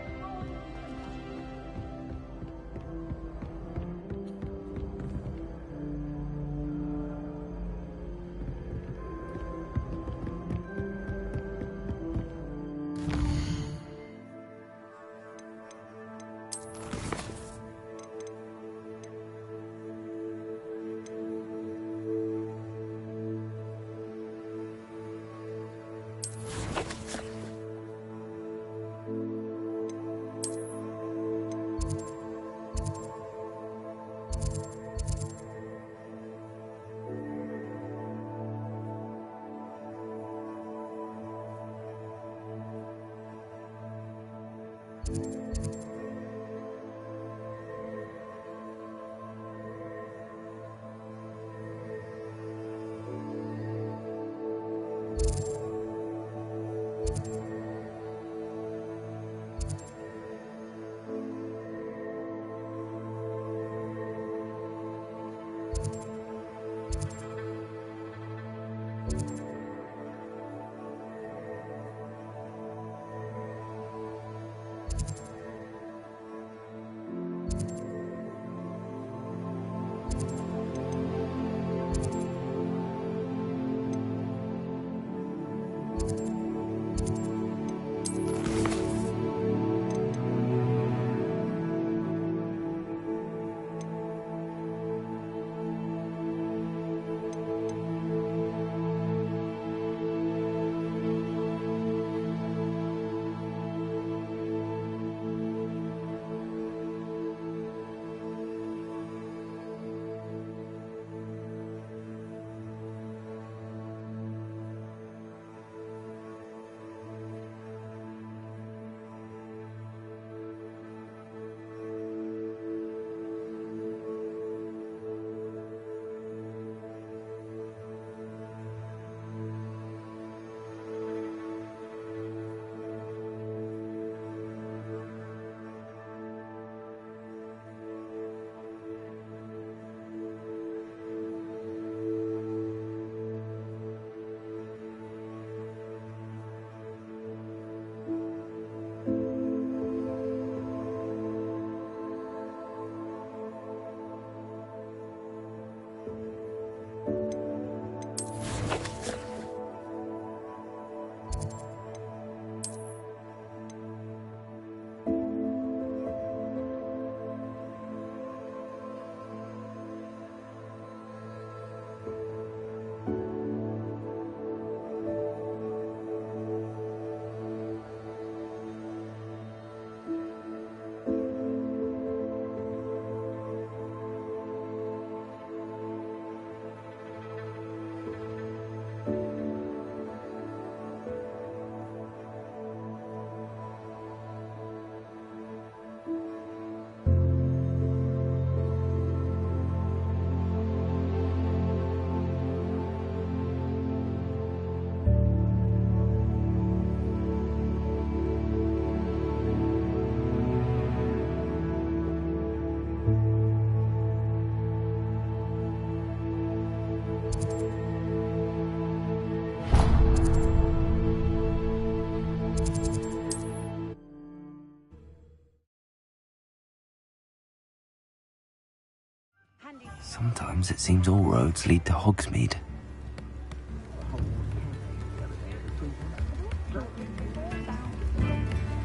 Sometimes it seems all roads lead to Hogsmeade.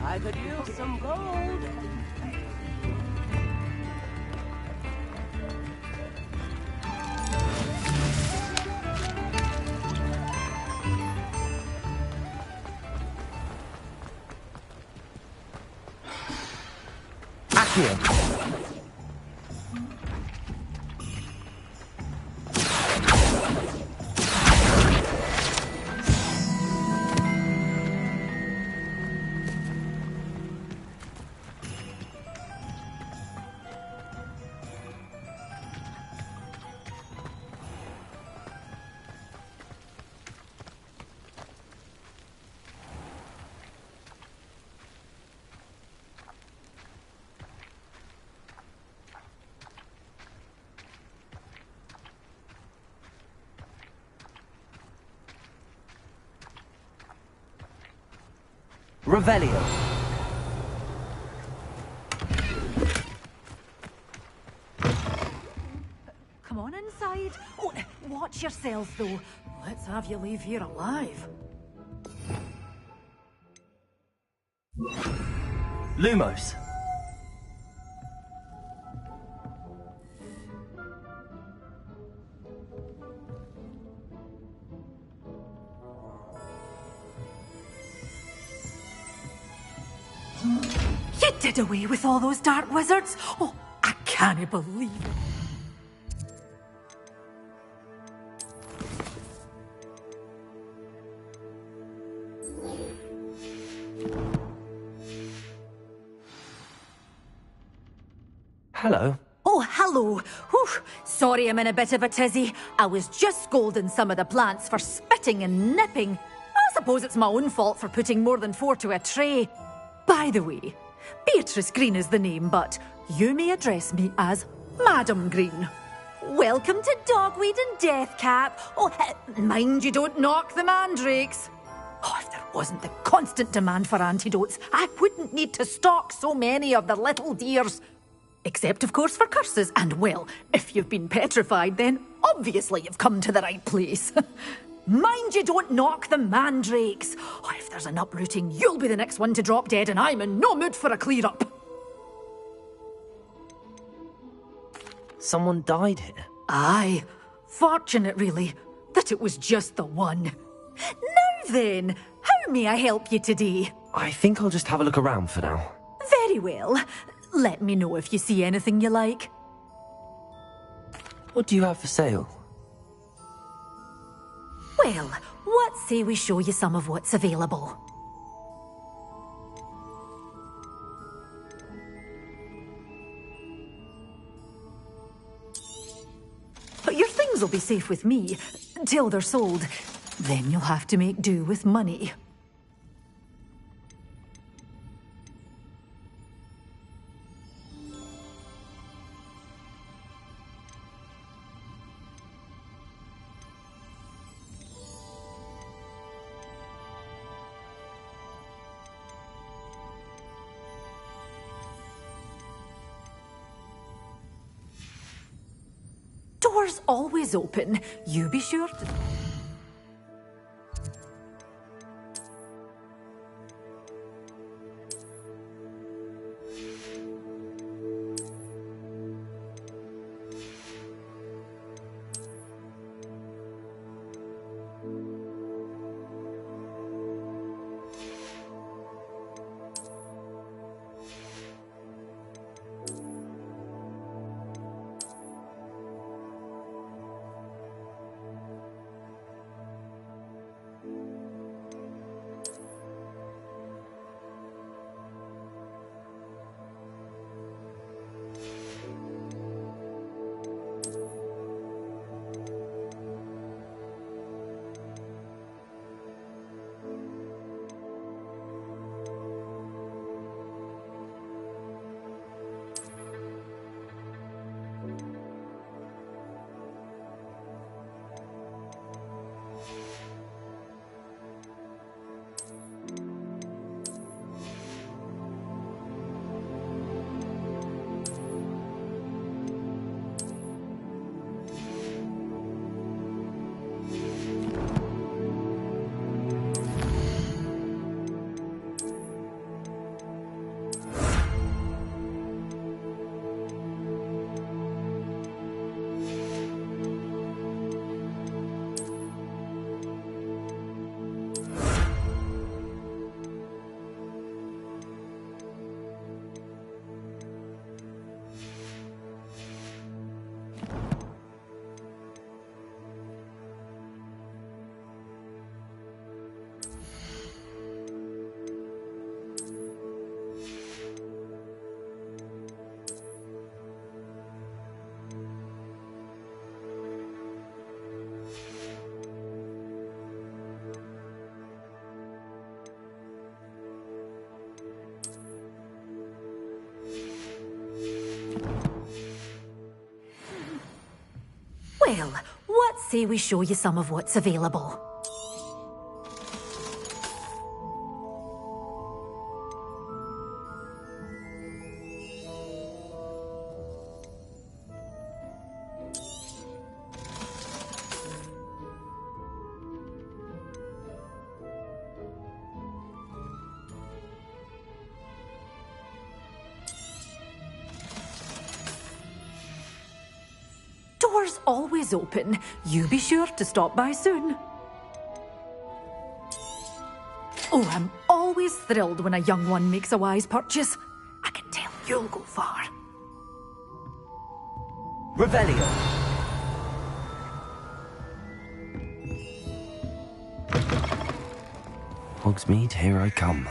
I could use some gold. Accio! Revelio. Come on inside. Oh, watch yourself, though. Let's have you leave here alive. Lumos. You did away with all those dark wizards? Oh, I can't believe it. Hello. Oh, hello. Whew. Sorry I'm in a bit of a tizzy. I was just scolding some of the plants for spitting and nipping. I suppose it's my own fault for putting more than 4 to a tray. By the way, Beatrice Green is the name, but you may address me as Madam Green. Welcome to Dogweed and Deathcap. Oh, mind you don't knock the mandrakes. Oh, if there wasn't the constant demand for antidotes, I wouldn't need to stock so many of the little dears. Except, of course, for curses. And, well, if you've been petrified, then obviously you've come to the right place. Mind you don't knock the mandrakes. Oh, if there's an uprooting, you'll be the next one to drop dead, and I'm in no mood for a clear-up. Someone died here. Aye. Fortunate, really, that it was just the one. Now then, how may I help you today? I think I'll just have a look around for now. Very well. Let me know if you see anything you like. What do you have for sale? Well, what say we show you some of what's available? But your things will be safe with me, till they're sold. Then you'll have to make do with money. Doors always open. You be sure to... Well, what say we show you some of what's available? always open. You be sure to stop by soon. Oh, I'm always thrilled when a young one makes a wise purchase. I can tell you'll go far. Revelio. Hogsmeade, here I come.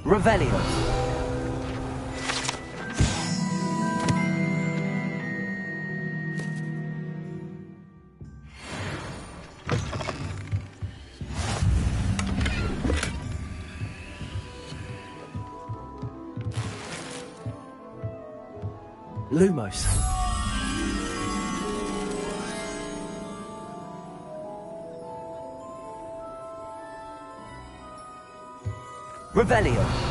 Revelio. Lumos. Revelio.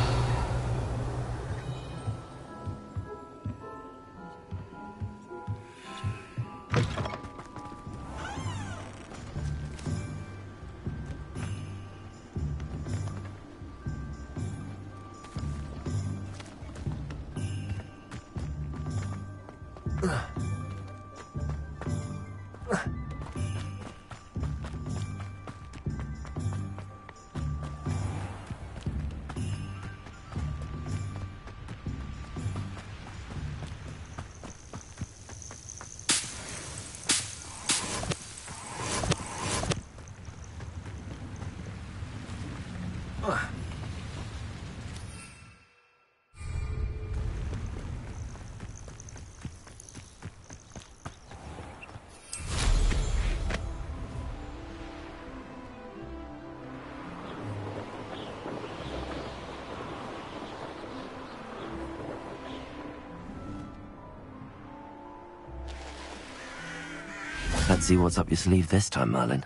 Let's see what's up your sleeve this time, Merlin.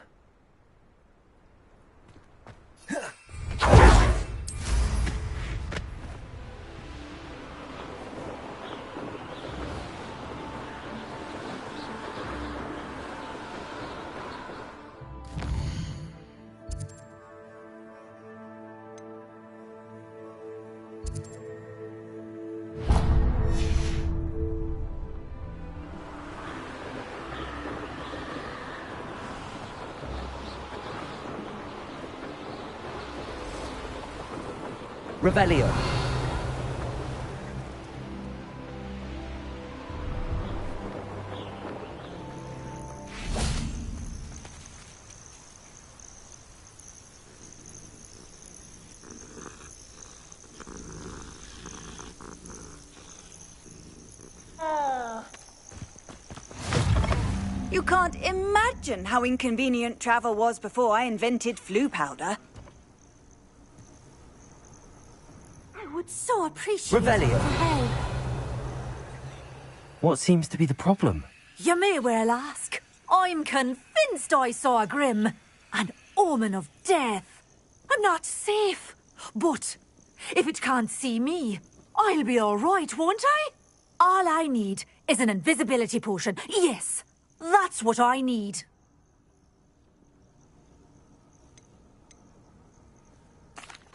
Revelio. You can't imagine how inconvenient travel was before I invented flu powder. Would so appreciate Revelio. your help. What seems to be the problem? You may well ask. I'm convinced I saw a grim, an omen of death. I'm not safe, but if it can't see me, I'll be all right, won't I? All I need is an invisibility potion. Yes, that's what I need.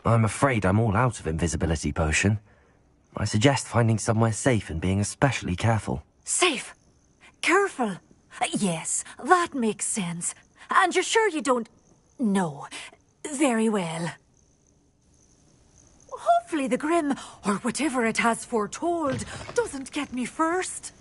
I'm afraid I'm all out of invisibility potion. I suggest finding somewhere safe and being especially careful. Safe? Careful? Yes, that makes sense. And you're sure you don't... No. Very well. Hopefully the Grim, or whatever it has foretold, doesn't get me first.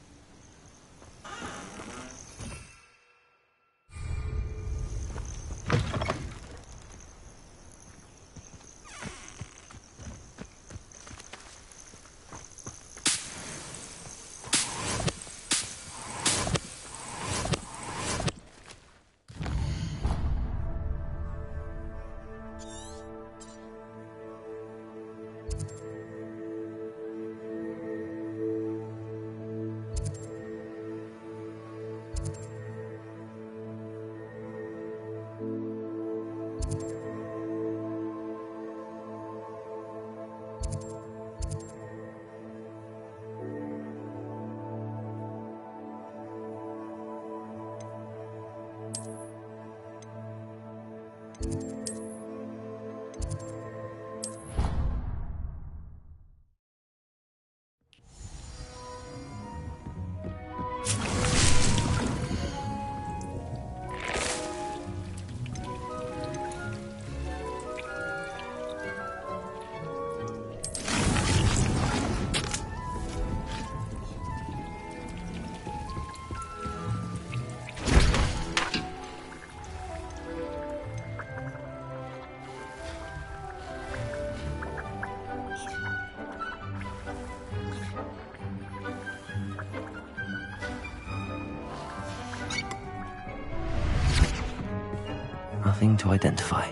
Nothing to identify.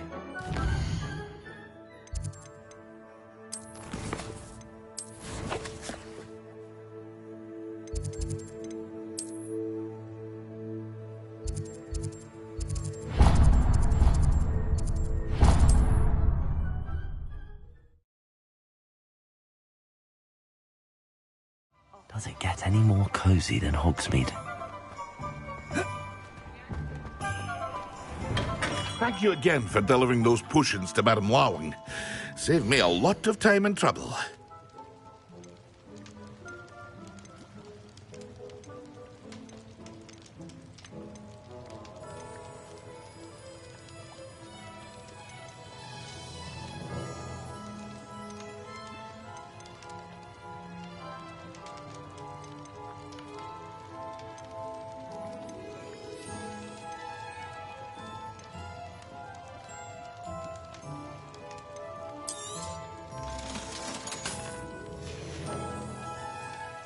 Does it get any more cozy than Hogsmeade? Thank you again for delivering those potions to Madame Lawing. Saved me a lot of time and trouble.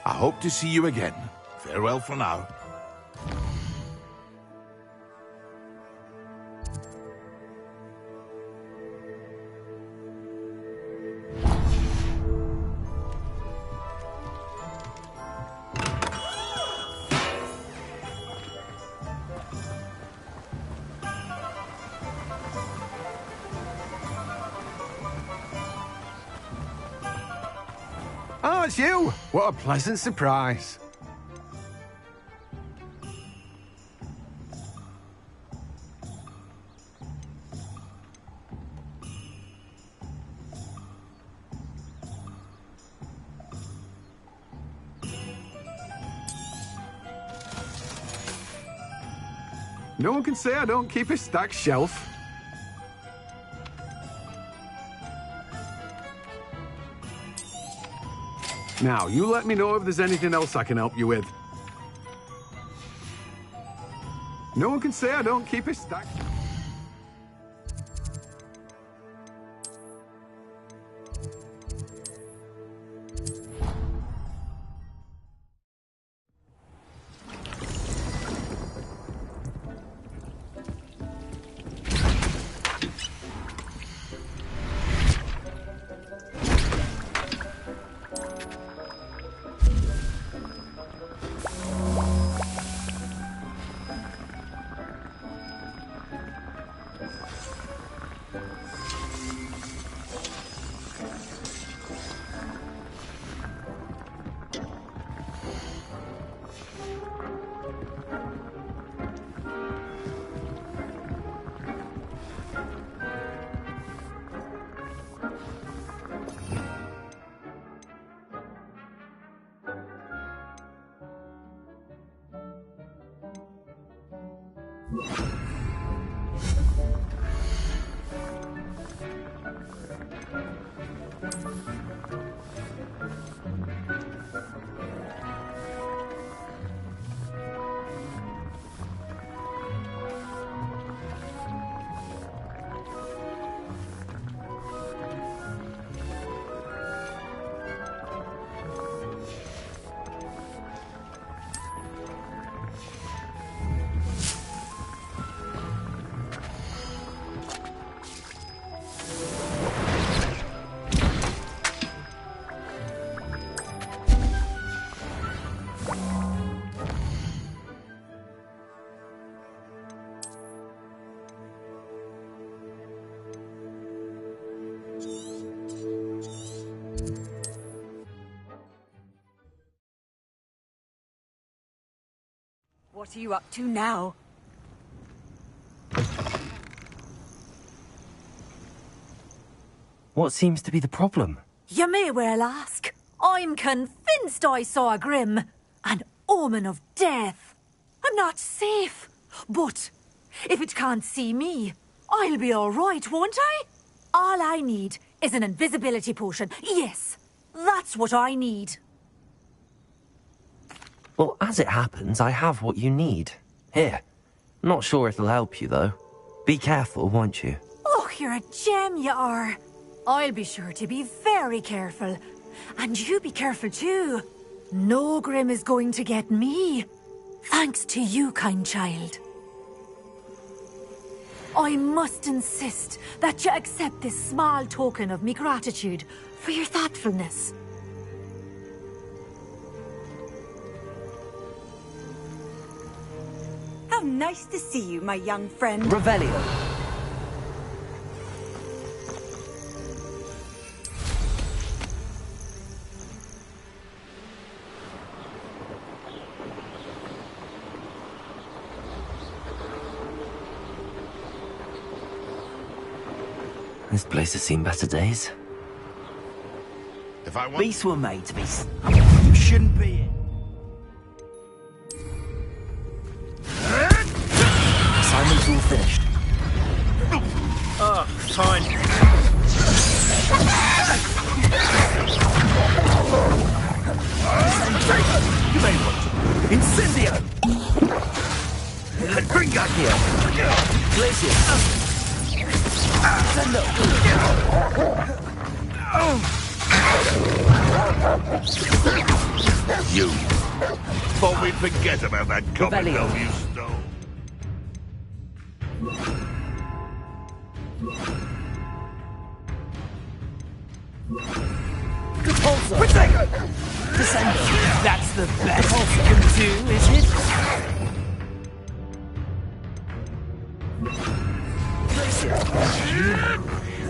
I hope to see you again. Farewell for now. Oh, it's you! What a pleasant surprise. No one can say I don't keep a stacked shelf. Now, you let me know if there's anything else I can help you with. No one can say I don't keep a stack. What are you up to now? What seems to be the problem? You may well ask. I'm convinced I saw a grim, an omen of death. I'm not safe, but if it can't see me, I'll be all right, won't I? All I need is an invisibility potion. Yes, that's what I need. Well, as it happens, I have what you need. Here. Not sure it'll help you, though. Be careful, won't you? Oh, you're a gem, you are. I'll be sure to be very careful. And you be careful, too. No grim is going to get me. Thanks to you, kind child. I must insist that you accept this small token of me gratitude for your thoughtfulness. How nice to see you, my young friend. Revelio. This place has seen better days. If I want... Beasts were made to be... You shouldn't be here. Assignment's all finished. Oh, fine. You may want to. Incendio! Bring that here. Glacier. Send up. You. Thought we'd forget about that common elf you stole. Repulsor! Protego! Descender! That's the best you can do, is it?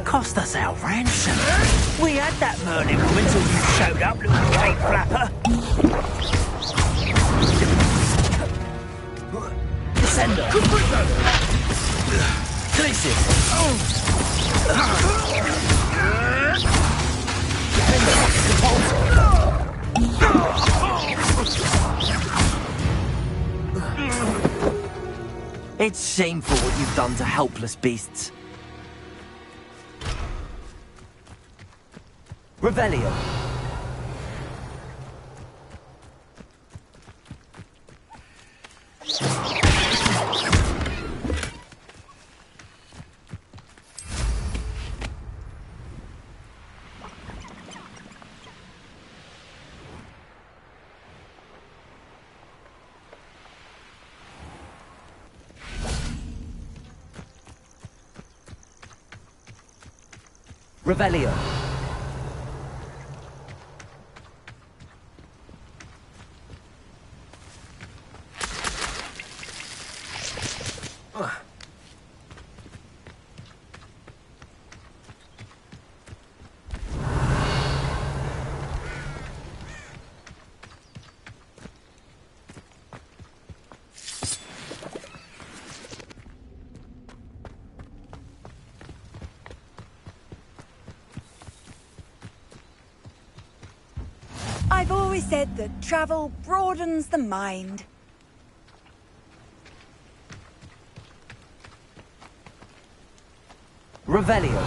Cost us our ransom. We had that Merlin woman till you showed up, little cake flapper. Descender! Glacier! It's shameful what you've done to helpless beasts. Revelio. Revelio. I've always said that travel broadens the mind. Revelio.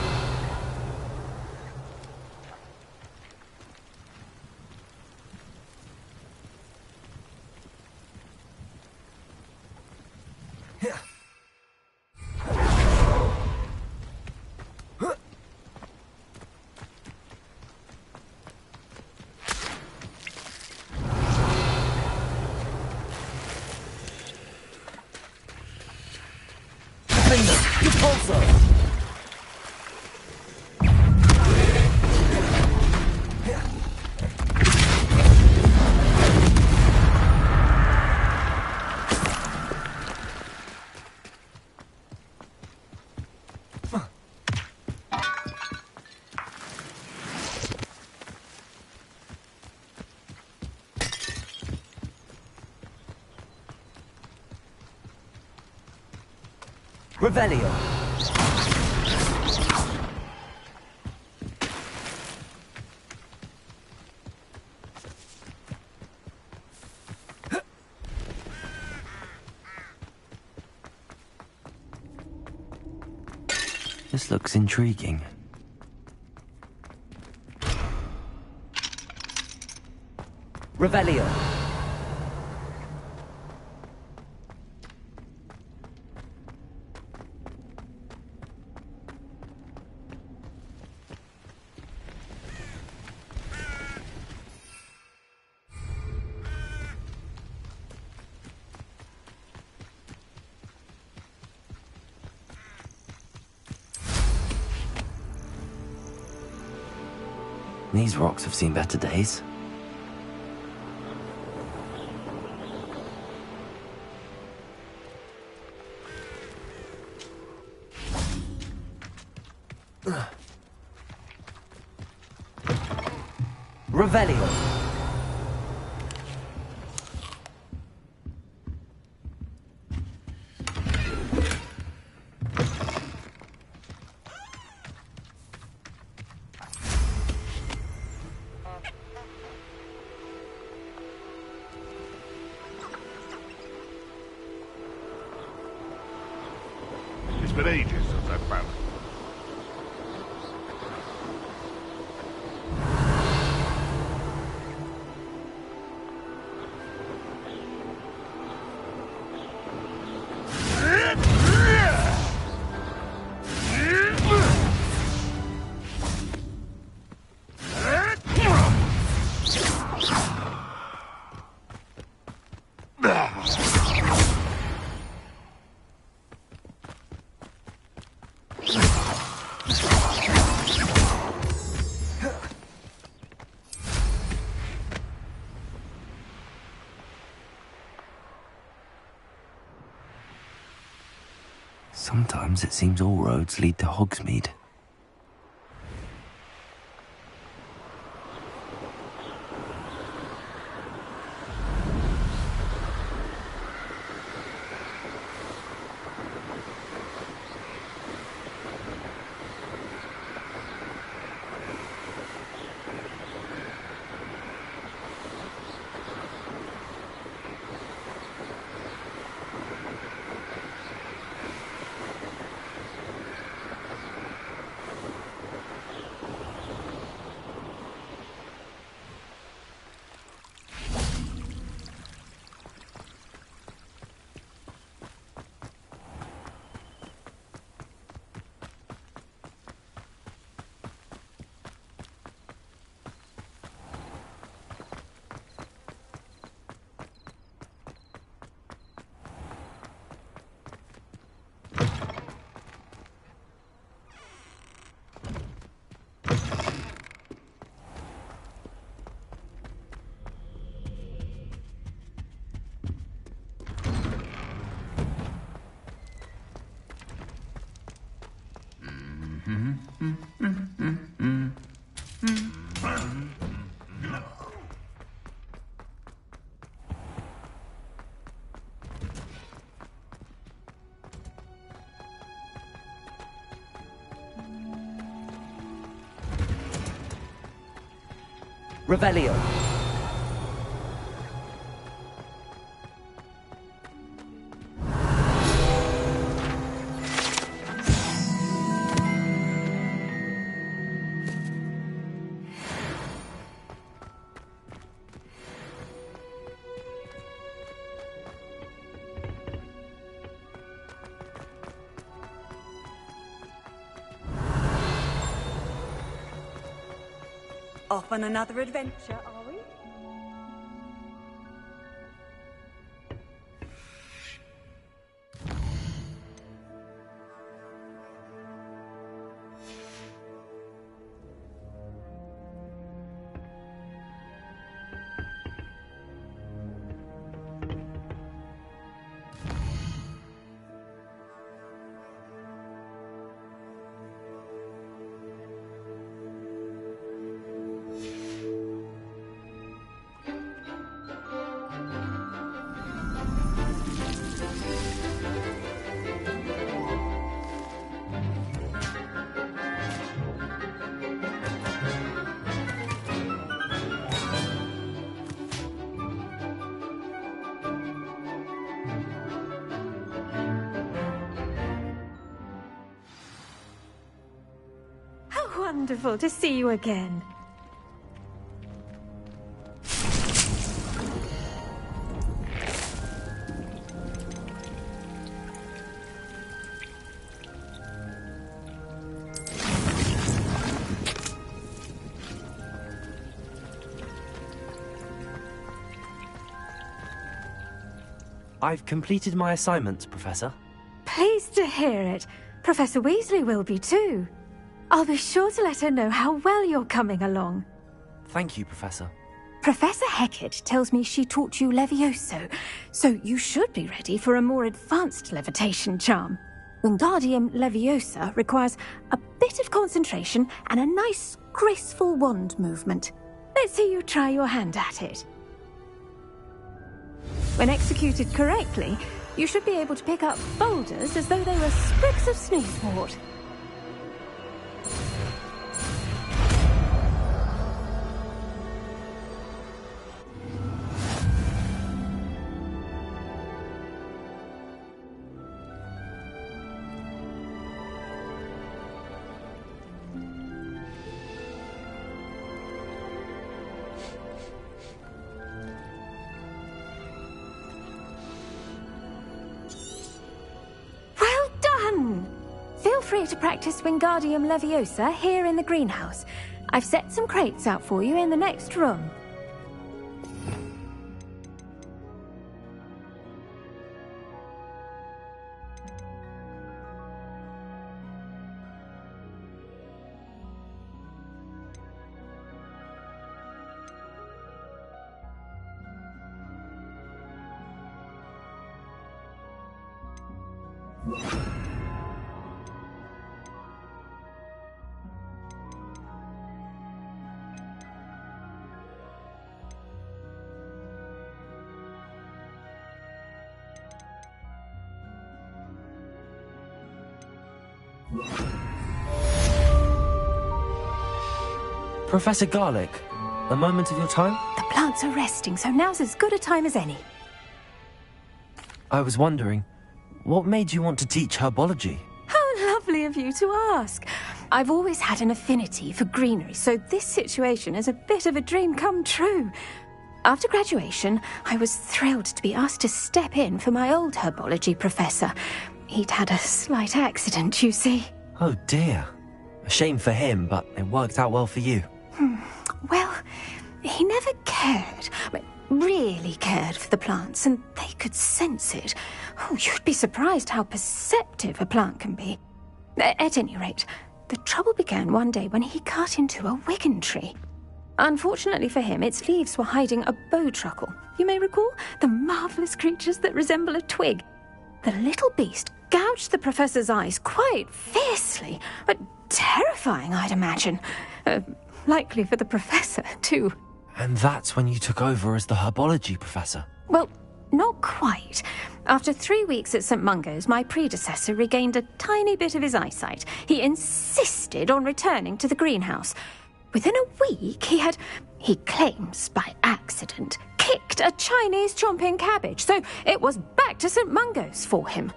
Revelio. This looks intriguing. Revelio. These rocks have seen better days. Revelio. It's been ages since I've found it. Sometimes it seems all roads lead to Hogsmeade. Revelio. Off on another adventure, are we? wonderful to see you again. I've completed my assignments, Professor. Pleased to hear it. Professor Weasley will be too. I'll be sure to let her know how well you're coming along. Thank you, Professor. Professor Hecat tells me she taught you Levioso, so you should be ready for a more advanced levitation charm. Wingardium Leviosa requires a bit of concentration and a nice, graceful wand movement. Let's see you try your hand at it. When executed correctly, you should be able to pick up boulders as though they were sprigs of sneezewort. Feel free to practice Wingardium Leviosa here in the greenhouse. I've set some crates out for you in the next room. Professor Garlick, a moment of your time? The plants are resting, so now's as good a time as any. I was wondering, what made you want to teach herbology? How lovely of you to ask. I've always had an affinity for greenery, so this situation is a bit of a dream come true. After graduation, I was thrilled to be asked to step in for my old herbology professor. He'd had a slight accident, you see. Oh dear. A shame for him, but it worked out well for you. Well, he never cared, really cared for the plants, and they could sense it. Oh, you'd be surprised how perceptive a plant can be. At any rate, the trouble began one day when he cut into a wigan tree. Unfortunately for him, its leaves were hiding a bowtruckle. You may recall the marvellous creatures that resemble a twig. The little beast gouged the professor's eyes quite fiercely, but terrifying, I'd imagine. Likely for the professor, too. And that's when you took over as the herbology professor? Well, not quite. After 3 weeks at St. Mungo's, my predecessor regained a tiny bit of his eyesight. He insisted on returning to the greenhouse. Within a week, he claims by accident, kicked a Chinese chomping cabbage, so it was back to St. Mungo's for him.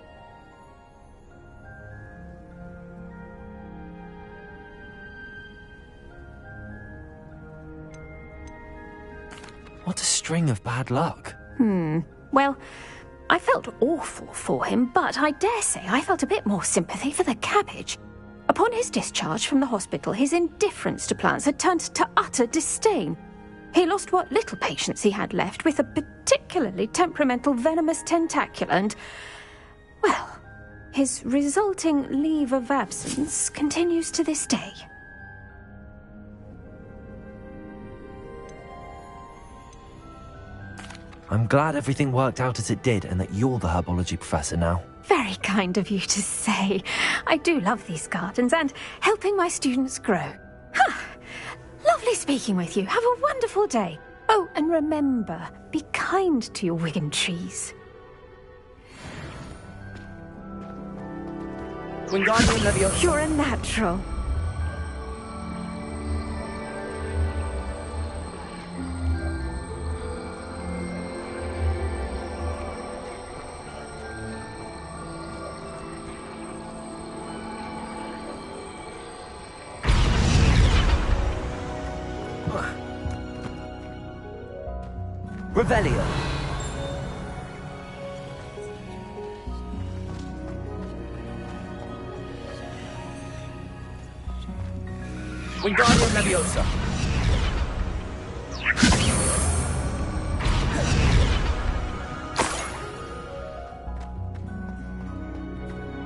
What a string of bad luck. Well, I felt awful for him, but I dare say I felt a bit more sympathy for the cabbage. Upon his discharge from the hospital, his indifference to plants had turned to utter disdain. He lost what little patience he had left with a particularly temperamental venomous tentacula and, well, his resulting leave of absence continues to this day. I'm glad everything worked out as it did and that you're the herbology professor now. Very kind of you to say. I do love these gardens and helping my students grow. Lovely speaking with you. Have a wonderful day. Oh, and remember, be kind to your wigan trees. Wingardium Leviosa. You're a natural. Revelio. Wingardium Leviosa.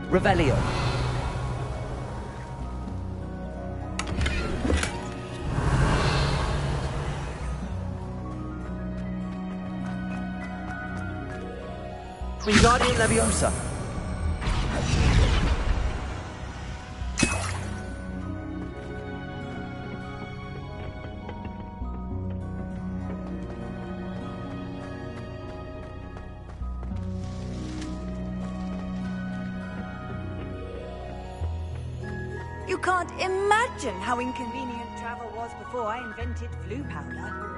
Revelio. Wingardium Leviosa. You can't imagine how inconvenient travel was before I invented flu powder.